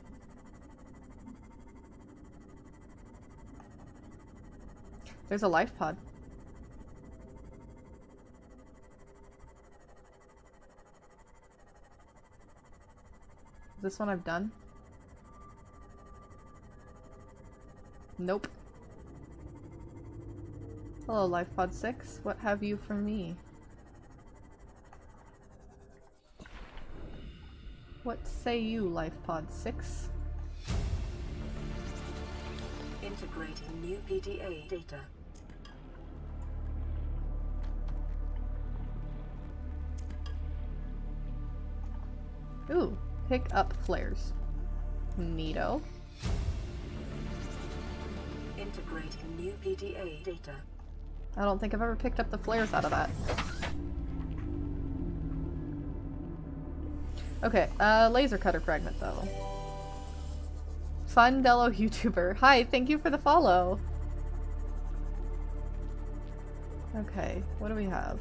There's a life pod. Is this one I've done? Nope. Hello, Life Pod 6. What have you for me? What say you, Life Pod 6? Integrating new PDA data. Ooh, pick up flares. Neato. Integrating new PDA data. I don't think I've ever picked up the flares out of that. Okay, laser cutter fragment though. Fundello YouTuber. Hi, thank you for the follow. Okay, what do we have?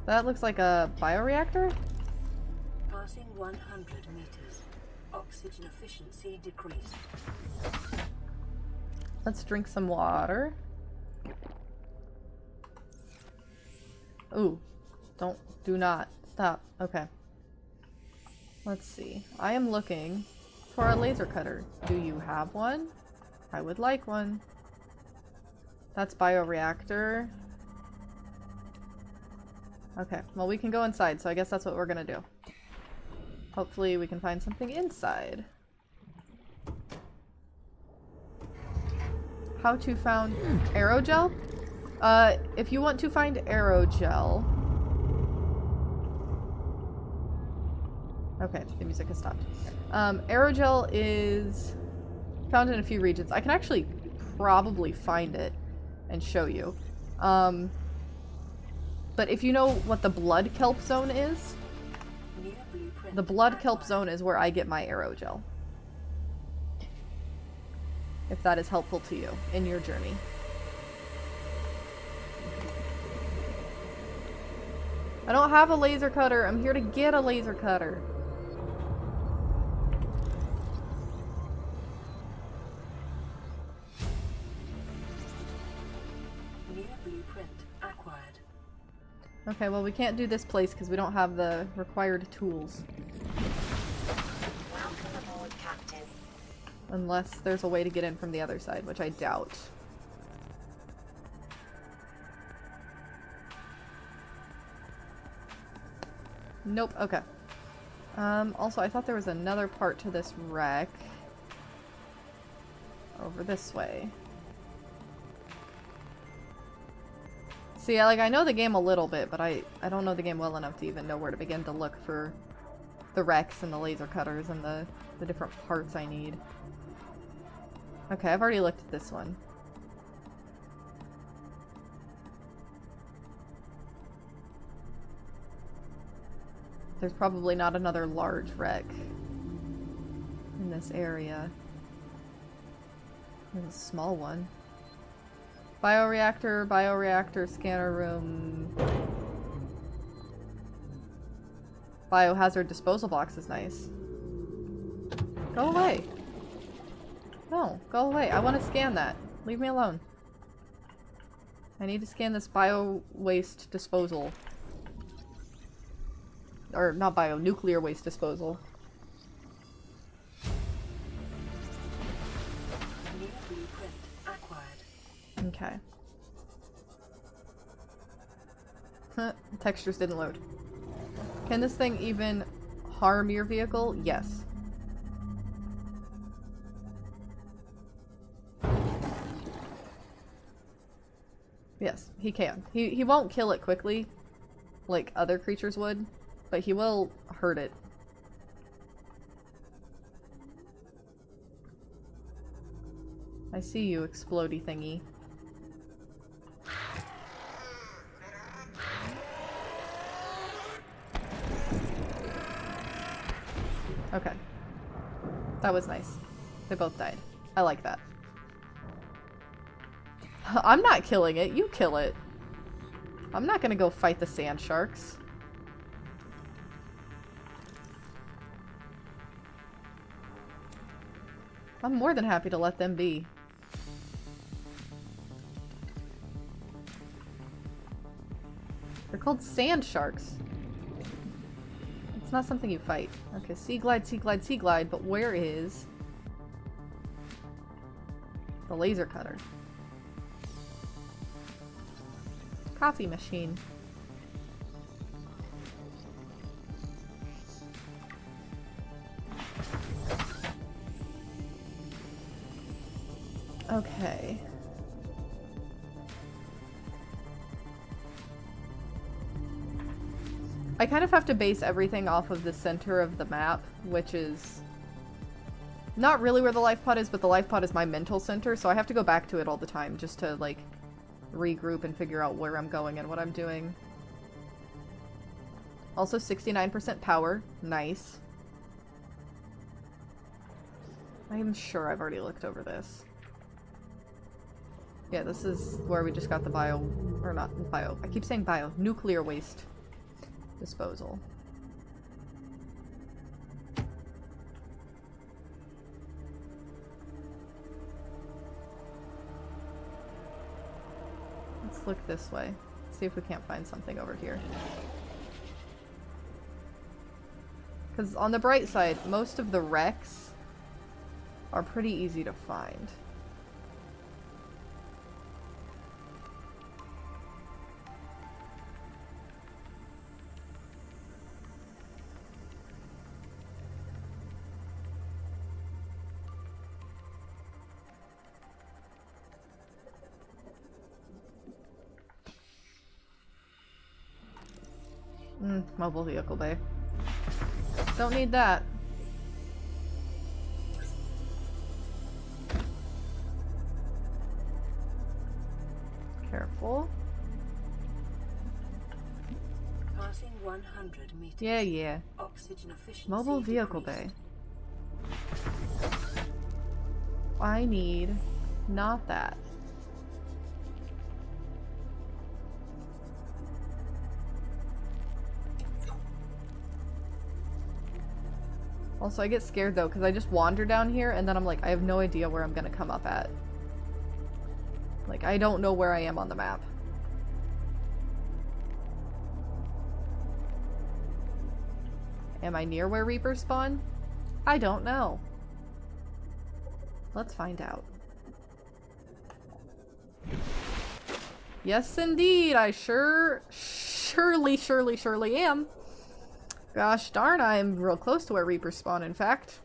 That looks like a bioreactor? Passing 100 meters. Oxygen efficiency decreased. Let's drink some water. Ooh. Do not. Stop. Okay. Let's see. I am looking for a laser cutter. Do you have one? I would like one. That's bioreactor. Okay. Well, we can go inside, so I guess that's what we're gonna do. Hopefully we can find something inside. How to found aerogel? If you want to find aerogel... Okay, the music has stopped. Aerogel is found in a few regions. I can actually probably find it and show you. But if you know what the blood kelp zone is, the blood kelp zone is where I get my aerogel. If that is helpful to you in your journey. I don't have a laser cutter. I'm here to get a laser cutter. New blueprint acquired. Okay, well we can't do this place because we don't have the required tools. Welcome aboard, Captain. Unless there's a way to get in from the other side, which I doubt. Nope, okay. Also I thought there was another part to this wreck. Over this way. See, I know the game a little bit, but I don't know the game well enough to even know where to begin to look for the wrecks and the laser cutters and the different parts I need. Okay, I've already looked at this one. There's probably not another large wreck in this area. There's a small one. Bioreactor, scanner room. Biohazard disposal box is nice. Go away. No, go away. I want to scan that. Leave me alone. I need to scan this bio waste disposal. Or not bio, nuclear waste disposal. New blueprint acquired. Okay. Textures didn't load. Can this thing even harm your vehicle? Yes. Yes, he can. He won't kill it quickly, like other creatures would, but he will hurt it. I see you, explodey thingy. Okay. That was nice. They both died. I like that. I'm not killing it. You kill it. I'm not gonna go fight the sand sharks. I'm more than happy to let them be. They're called sand sharks. It's not something you fight. Okay, sea glide, sea glide, sea glide, but where is the laser cutter? Coffee machine. Okay. I kind of have to base everything off of the center of the map, which is not really where the life pod is, but the life pod is my mental center, so I have to go back to it all the time just to, like, regroup and figure out where I'm going and what I'm doing. Also 69% power. Nice. I'm sure I've already looked over this. Yeah, this is where we just got the bio... or not bio. I keep saying bio. Nuclear waste disposal. Let's look this way. See if we can't find something over here. Because on the bright side, most of the wrecks are pretty easy to find. Mobile vehicle bay. Don't need that. Careful. Passing 100 meters. Yeah. Oxygen efficiency Mobile vehicle decreased. bay. I need not that. Also, I get scared though, because I just wander down here and then I'm like, I have no idea where I'm gonna come up at. Like, I don't know where I am on the map. Am I near where Reapers spawn? I don't know. Let's find out. Yes, indeed, I surely am. Gosh darn, I'm real close to where Reapers spawn, in fact.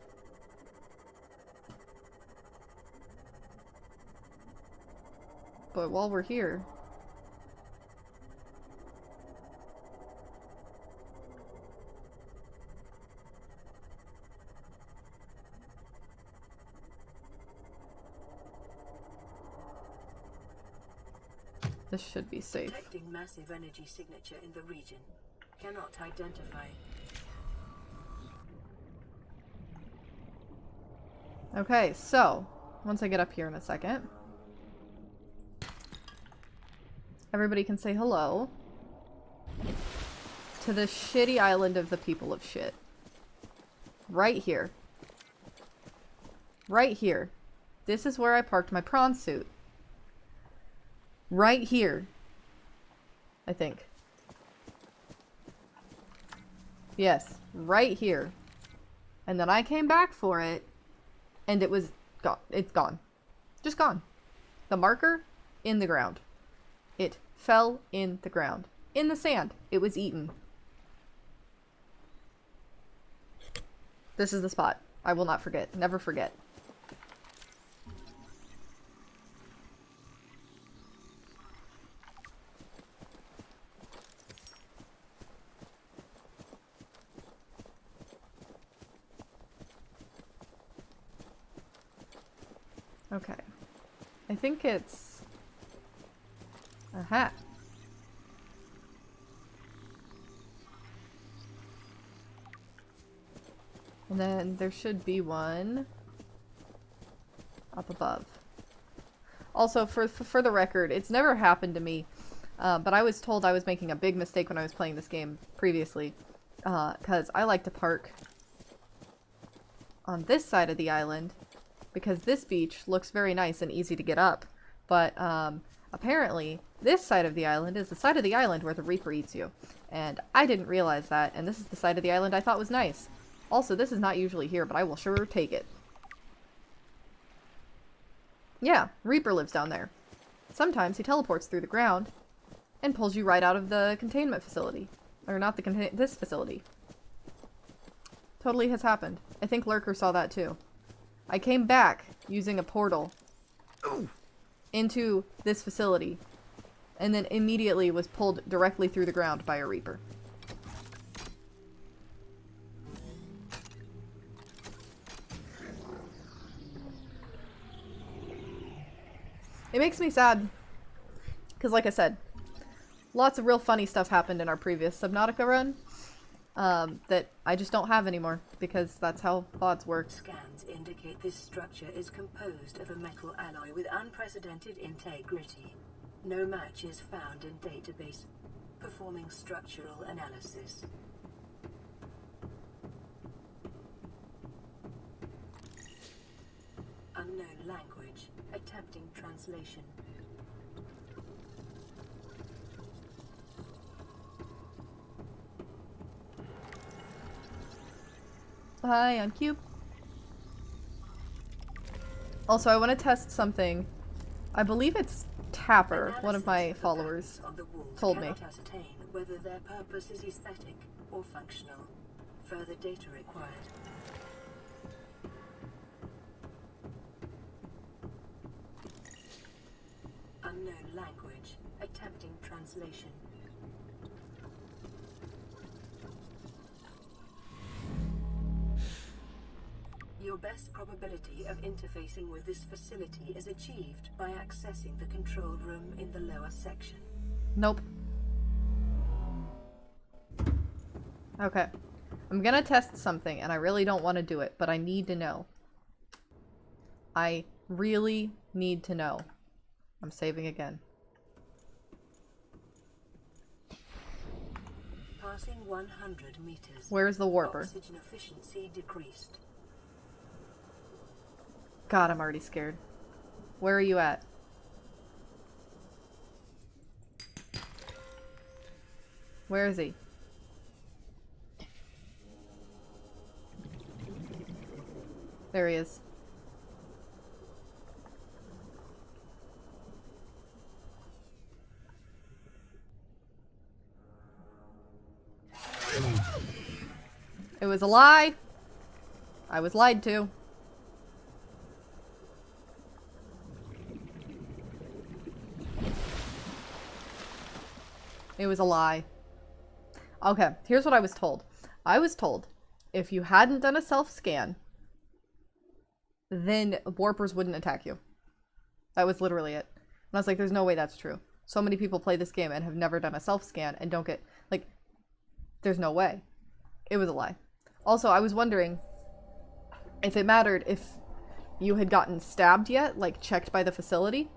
But while we're here... This should be safe. Detecting massive energy signature in the region. Cannot identify. Okay, so once I get up here in a second, everybody can say hello to the shitty island of the people of shit. Right here. Right here. This is where I parked my prawn suit. Right here. I think. Yes, right here. And then I came back for it, and it was gone. It's gone. Just gone. The marker in the ground. It fell in the ground. In the sand. It was eaten. This is the spot. I will not forget. Never forget. Okay. I think it's... Aha. And then there should be one up above. Also, for the record, it's never happened to me, but I was told I was making a big mistake when I was playing this game previously, because I like to park on this side of the island, because this beach looks very nice and easy to get up, but apparently this side of the island is the side of the island where the Reaper eats you, and I didn't realize that, and this is the side of the island I thought was nice. Also, this is not usually here, but I will sure take it. Yeah, Reaper lives down there. Sometimes he teleports through the ground and pulls you right out of the containment facility. Or not this facility. Totally has happened. I think Lurker saw that too. I came back using a portal into this facility and then immediately was pulled directly through the ground by a Reaper. It makes me sad, because like I said, lots of real funny stuff happened in our previous Subnautica run that I just don't have anymore, because that's how VODs work. Scans indicate this structure is composed of a metal alloy with unprecedented integrity. No match is found in database. Performing structural analysis. Unknown language. Attempting translation. Hi, I'm Cube. Also, I want to test something. I believe it's Tapper, one of my followers, told me. Cannot ascertain whether their purpose is aesthetic or functional. Further data required. Unknown language. Attempting translation. Your best probability of interfacing with this facility is achieved by accessing the control room in the lower section. Nope. Okay. I'm gonna test something, and I really don't want to do it, but I need to know. I really need to know. I'm saving again. Passing 100 meters. Where's the warper? Oxygen efficiency decreased. God, I'm already scared. Where are you at? Where is he? There he is. It was a lie. I was lied to. It was a lie. Okay, here's what I was told. I was told if you hadn't done a self-scan, then warpers wouldn't attack you. That was literally it. And I was like, there's no way that's true. So many people play this game and have never done a self-scan and don't get, like, there's no way. It was a lie. Also, I was wondering if it mattered if you had gotten stabbed yet, like checked by the facility.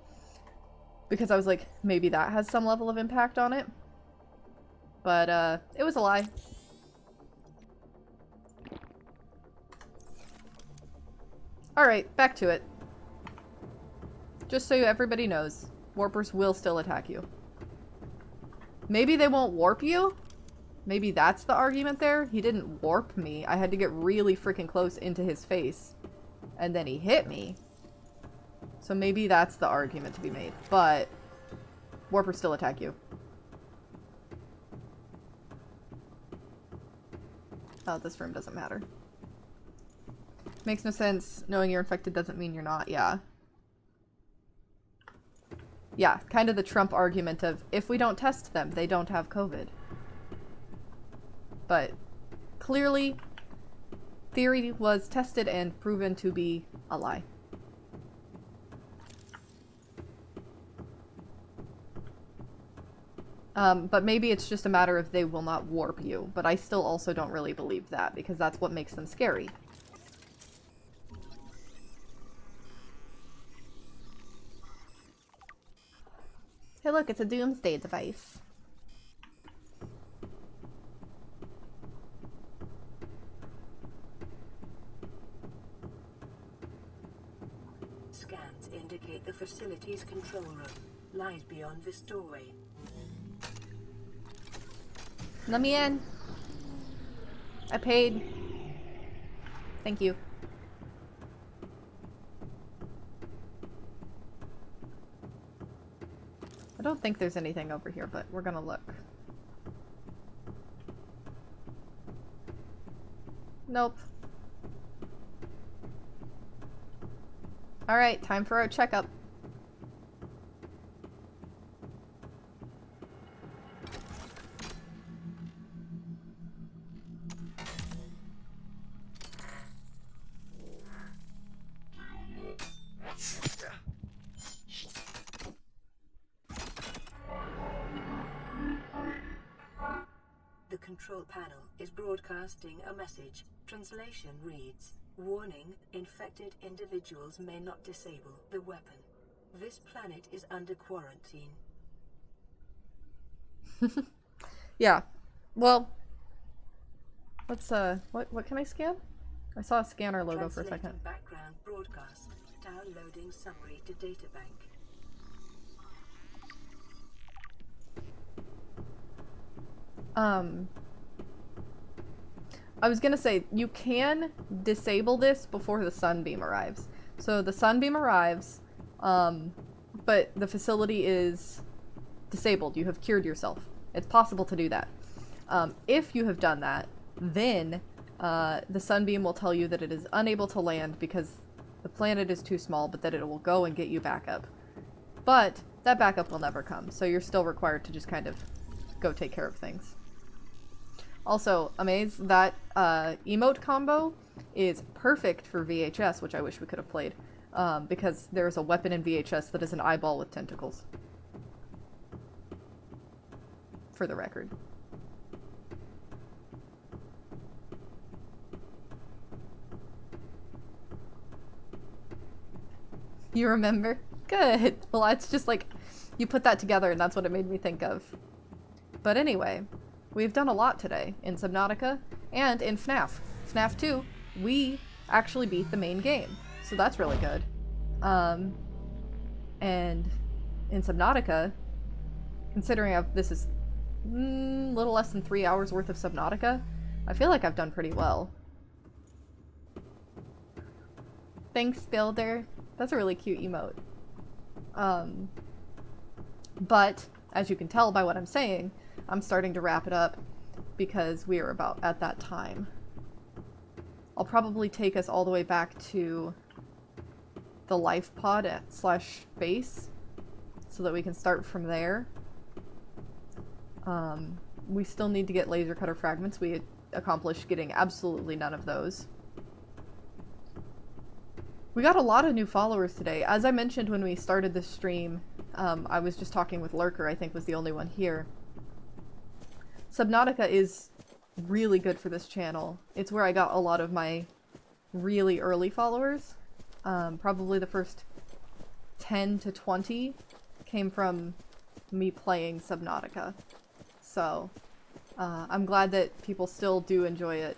Because I was like, maybe that has some level of impact on it. But, it was a lie. Alright, back to it. Just so everybody knows, warpers will still attack you. Maybe they won't warp you? Maybe that's the argument there? He didn't warp me. I had to get really freaking close into his face. And then he hit me. So maybe that's the argument to be made. But warpers still attack you. Oh, this room doesn't matter. Makes no sense. Knowing you're infected doesn't mean you're not. Yeah. Yeah, kind of the Trump argument of, if we don't test them, they don't have COVID. But clearly, theory was tested and proven to be a lie. But maybe it's just a matter of they will not warp you. But I still also don't really believe that, because that's what makes them scary. Hey look, it's a doomsday device. Scans indicate the facility's control room lies beyond this doorway. Let me in. I paid. Thank you. I don't think there's anything over here, but we're gonna look. Nope. Alright, time for our checkup. The control panel is broadcasting a message. Translation reads, "Warning, infected individuals may not disable the weapon. This planet is under quarantine." Yeah. Well, let's what can I scan? I saw a scanner logo for a second. Translating background broadcast. Downloading summary to databank. I was gonna say, you can disable this before the sunbeam arrives. So the sunbeam arrives, but the facility is disabled. You have cured yourself. It's possible to do that. If you have done that, then the sunbeam will tell you that it is unable to land because the planet is too small, but that it will go and get you back up. But that backup will never come, so you're still required to just kind of go take care of things. Also, Amaze, that emote combo is perfect for VHS, which I wish we could have played, because there's a weapon in VHS that is an eyeball with tentacles. For the record. You remember? Good. Well, it's just like, you put that together and that's what it made me think of. But anyway, we've done a lot today in Subnautica and in FNAF. FNAF 2, we actually beat the main game, so that's really good. And in Subnautica, considering this is a little less than 3 hours worth of Subnautica, I feel like I've done pretty well. Thanks, Builder. That's a really cute emote. But, as you can tell by what I'm saying, I'm starting to wrap it up because we are about at that time. I'll probably take us all the way back to the life pod / base so that we can start from there. We still need to get laser cutter fragments. We had accomplished getting absolutely none of those. We got a lot of new followers today. As I mentioned when we started this stream, I was just talking with Lurker, I think was the only one here. Subnautica is really good for this channel. It's where I got a lot of my really early followers. Probably the first 10 to 20 came from me playing Subnautica. So, I'm glad that people still do enjoy it.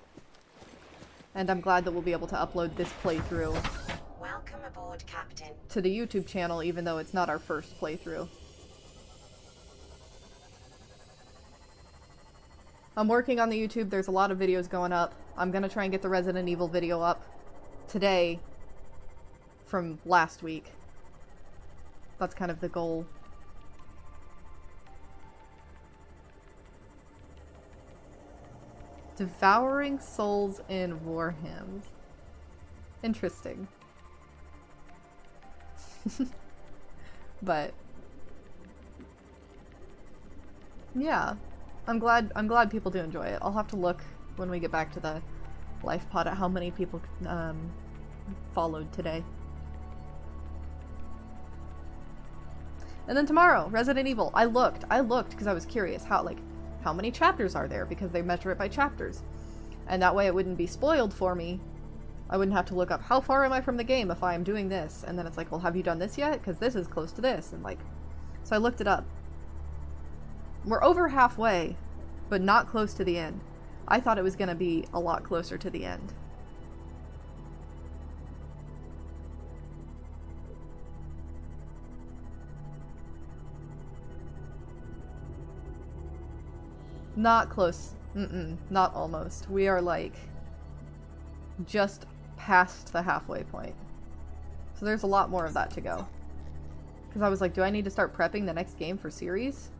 And I'm glad that we'll be able to upload this playthrough Welcome aboard, Captain. to the YouTube channel, even though it's not our first playthrough. I'm working on the YouTube. There's a lot of videos going up. I'm gonna try and get the Resident Evil video up today from last week. That's kind of the goal. Devouring souls in war hymns. Interesting. But yeah, I'm glad people do enjoy it. I'll have to look when we get back to the life pod at how many people followed today. And then tomorrow, Resident Evil. I looked because I was curious how many chapters are there, because they measure it by chapters. And that way it wouldn't be spoiled for me. I wouldn't have to look up how far am I from the game if I am doing this. And then it's like, well, have you done this yet? Because this is close to this. And like, so I looked it up. We're over halfway, but not close to the end. I thought it was going to be a lot closer to the end. Not close. Not almost. We are like just past the halfway point. So there's a lot more of that to go. Because I was like, do I need to start prepping the next game for series?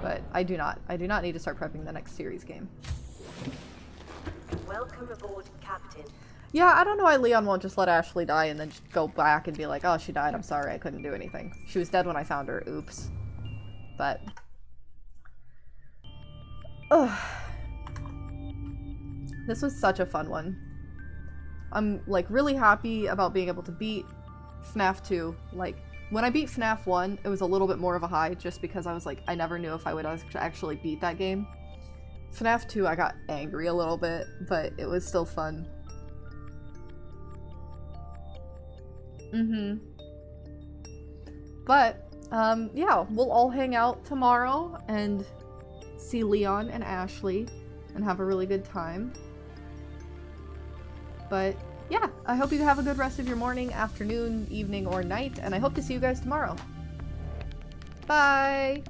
But I do not. I do not need to start prepping the next series game. Welcome aboard, Captain. Yeah, I don't know why Leon won't just let Ashley die and then just go back and be like, oh, she died, I'm sorry, I couldn't do anything. She was dead when I found her, oops. But this was such a fun one. I'm like really happy about being able to beat FNAF 2. Like, when I beat FNAF 1, it was a little bit more of a high just because I was like, I never knew if I would actually beat that game. FNAF 2, I got angry a little bit, but it was still fun. But, yeah, we'll all hang out tomorrow and see Leon and Ashley and have a really good time. But, yeah, I hope you have a good rest of your morning, afternoon, evening, or night, and I hope to see you guys tomorrow. Bye!